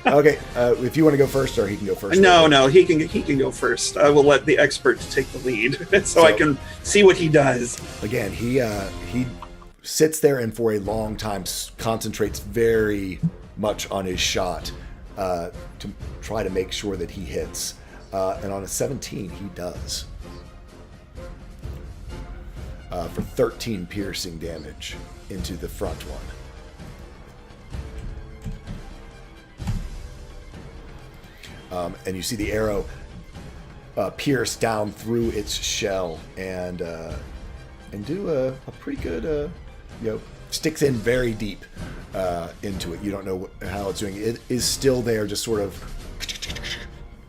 Okay, if you want to go first, or he can go first. No, he can go first. I will let the expert take the lead, so I can see what he does. Again, he sits there and for a long time concentrates very much on his shot to try to make sure that he hits. And on a 17, he does. For 13 piercing damage into the front one. And you see the arrow pierce down through its shell and do a pretty good, sticks in very deep into it. You don't know how it's doing. It is still there, just sort of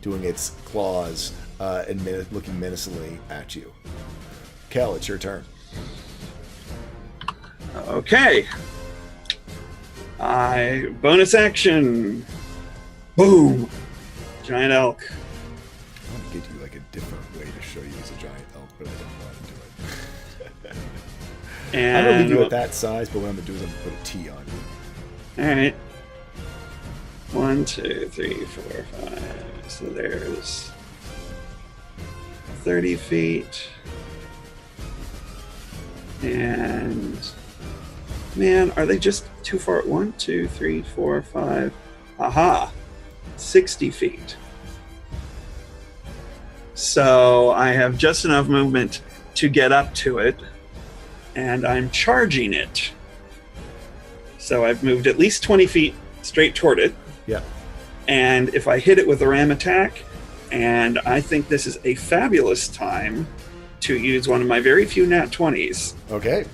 doing its claws and looking menacingly at you. Kel, it's your turn. Okay. Bonus action. Boom. Giant elk. I want to get you like a different way to show you as a giant elk, but I don't know how to do it. And I'm going to leave you at that size, but what I'm going to do is I'm going to put a T on you. Alright. 1, 2, 3, 4, 5. So there's 30 feet. And man, are they just too far? 1, 2, 3, 4, 5. Aha! 60 feet. So I have just enough movement to get up to it, and I'm charging it. So I've moved at least 20 feet straight toward it. Yeah. And if I hit it with a ram attack, and I think this is a fabulous time to use one of my very few nat 20s. Okay.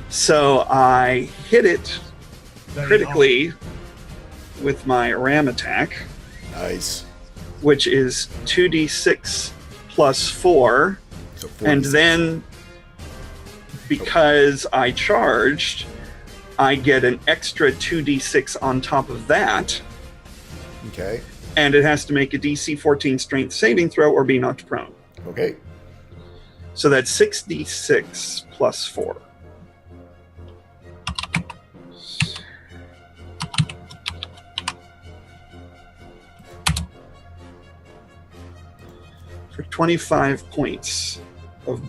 So I hit it Very critically with my ram attack, Nice. which is 2d6 plus 4. So 46. And then, because I charged, I get an extra 2d6 on top of that, Okay. and it has to make a DC 14 strength saving throw or be knocked prone. Okay. So that's 6d6 plus 4. For 25 points of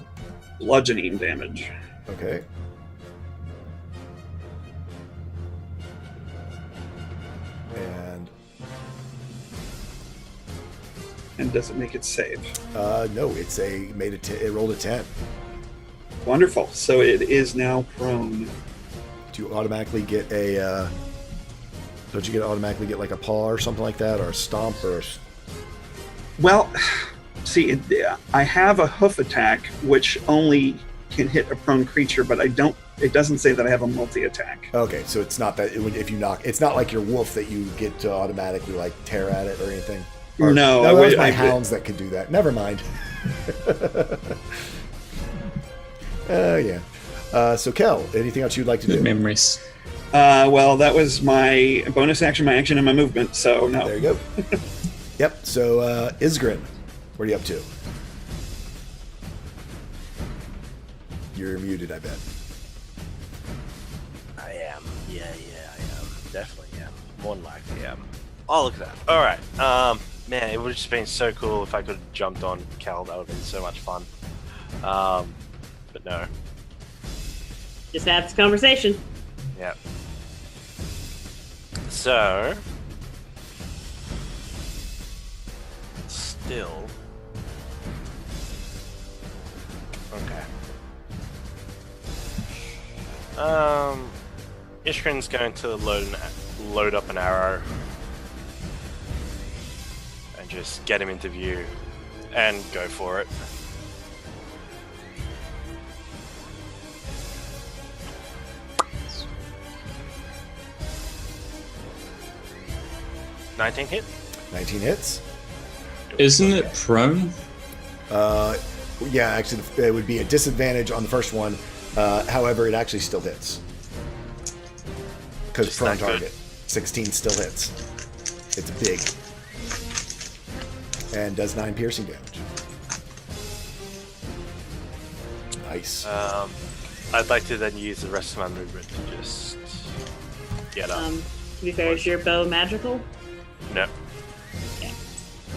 bludgeoning damage. Okay. And does it make it save? No, it rolled a 10. Wonderful. So it is now prone. Do you automatically get a? Don't you automatically get like a paw or something like that, or a stomp, or? Well, see, I have a hoof attack which only can hit a prone creature, but I don't. It doesn't say that I have a multi-attack. Okay, so it's not that if you knock, it's not like your wolf that you get to automatically like tear at it or anything. Or, No, that was my I- hounds that could do that. Never mind. Yeah. So Kel, anything else you'd like to Good do? memories. Well, that was my bonus action, my action, and my movement. So no. There you go. Yep. So Isgrin, what are you up to? You're muted, I bet. I am. Yeah, I am. Definitely am. More than likely am. Oh, look at that. Alright. Man, it would have just been so cool if I could have jumped on Cal. That would have been so much fun. But no. Just have this conversation. Yeah. So. Still. Okay. Ishrin's going to load up an arrow and just get him into view and go for it. $19 hit. 19 hits. Isn't it prone? Yeah, actually, it would be a disadvantage on the first one. However, it actually still hits. Because Just prone that good. target. 16 still hits. It's big. And does 9 piercing damage. Nice. I'd like to then use the rest of my movement to just get up. To be fair, is your bow magical? No.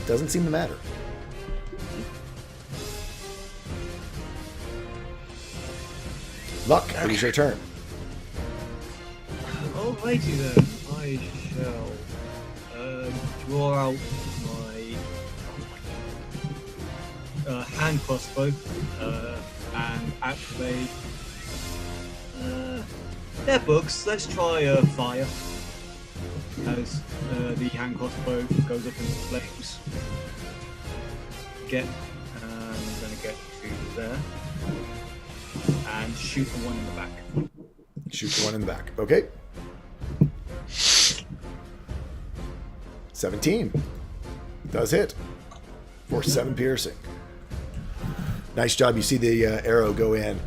Doesn't seem to matter. Luck, it is your turn. Alrighty then, I shall draw out my hand crossbow and activate. They're bugs. Let's try fire. As the hand crossbow goes up into flames. I'm gonna get to there and shoot the one in the back. Shoot the one in the back. Okay. 17. Does hit. For 7 piercing. Nice job. You see the arrow go in.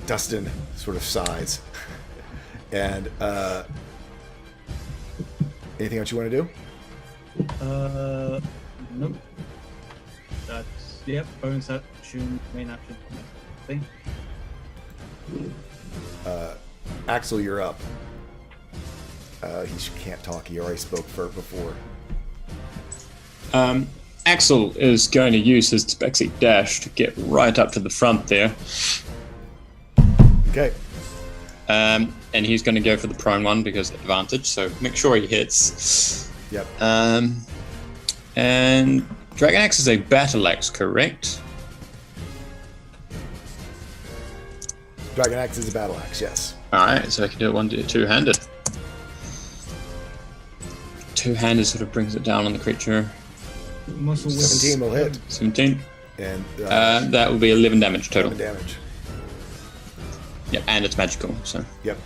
Dustin sort of sighs. And anything else you want to do? Nope. That's, yep, bonus action, main action, thing. Axel, you're up. He can't talk. He already spoke for it before. Axel is going to use his Tabaxi dash to get right up to the front there. Okay. And he's going to go for the prone one because advantage, so make sure he hits. Yep. And Dragon Axe is a battle axe, correct? Dragon Axe is a battle axe, yes. Alright, so I can do it two-handed. Two-handed sort of brings it down on the creature. Muscle 17 will hit. 17. And that will be 11 damage total. 11 damage. Yep, and it's magical, so. Yep.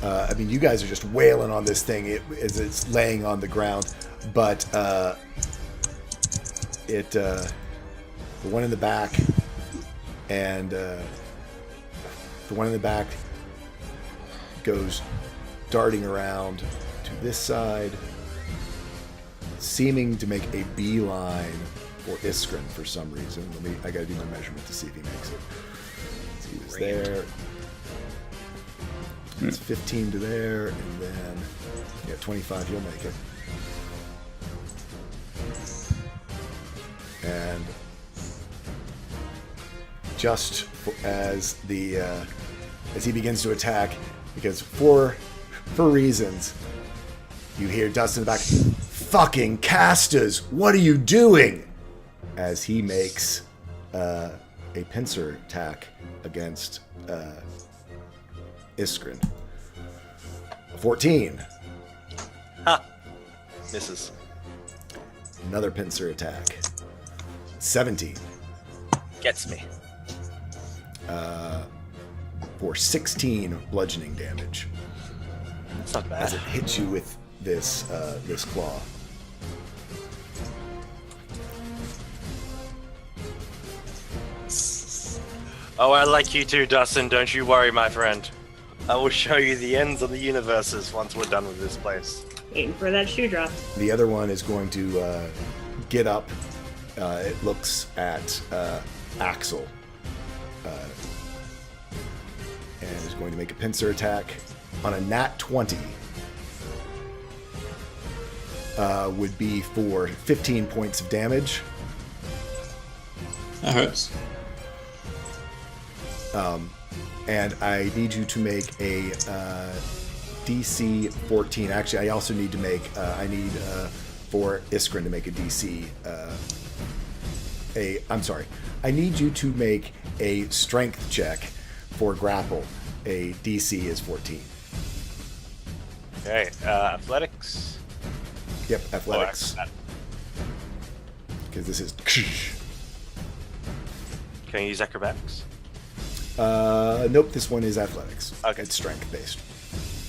I mean, you guys are just wailing on this thing as it's laying on the ground, but the one in the back and the one in the back goes darting around to this side, seeming to make a beeline for Iskrin for some reason. I gotta do my measurement to see if he makes it. So he was there. It's 15 to there, and then 25. He'll make it. And just as he begins to attack, because for reasons, you hear Dustin in the back, "Fucking casters, what are you doing?" As he makes a pincer attack against Iskrin. 14. Ha! Misses. Another pincer attack. 17. Gets me. For 16 bludgeoning damage. That's not As bad. it hits you with this claw. Oh, I like you too, Dustin. Don't you worry, my friend. I will show you the ends of the universes once we're done with this place. Waiting for that shoe drop. The other one is going to get up. It looks at Axel. And is going to make a pincer attack on a nat 20. Would be for 15 points of damage. That hurts. And I need you to make a DC 14. Actually, I also need to make. I need for Iskrin to make a DC. I'm sorry. I need you to make a strength check for grapple. A DC is 14. Okay, athletics. Yep, athletics. Oh, Because this is. can I use acrobatics? Nope. This one is athletics. Okay. It's strength based.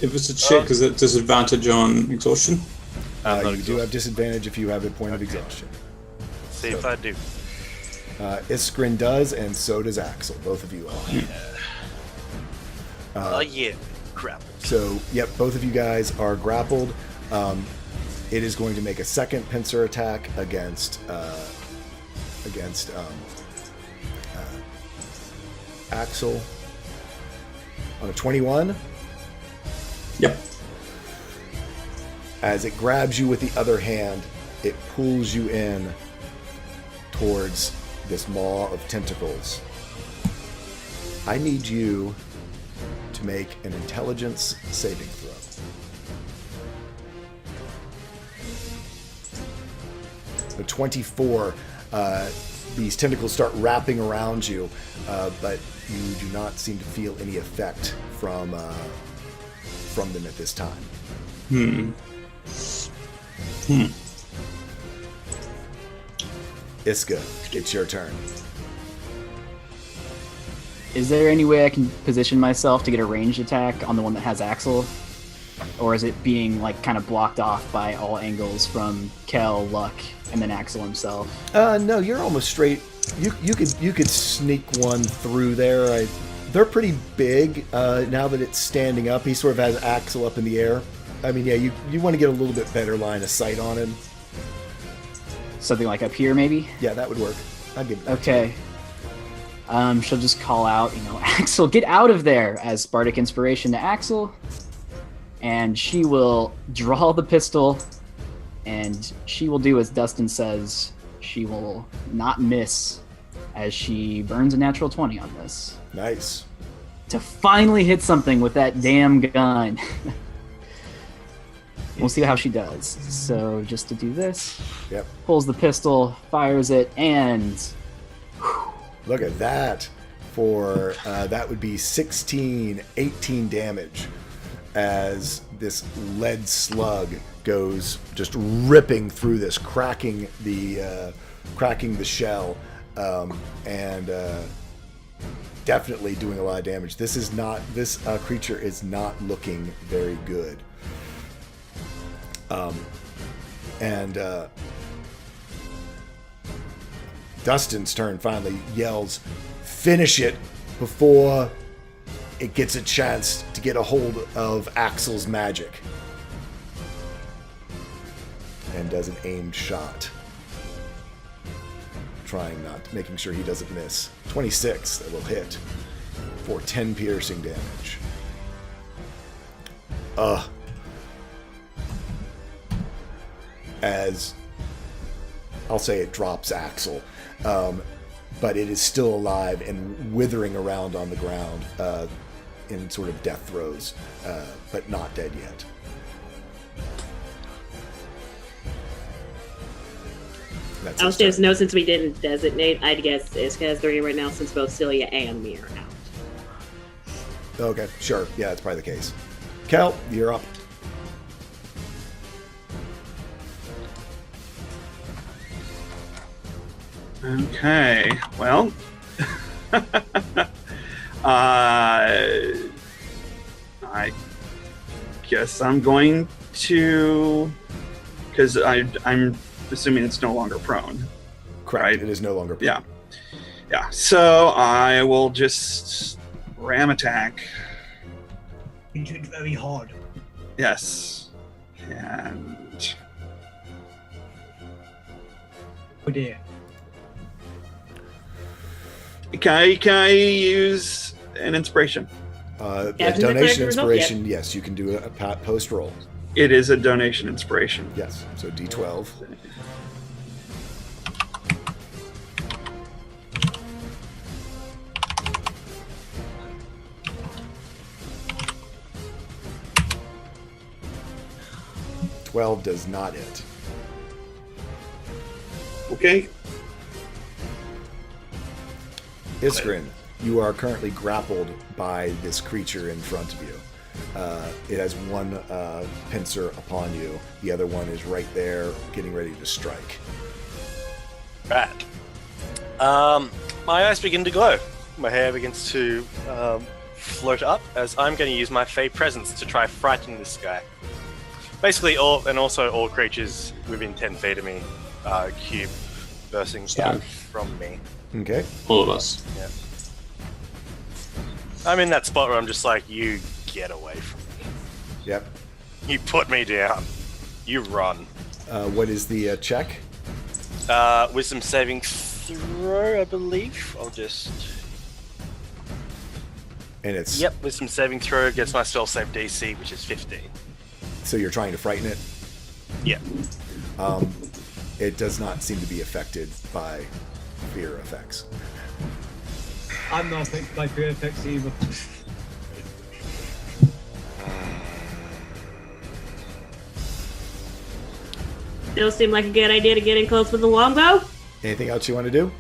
If it's a check, is it disadvantage on exhaustion? I'm not You do have exhausted. disadvantage if you have a point of exhaustion. See if I do. Iskrin does, and so does Axel. Both of you are. Oh yeah, crap. So, yep, both of you guys are grappled. It is going to make a second pincer attack against Axel on a 21. Yep. As it grabs you with the other hand, it pulls you in towards this maw of tentacles. I need you to make an intelligence saving throw. The 24, these tentacles start wrapping around you, but you do not seem to feel any effect from them at this time. Iska, it's your turn. Is there any way I can position myself to get a ranged attack on the one that has Axel? Or is it being like kind of blocked off by all angles from Kel, Luck, and then Axel himself? No, you're almost straight. You could sneak one through there. They're pretty big now that it's standing up. He sort of has Axel up in the air. I mean, yeah, you want to get a little bit better line of sight on him. Something like up here, maybe? Yeah, that would work. I'd give it that. Okay. She'll just call out, Axel, get out of there, as Bardic Inspiration to Axel. And she will draw the pistol, and she will do as Dustin says. She will not miss, as she burns a natural 20 on this. Nice. To finally hit something with that damn gun. We'll see how she does. So just to do this, Yep. pulls the pistol, fires it, and Look at that. For that would be 18 damage as this lead slug goes just ripping through this, cracking the shell, and definitely doing a lot of damage. This creature is not looking very good. And Dustin's turn finally yells, "Finish it before it gets a chance to get a hold of Axel's magic." And does an aimed shot. Making sure he doesn't miss. 26, that will hit for 10 piercing damage. As I'll say it drops Axel, but it is still alive and withering around on the ground in sort of death throes, but not dead yet. That's I'll his turn. just know since we didn't designate, I'd guess Iska has 3 right now since both Celia and me are out. Okay, sure. Yeah, that's probably the case. Kel, you're up. Okay, well, I guess I'm going to, because I'm assuming it's no longer prone. Correct. Right. It is no longer. Yeah. So I will just ram attack. Into it very hard. Yes, and Oh dear. can I use an inspiration? Yeah, Yeah, isn't it donation correct result? inspiration. Yes, you can do a post roll. It is a donation inspiration. Yes. So D12. $12 does not hit. Okay. Iskrin, you are currently grappled by this creature in front of you. It has one pincer upon you. The other one is right there, getting ready to strike. Right. My eyes begin to glow. My hair begins to float up as I'm going to use my Fey Presence to try frighten this guy. Basically, all creatures within 10 feet of me are cube bursting out from me. Okay. All of us. Yeah. I'm in that spot where I'm just like, you get away from me. Yep. You put me down. You run. What is the check? Wisdom saving throw, I believe. I'll just... And it's... Yep, wisdom saving throw against my spell save DC, which is 15. So you're trying to frighten it? Yeah. It does not seem to be affected by fear effects. I'm not affected by fear effects either. Still seem like a good idea to get in close with the longbow. Anything else you want to do?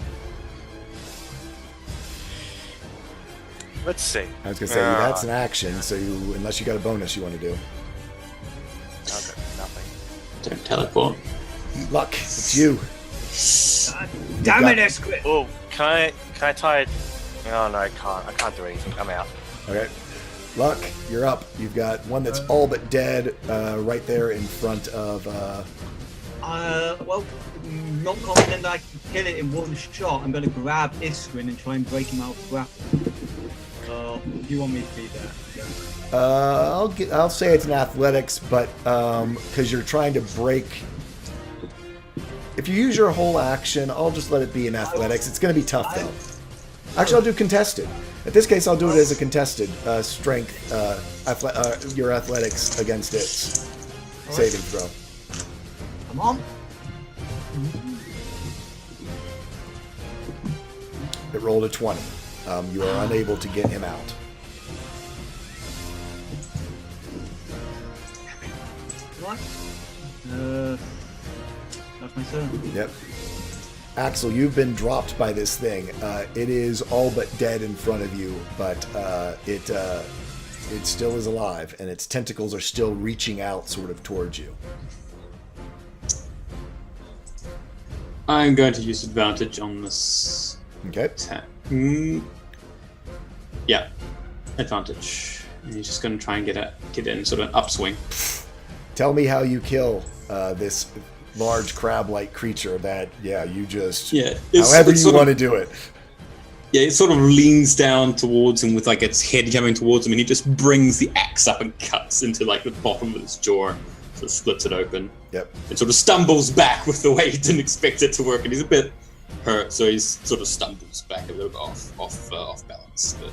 Let's see. I was going to say, that's an action, so unless you got a bonus you want to do. Okay, nothing. Don't teleport. Luck, it's you. Damn it, Esquire! Oh, can I tie it? Oh no, I can't. I can't do anything. I'm out. Okay. Luck, you're up. You've got one that's all but dead right there in front of... Well, not confident that I can kill it in one shot. I'm going to grab Iskrin and try and break him out of grapple. Do you want me to be there? I'll say it's an athletics, but because you're trying to break... If you use your whole action, I'll just let it be in athletics. It's going to be tough, though. Actually, I'll do contested. In this case, I'll do it as a contested strength, your athletics against its saving throw. Come on. It rolled a 20. You are unable to get him out. What? That's my turn. Yep. Axel, you've been dropped by this thing. It is all but dead in front of you, but it still is alive, and its tentacles are still reaching out sort of towards you. I'm going to use advantage on this Okay. attack. Yeah, advantage. And he's just going to try and get in sort of an upswing. Tell me how you kill this large crab-like creature that, you just... however you want to do it. Yeah, it sort of leans down towards him with like its head coming towards him, and he just brings the axe up and cuts into like the bottom of his jaw, so splits it open. Yep. And sort of stumbles back with the way he didn't expect it to work, and he's a bit hurt, so he sort of stumbles back a little bit off balance, but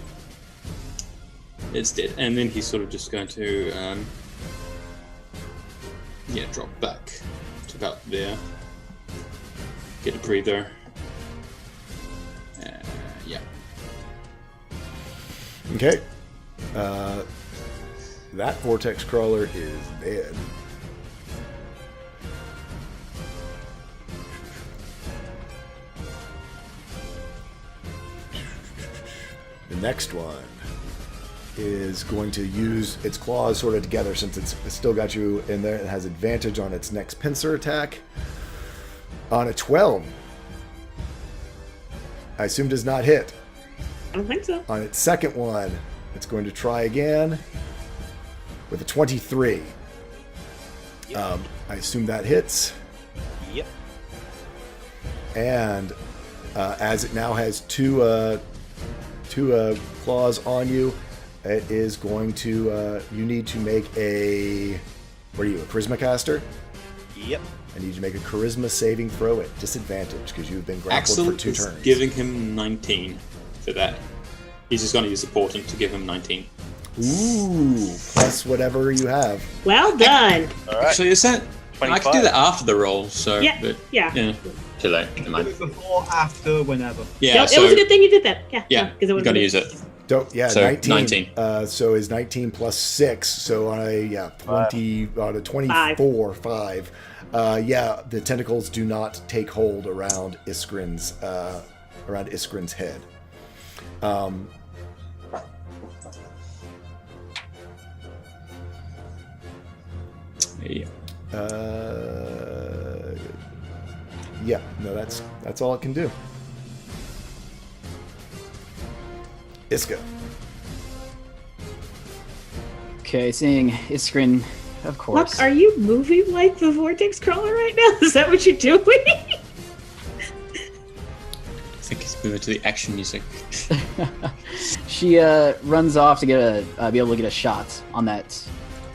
it's dead. And then he's sort of just going to drop back to about there, get a breather. Okay. That vortex crawler is dead. The next one is going to use its claws sort of together since it's still got you in there. It has advantage on its next pincer attack. On a 12. I assume does not hit. I don't think so. On its second one, it's going to try again with a 23. Yep. I assume that hits. Yep. And as it now has two claws on you, it is going to. You need to make a. What are you, a charisma caster? Yep. I need you to make a charisma saving throw at disadvantage because you've been grappled Axel for 2 is turns. giving him 19 for that. He's just going to use the portent to give him 19. Ooh, plus whatever you have. Well done. All right. Actually, is that? I can 25. do that after the roll. So Yeah, but, yeah. Too late. Never Do mind. it before, after, whenever. Yeah. It was a good thing you did that. Yeah, because you're going to use it. Don't, yeah, So, 19. 19. So is 19 plus 6. So on a 20 on a 24, 5. The tentacles do not take hold around Iskrin's head. Yeah. No, that's all it can do. Iska. Okay, seeing Iskrin Of course. Luck, are you moving like the vortex crawler right now? Is that what you're doing? I think he's moving to the action music. She runs off to get be able to get a shot on that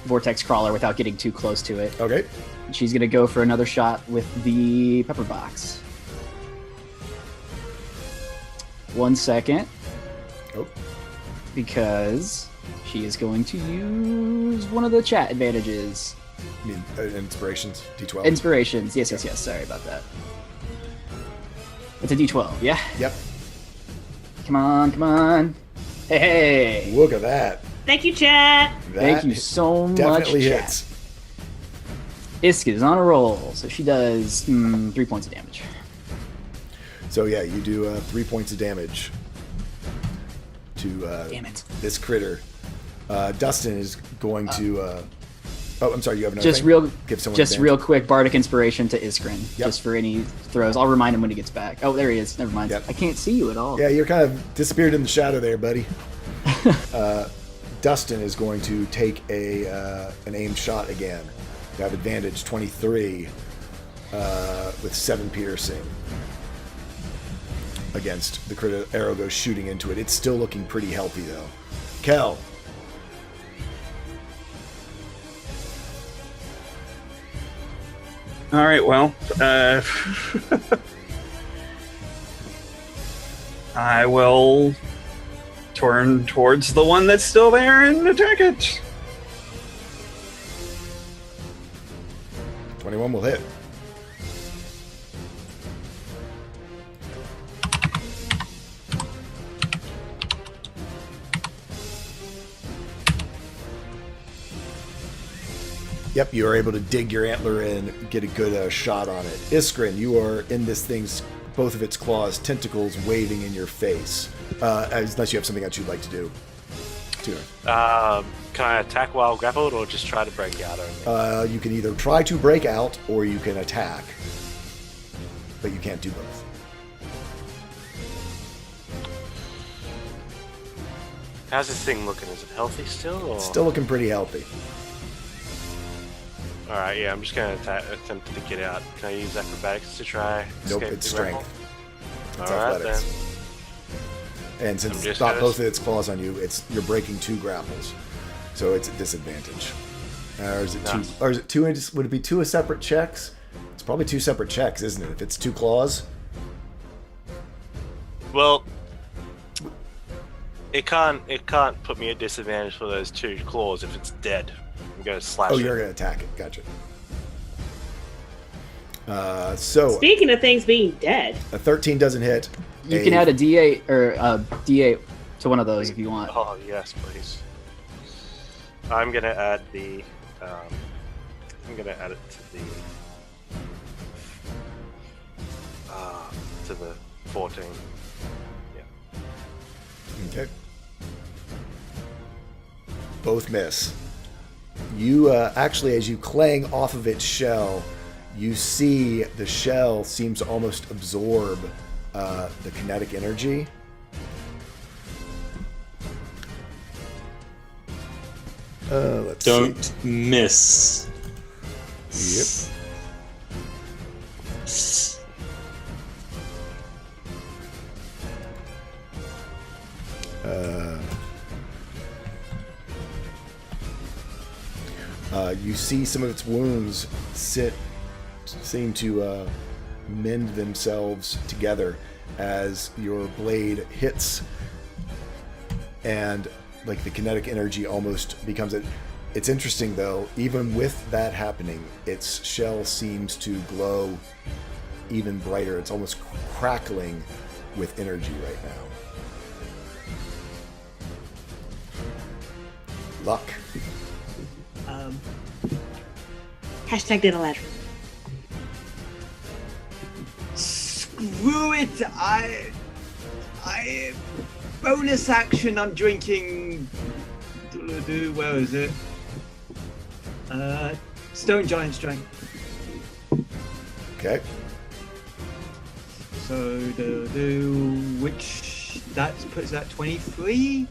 vortex crawler without getting too close to it. Okay. She's gonna go for another shot with the pepper box. 1 second. Oh. Because she is going to use one of the chat advantages. I mean, inspirations, D12. Inspirations. Yes. Sorry about that. It's a D12, yeah? Yep. Come on. Hey! Look at that. Thank you, chat. Thank you so much, Definitely chat. hits. Iska is on a roll, so she does 3 points of damage. So yeah, you do 3 points of damage to Damn it. this critter. Dustin is going to. Oh, I'm sorry. You have another Just thing? real, Give someone just advantage? real quick, bardic inspiration to Iskrin, Yep. just for any throws. I'll remind him when he gets back. Oh, there he is. Never mind. Yep. I can't see you at all. Yeah, you're kind of disappeared in the shadow there, buddy. Dustin is going to take an aimed shot again. You have advantage 23 with 7 piercing against the critter. Arrow goes shooting into it. It's still looking pretty healthy though. Kel. All right, well, I will turn towards the one that's still there and attack it. 21 will hit. Yep, you are able to dig your antler in, get a good shot on it. Iskrin, you are in this thing's, both of its claws, tentacles waving in your face. Unless you have something else you'd like to do. Tuna. Can I attack while grappled or just try to break out? Only? You can either try to break out or you can attack, but you can't do both. How's this thing looking? Is it healthy still? Or? Still looking pretty healthy. Alright, yeah, I'm just going to attempt to get out. Can I use acrobatics to try? Nope, escape it's the grapple? strength. It's Alright athletics. then. And since I'm it's just got gonna- both of its claws on you, you're breaking 2 grapples, so it's a disadvantage. Or is it two? Nice. Or is it 2? Would it be 2 separate checks? It's probably 2 separate checks, isn't it? If it's 2 claws. Well, it can't put me at disadvantage for those 2 claws if it's dead. I'm going to slash Oh, it. you're gonna attack it. Gotcha. So Speaking of things being dead, a 13 doesn't hit. You can add a D8 or a D8 to one of those if you want. Oh, yes, please. I'm going to add the... I'm going to add it to the 14. Yeah. Okay. Both miss. You actually, as you clang off of its shell, you see the shell seems to almost absorb the kinetic energy. Let's Don't miss. see. Yep. You see some of its wounds seem to mend themselves together as your blade hits, and like the kinetic energy almost becomes it. It's interesting though, even with that happening, its shell seems to glow even brighter. It's almost crackling with energy right now. Luck. hashtag did a ladder. Screw it! I bonus action. I'm drinking. Where is it? Stone Giant Strength. Okay. So which that puts that 23.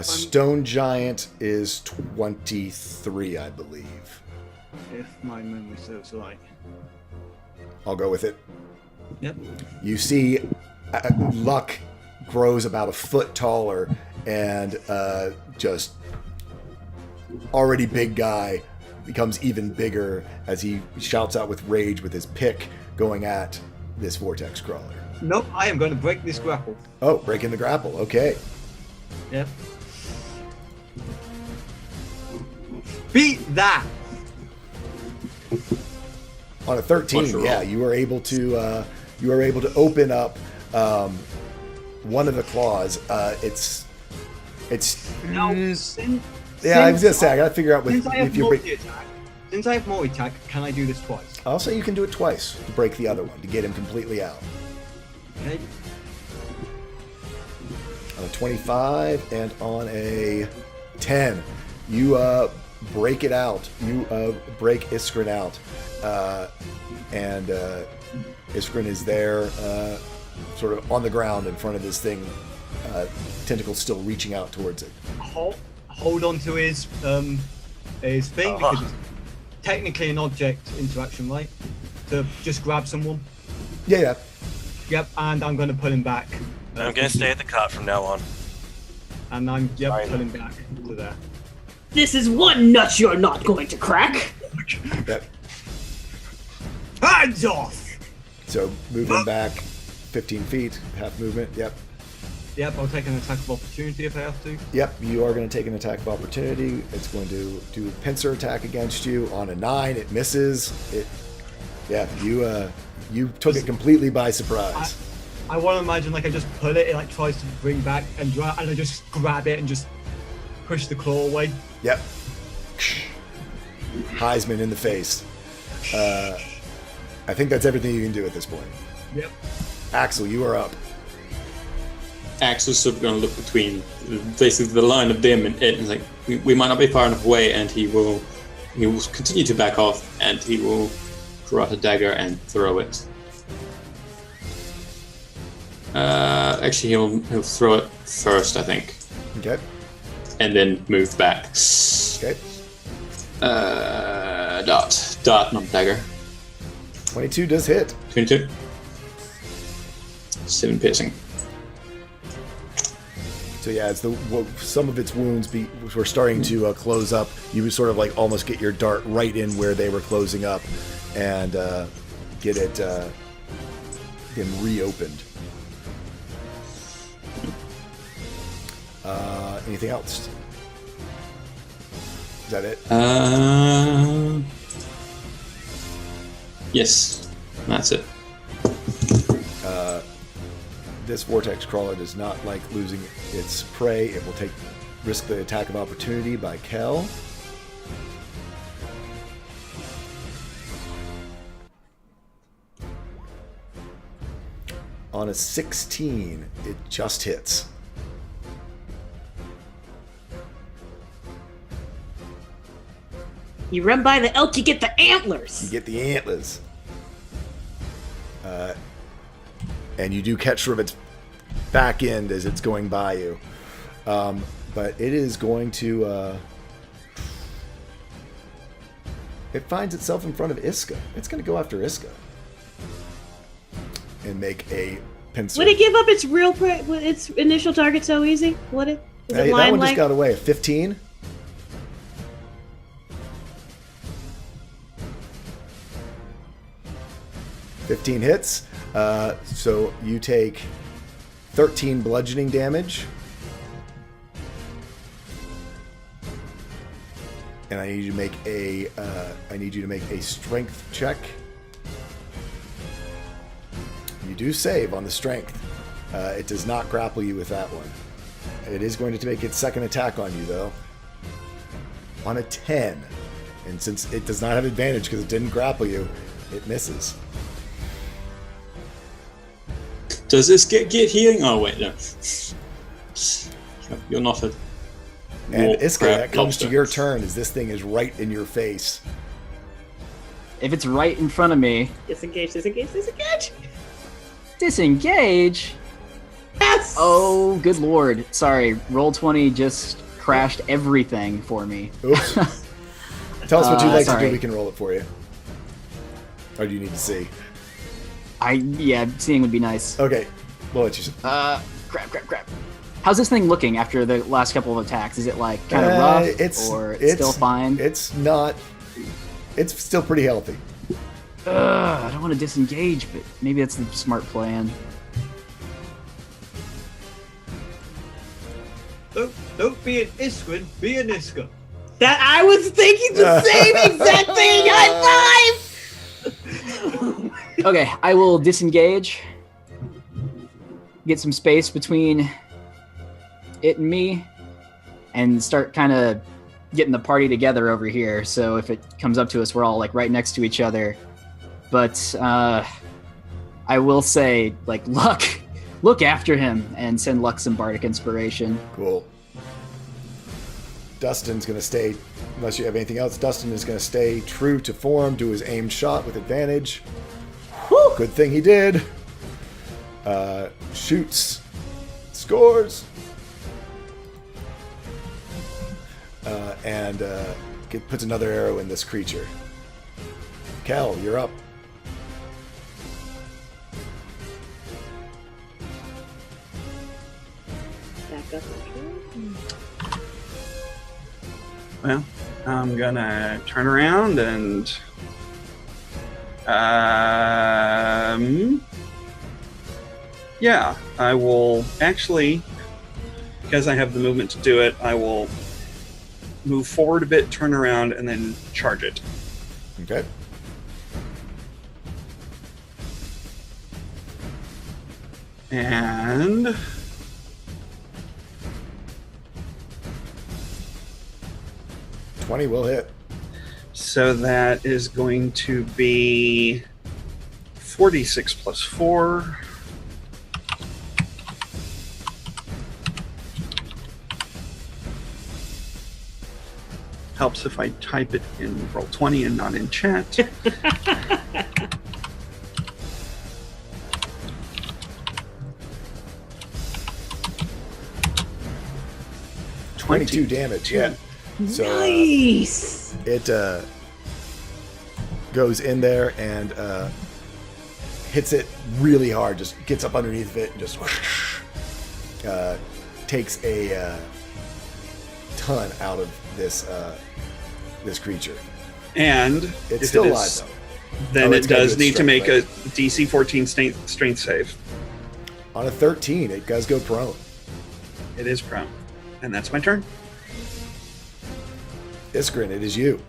Stone Giant is 23, I believe. If my memory serves right. I'll go with it. Yep. You see, Luck grows about a foot taller and just already big guy becomes even bigger as he shouts out with rage with his pick going at this vortex crawler. Nope, I am going to break this grapple. Oh, breaking the grapple. Okay. Yep. Beat that! On a 13, What's your yeah, roll? you are able to open up one of the claws. It's No, yeah. I was gonna say I gotta figure out since I have if you multi-attack, since I have multi-attack, can I do this twice? I'll say you can do it twice to break the other one to get him completely out. Okay. On a 25 and on a 10, you break it out. You break Iskrin out, and Iskrin is there, sort of on the ground in front of this thing. Tentacles still reaching out towards it. Hold on to his thing because it's technically an object interaction, right? To just grab someone. Yeah. Yep, and I'm going to pull him back. I'm gonna stay at the cot from now on. And I'm Fine. pulling back to there. This is one nut you're not going to crack. Yep. Hands off! So moving back 15 feet, half movement. Yep. Yep, I'll take an attack of opportunity if I have to. Yep, you are going to take an attack of opportunity. It's going to do a pincer attack against you. On a 9, it misses. You took it completely by surprise. I want to imagine like I just pull it, it like tries to bring back and I just grab it and just push the claw away. Yep. Heisman in the face. I think that's everything you can do at this point. Yep. Axel, you are up. Axel's sort of going to look between basically the line of them and it, and like we might not be far enough away, and he will continue to back off, and he will draw out a dagger and throw it. Actually, he'll throw it first, I think, Okay. and then move back. Okay. Dart, not dagger. 22 does hit. 22. 7 piercing. So yeah, as some of its wounds were starting to close up, you would sort of like almost get your dart right in where they were closing up, and get it him reopened. Anything else? Is that it? Yes, that's it. This vortex crawler does not like losing its prey. It will risk the attack of opportunity by Kel. On a 16, it just hits. You run by the elk, you get the You antlers. get the antlers. And you do catch sort of its back end as it's going by you. But it is going to... it finds itself in front of Iska. It's going to go after Iska. And make a pincer. Would it give up its its initial target so easy? Would it? Is Hey, it that one like? just got away. 15? $15 hits. So you take 13 bludgeoning damage. And I need you to make a strength check. You do save on the strength. It does not grapple you with that one. It is going to make its second attack on you, though. On a 10. And since it does not have advantage because it didn't grapple you, it misses. Does this get healing? Oh wait, no. You're not a. And wolf, Iska, crab, that comes to lobster. your turn as this thing is right in your face. If it's right in front of me, Disengage, disengage, disengage. disengage. Ah, Yes. Oh, good lord. Sorry, Roll20 just crashed everything for me. Oops. Tell us what you'd like to do. sorry. We can roll it for you. Or do you need to see? Yeah, seeing would be nice. Okay, we'll let you see. Crap. How's this thing looking after the last couple of attacks? Is it like kind of rough, or it's still fine? It's not. It's still pretty healthy. I don't want to disengage, but maybe that's the smart plan. Don't be an Iskrin, be an Iska. That I was thinking the same exact thing. High five. Okay, I will disengage. Get some space between it and me, and start kind of getting the party together over here. So if it comes up to us, we're all like right next to each other. But I will say, like, look after him and send Luck some bardic inspiration. Cool. Dustin's going to stay, unless you have anything else, Dustin is going to stay true to form, do his aimed shot with advantage. Whew. Good thing he did. Shoots. Scores. And puts another arrow in this creature. Cal, you're up. Back up. Well, I'm gonna turn around and yeah, I will actually, because I have the movement to do it, I will move forward a bit, turn around, and then charge it. Okay. And $20 will hit. so that is going to be 46 plus 4. Helps if I type it in Roll20 and not in chat. $22 damage, yeah. So Nice. it goes in there and hits it really hard, just gets up underneath of it and just takes a ton out of this creature. And It's if still it alive, is, though. then Oh, it it's gotta does do its need to make strength, a DC 14 strength save. On a 13, it does go prone. It is prone. And that's my turn. Iskrin, it is you.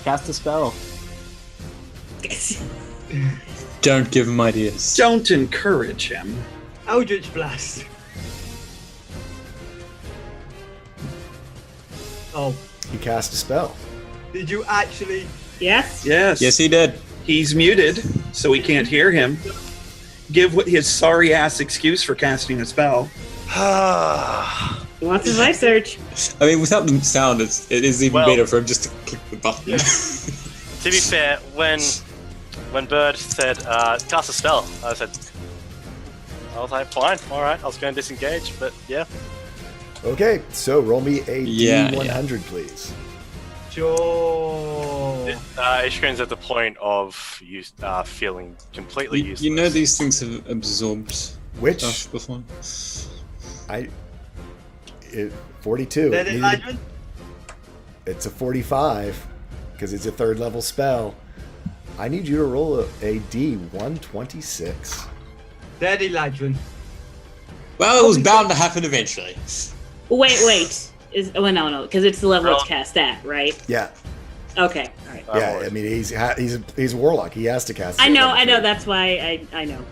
Cast a spell. Don't give him ideas. Don't encourage him. Eldritch Blast. Oh, He cast a spell. did you actually? Yes. Yes. Yes, he did. He's muted, so we can't hear him. Give what his sorry ass excuse for casting a spell. He wants his life search. I mean, without the sound, it is even Well- better for him just to click the button. To be fair, when Bird said cast a spell, I was like, fine, all right, I was going to disengage, but yeah. Okay, so roll me a Yeah, D100, please. Sure. Ishkrin's at the point of feeling completely useless. You know these things have absorbed Which stuff before. 42. Dead It needed- Elijah? It's a 45 because it's a third level spell. I need you to roll a D126. Dead Elijah. Well, it was bound to happen eventually. Wait. No, because it's the level it's cast at, right? Yeah, Okay. All right. yeah. I mean, he's a warlock. He has to cast. I it. know. That's why I know.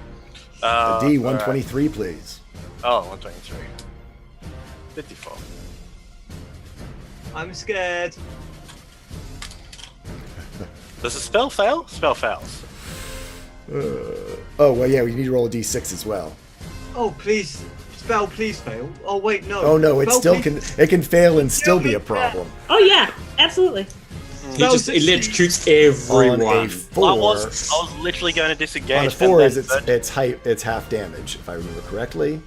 A D123, please. Oh, 123. 54. I'm scared. Does the spell fail? Spell fails. Oh well, yeah. We need to roll a D6 as well. Oh, please. Spell, please fail. Oh, wait, no. Oh no, it Spell, still please- can fail and still be a problem. Oh yeah, absolutely. He just electrocutes everyone. On a 4, I was literally going to disengage. on a and 4 then- is it's half damage, if I remember correctly.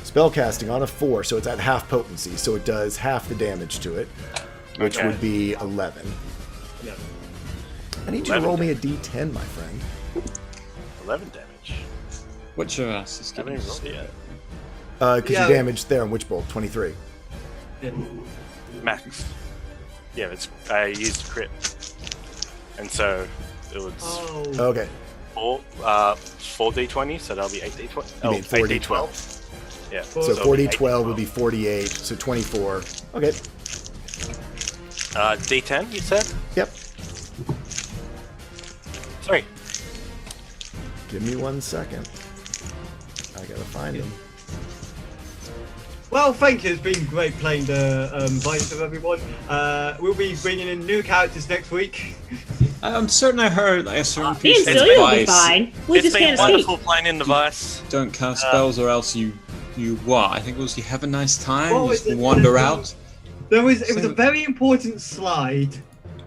Spellcasting on a 4, so it's at half potency, so it does half the damage to it, which Okay. would be 11. Yeah. I need you to 11 roll me a d10, my friend. 11 damage. What's your ass is I haven't getting even rolled it yet. Because Yeah. you damaged there on Witch Bolt, 23. Yeah. Max. Yeah, I used crit. And so it was Oh. Okay, 4d20, so that'll be 8d20. you mean 4d12. Yeah. So it'll be 4d12 would be 48, so 24. Okay, d10, you said? yep. Sorry. Give me 1 second. I gotta find him. Well, thank you. It's been great playing the Vice of everyone. We'll be bringing in new characters next week. I'm certain I heard like a certain Me piece and of Celia will be advice. fine. We It's just been can't speak. wonderful playing in the Vice. Don't cast spells or else you what? I think it was you have a nice time, Oh, just is it- wander out. It was a very important slide.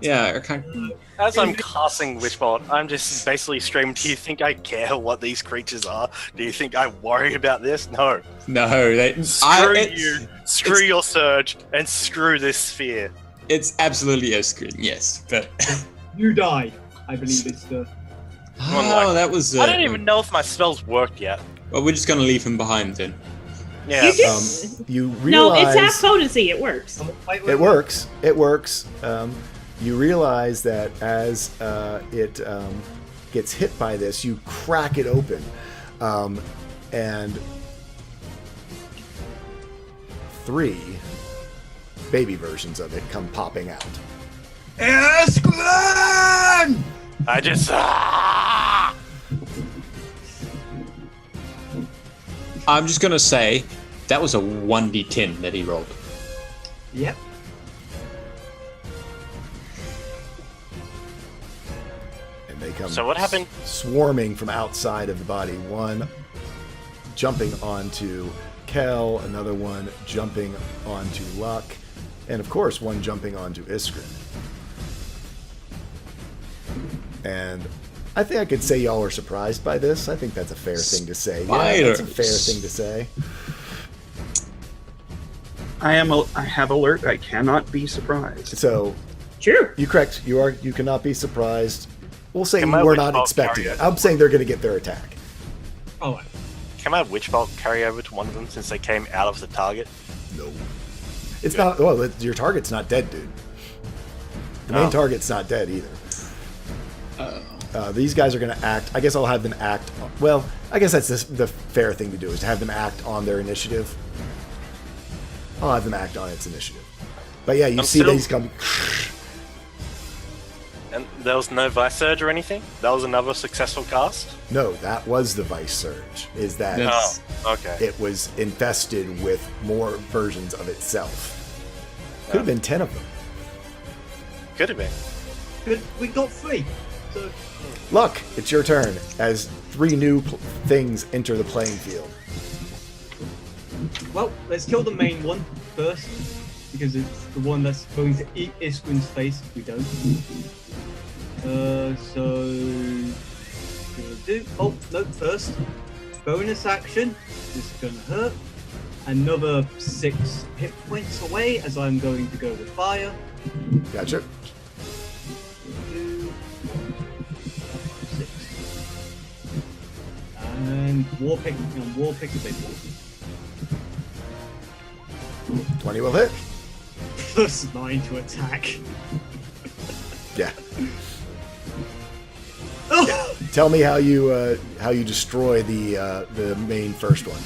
Yeah, I can't. As I'm casting Witchbolt, I'm just basically screaming, do you think I care what these creatures are? Do you think I worry about this? No. No, Screw you, screw your surge, and screw this sphere. It's absolutely a screen, yes. But You die. I believe it's the. oh, that was. I don't even know if my spells worked yet. Well, we're just gonna leave him behind then. Yeah. You just, You no, realize it's half potency. It works. it works. It works. You realize that as it gets hit by this, you crack it open, and 3 baby versions of it come popping out. Eskren! I just. I'm just gonna say that was a 1d10 that he rolled. Yep. And they come So what happened? swarming from outside of the body. One jumping onto Kel, another one jumping onto Luck, and of course one jumping onto Iskrin. And I think I could say y'all are surprised by this. I think that's a fair thing to say. Yeah, that's a fair thing to say. I have alert. I cannot be surprised. So True. you correct. You cannot be surprised. We'll say Can you my were witch not bolt expecting carry it. I'm saying they're going to get their attack. Oh, Can my Witchbolt carry over to one of them since they came out of the target? No. It's not. Well, your target's not dead, dude. The main Oh. target's not dead either. These guys are going to act. I guess I'll have them act. Well, I guess that's the fair thing to do is to have them act on their initiative. I'll have them act on its initiative. But yeah, you I'm see that still- he's coming. And there was no Vice Surge or anything? That was another successful cast? No, that was the Vice Surge. Is that That's- Oh, okay. it was infested with more versions of itself. Could have been 10 of them. Could have been. good. We got 3. So Luck, it's your turn as 3 new things enter the playing field. well, let's kill the main one first because it's the one that's going to eat Iskrin's face if we don't. So gonna do. Oh no! First, bonus action. This is gonna hurt. Another 6 hit points away as I'm going to go with fire. Gotcha. 2, 6. And war pick is a 20 will hit. plus 9 to attack. Yeah. Oh! Tell me how you destroy the main first one.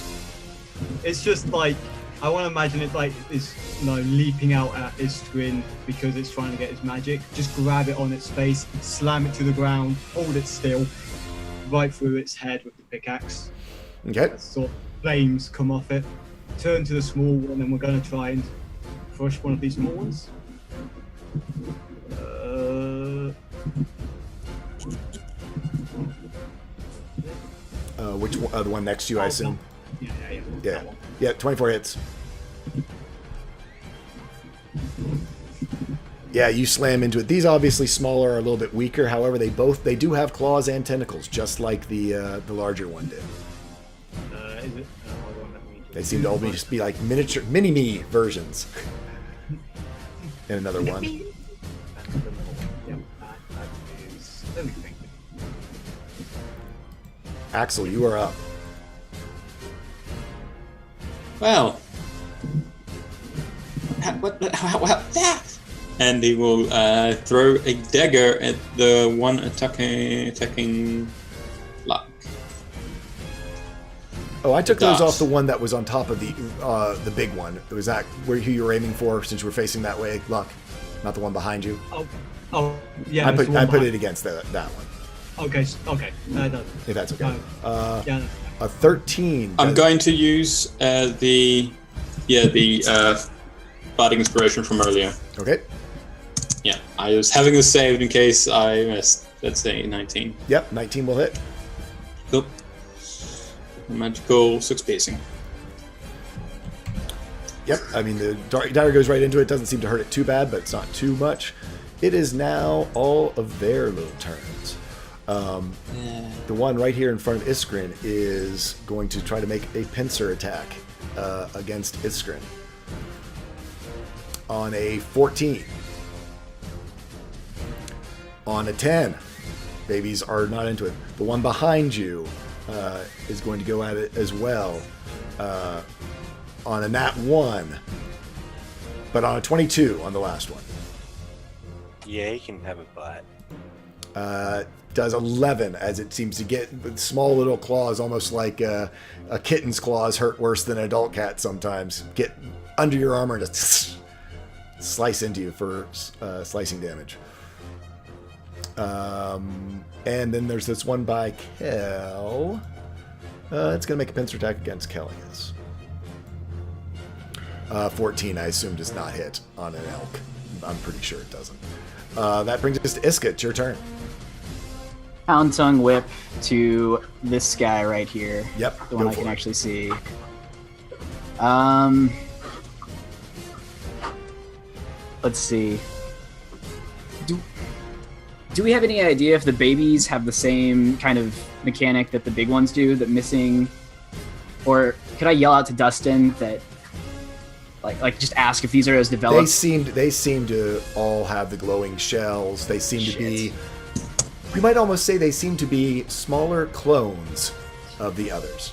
It's just like I want to imagine it like it's leaping out at Iskrin because it's trying to get its magic. Just grab it on its face, slam it to the ground, hold it still, right through its head with the pickaxe. Okay. As sort of flames come off it. Turn to the small one, and we're going to try and crush one of these small ones. Which one? The one next to you, I assume. Yeah. Yeah. That one. Yeah. 24 hits. Yeah, you slam into it. These obviously smaller are a little bit weaker. However, they do have claws and tentacles, just like the larger one did. Is it? Hold on, let me They seem to all just be like miniature, mini-me versions. And another one. Yep, that is. Let me think. Axel, you are up. Well, how that? And he will throw a dagger at the one attacking Luck. Oh, I took those Dots. off the one that was on top of the big one. It was that who you were aiming for, since you were facing that way, Luck, not the one behind you. Oh, yeah. I that's put the one it behind. against that one. Okay, no. If that's okay. Yeah. A 13. I'm does- going to use the Bardic Inspiration from earlier. Okay. Yeah, I was having this saved in case I missed. Let's say 19. Yep, 19 will hit. Cool. Magical 6 pacing. Yep, I mean, the dagger goes right into it. Doesn't seem to hurt it too bad, but it's not too much. It is now all of their little turns. The one right here in front of Iskrin is going to try to make a pincer attack against Iskrin on a 14. On a 10. Babies are not into it. The one behind you is going to go at it as well on a nat 1, but on a 22 on the last one. Yeah, you can have a bite. Does 11 as it seems to get with small little claws, almost like a kitten's claws hurt worse than an adult cat sometimes. Get under your armor and just slice into you for slicing damage. And then there's this one by Kel. It's going to make a pincer attack against Kel, I guess. 14, I assume, does not hit on an elk. I'm pretty sure it doesn't. That brings us to Iska. It's your turn. Pound tongue whip to this guy right here. Yep, The one go I for can it. actually see. Let's see. Do we have any idea if the babies have the same kind of mechanic that the big ones do, that missing? Or could I yell out to Dustin that, like just ask if these are as developed? They seem to all have the glowing shells. They seem to be. We might almost say they seem to be smaller clones of the others.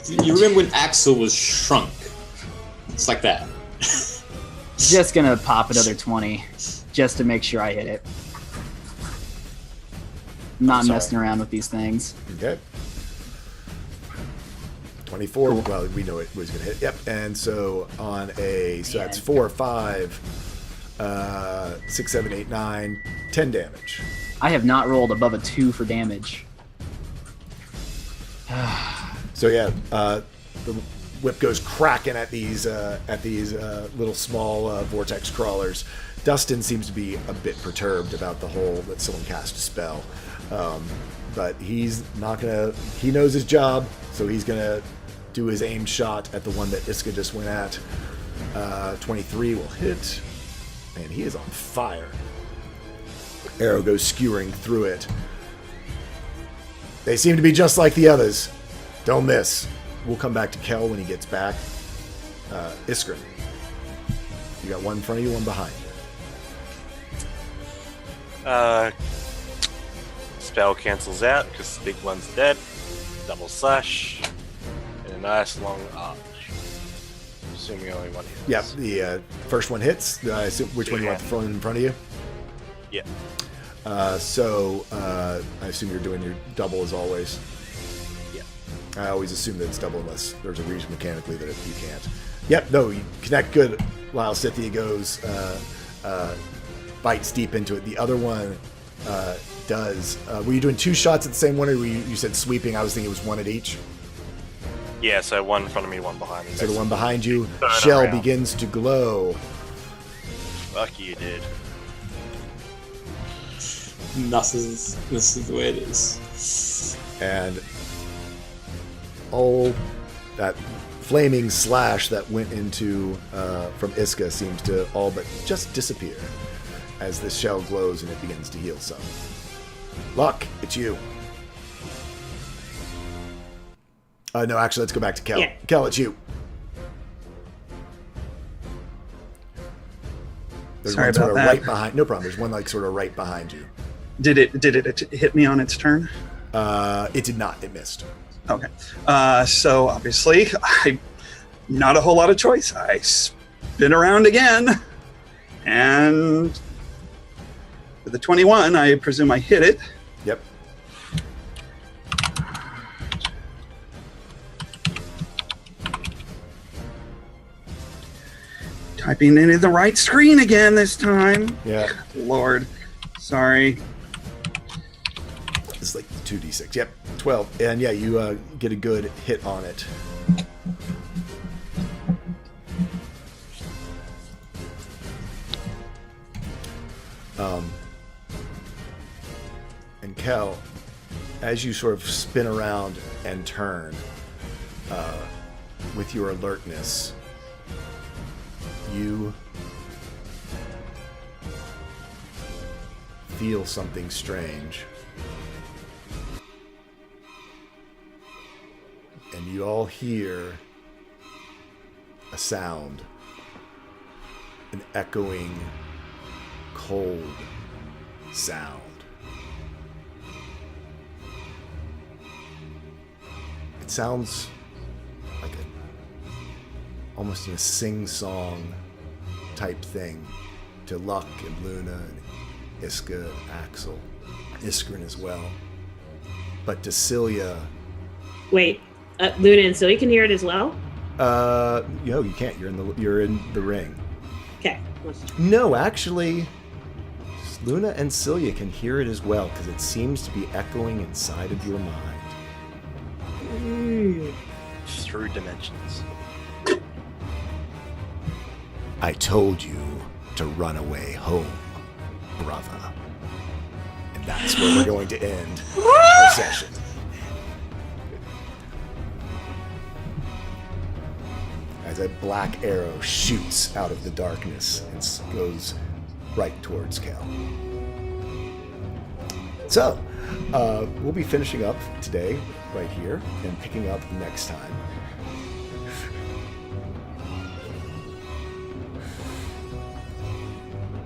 You remember when Axel was shrunk? It's like that. Just gonna pop another 20, just to make sure I hit it. Not sorry. messing around with these things. Okay. 24. Cool. Well, we know it was going to hit. Yep. And so on a. So that's 4, 5, 6, 7, 8, 9, 10 damage. I have not rolled above a 2 for damage. So yeah, the whip goes cracking at these little small vortex crawlers. Dustin seems to be a bit perturbed about the whole that someone cast a spell, but he's not gonna. He knows his job, so he's gonna do his aimed shot at the one that Iska just went at. 23 will hit, and he is on fire. Arrow goes skewering through it. They seem to be just like the others. Don't miss. We'll come back to Kel when he gets back. Iskrin. You got one in front of you, one behind you. Spell cancels out because the big one's dead. Double slash. And a nice long arch. Assuming only one hits. Yep, the first one hits. I assume, which one you want the front in front of you? Yeah. So I assume you're doing your double as always. Yeah. I always assume that it's double unless there's a reason mechanically that you can't. Yep, no, you connect good while Scythia goes, bites deep into it. The other one does. Were you doing two shots at the same one, or you said sweeping? I was thinking it was one at each. Yeah, so one in front of me, one behind me. So the one behind you, Turn shell around. begins to glow. Fuck you, dude. This is the way it is. And all that flaming slash that went into from Iska seems to all but just disappear as this shell glows and it begins to heal some. Luck, it's you. No, actually, let's go back to Kel. Yeah. Kel, it's you. There's Sorry one sort about of that. right behind. No problem. There's one like sort of right behind you. Did it hit me on its turn? It did not. It missed. Okay. So obviously, not a whole lot of choice. I spin around again, and with the 21, I presume I hit it. Yep. Typing into the right screen again this time. Yeah. Lord, sorry. It's like 2d6. Yep. 12. And yeah, you get a good hit on it. And Kel, as you sort of spin around and turn with your alertness, you feel something strange. And you all hear a sound, an echoing, cold sound. It sounds like almost a sing-song type thing to Luck and Luna and Iska and Axel, Iskrin as well. But to Celia, Wait, Luna and Celia can hear it as well? you can't. You're in the ring. Okay. No, actually, Luna and Celia can hear it as well because it seems to be echoing inside of your mind. Through dimensions. I told you to run away home, brother. And that's where we're going to end our session. As a black arrow shoots out of the darkness and goes right towards Kel. So, we'll be finishing up today right here and picking up next time.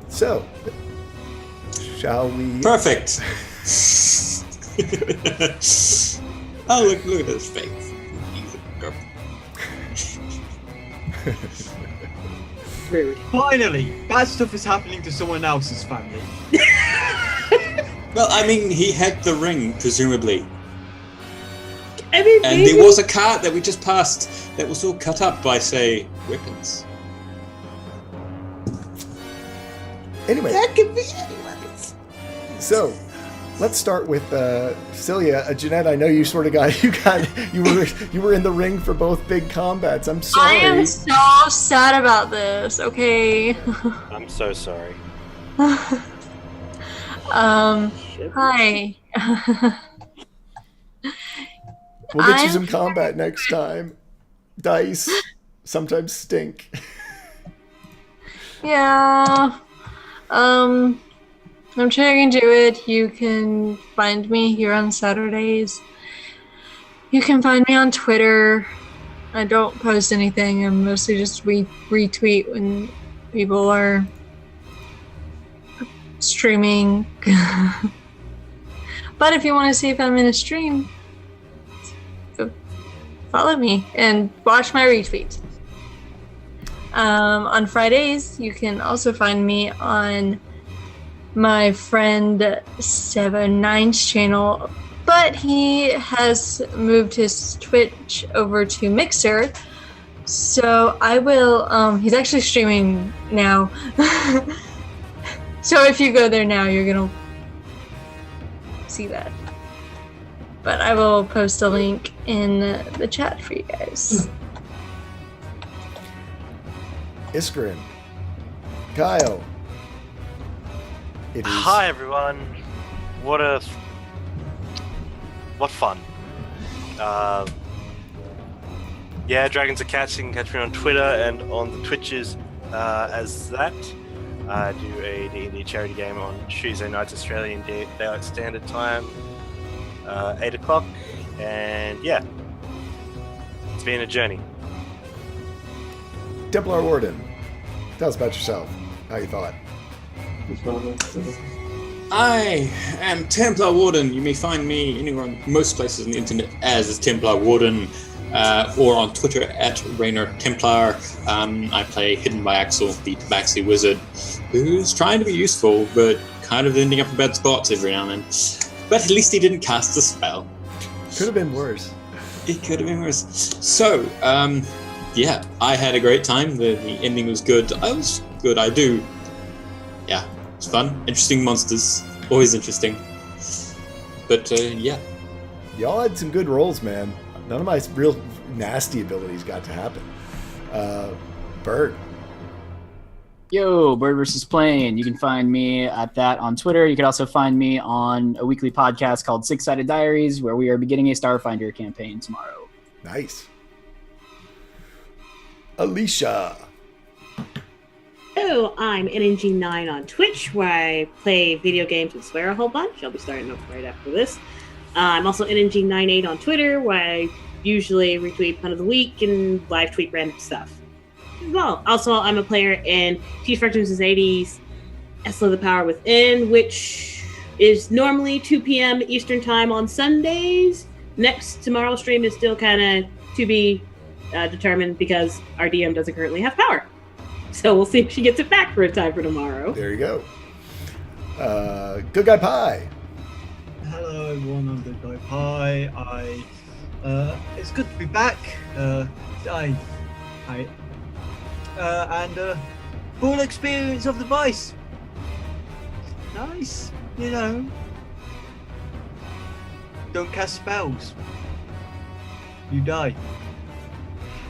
So, shall we? Perfect. Oh, look at his face. He's a girl. Rude. Finally, bad stuff is happening to someone else's family. Well, I mean, he had the ring, presumably. I mean, And maybe. there was a cart that we just passed that was all cut up by, say, weapons. Anyway, That could be anyone's. so let's start with Celia. Jeanette, I know you sort of you were in the ring for both big combats. I'm sorry. I am so sad about this. Okay. I'm so sorry. Hi. We'll get you I'm some combat next time. Dice sometimes stink. Yeah. I'm trying to do it. You can find me here on Saturdays. You can find me on Twitter. I don't post anything. I'm mostly just retweet when people are streaming. But if you want to see if I'm in a stream, follow me and watch my retweets. On Fridays, you can also find me on my friend 7-9's channel, but he has moved his Twitch over to Mixer, so I will, he's actually streaming now. So if you go there now, you're gonna see that. But I will post a link in the chat for you guys. Iskrin, Kyle. It is Hi everyone. What fun. Yeah, Dragons Are Cats. You can catch me on Twitter and on the Twitches as that. I do a D&D charity game on Tuesday nights Australian Daylight Standard Time, 8 o'clock. And yeah, it's been a journey. Templar Warden, tell us about yourself. How you thought? I am Templar Warden. You may find me anywhere on most places on the internet as Templar Warden, or on Twitter at Rainer Templar. I play Hidden by Axel, the Tabaxi Wizard, who's trying to be useful, but kind of ending up in bad spots every now and then. But at least he didn't cast a spell. Could have been worse. It could have been worse. So, yeah, I had a great time. The ending was good. I was good. Yeah, it's fun. Interesting monsters. Always interesting. But, yeah. Y'all had some good rolls, man. None of my real nasty abilities got to happen. Bird. Yo, Bird versus Plane. You can find me at that on Twitter. You can also find me on a weekly podcast called Six Sided Diaries, where we are beginning a Starfinder campaign tomorrow. Nice. Alicia. Oh, I'm NNG9 on Twitch, where I play video games and swear a whole bunch. I'll be starting up right after this. I'm also NNG98 on Twitter, where I usually retweet Pun of the Week and live tweet random stuff. Well, also, I'm a player in Teach Fractions' 80s Esla the Power Within, which is normally 2 p.m. Eastern Time on Sundays. Tomorrow's stream is still kind of to be determined because our DM doesn't currently have power. So we'll see if she gets it back for a time for tomorrow. There you go. Good Guy Pie. Hello everyone, I'm Good Guy Pie. It's good to be back. Full experience of the Vice. Nice, you know. Don't cast spells. You die.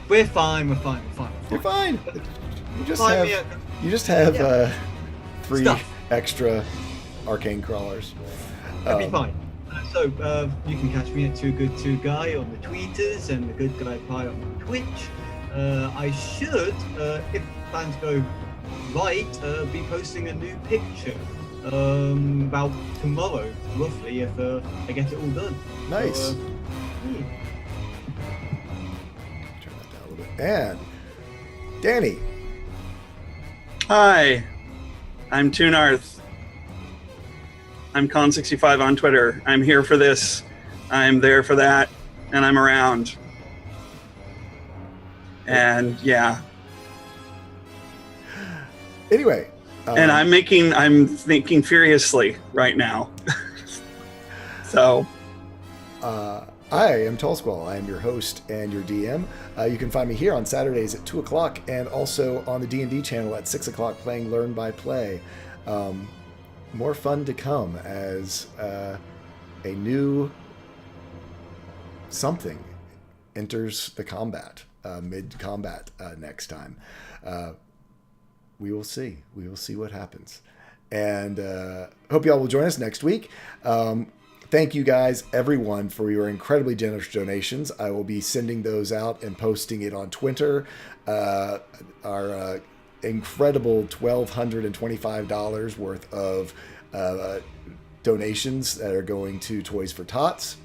We're fine. You're fine. You just have Yeah. 3 Stuff. extra arcane crawlers. That'll be fine. So you can catch me at 2good2guy on the tweeters and the Good Guy Pie on the Twitch. I should, if plans go right, be posting a new picture about tomorrow, roughly, if I get it all done. Nice. So, Turn that down a little bit. And Danny. Hi, I'm Toonarth. I'm Con65 on Twitter. I'm here for this. I'm there for that, and I'm around. And yeah. Anyway. And I'm thinking furiously right now. So. I am Tall Squall. I am your host and your DM. You can find me here on Saturdays at 2 o'clock and also on the D&D channel at 6 o'clock playing Learn by Play. More fun to come as a new something enters the combat, mid-combat next time. We will see. We will see what happens. And hope y'all will join us next week. Thank you guys, everyone, for your incredibly generous donations. I will be sending those out and posting it on Twitter. Our incredible $1,225 worth of donations that are going to Toys for Tots.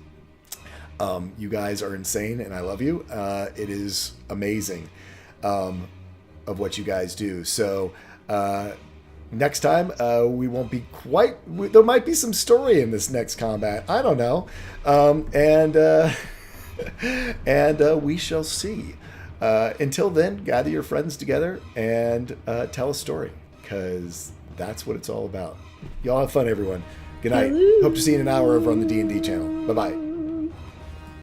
You guys are insane, and I love you. It is amazing of what you guys do. So next time, we won't be quite... There might be some story in this next combat. I don't know. And we shall see. Until then, gather your friends together and tell a story, because that's what it's all about. Y'all have fun, everyone. Good night. Hope to see you in an hour over on the D&D channel. Bye-bye.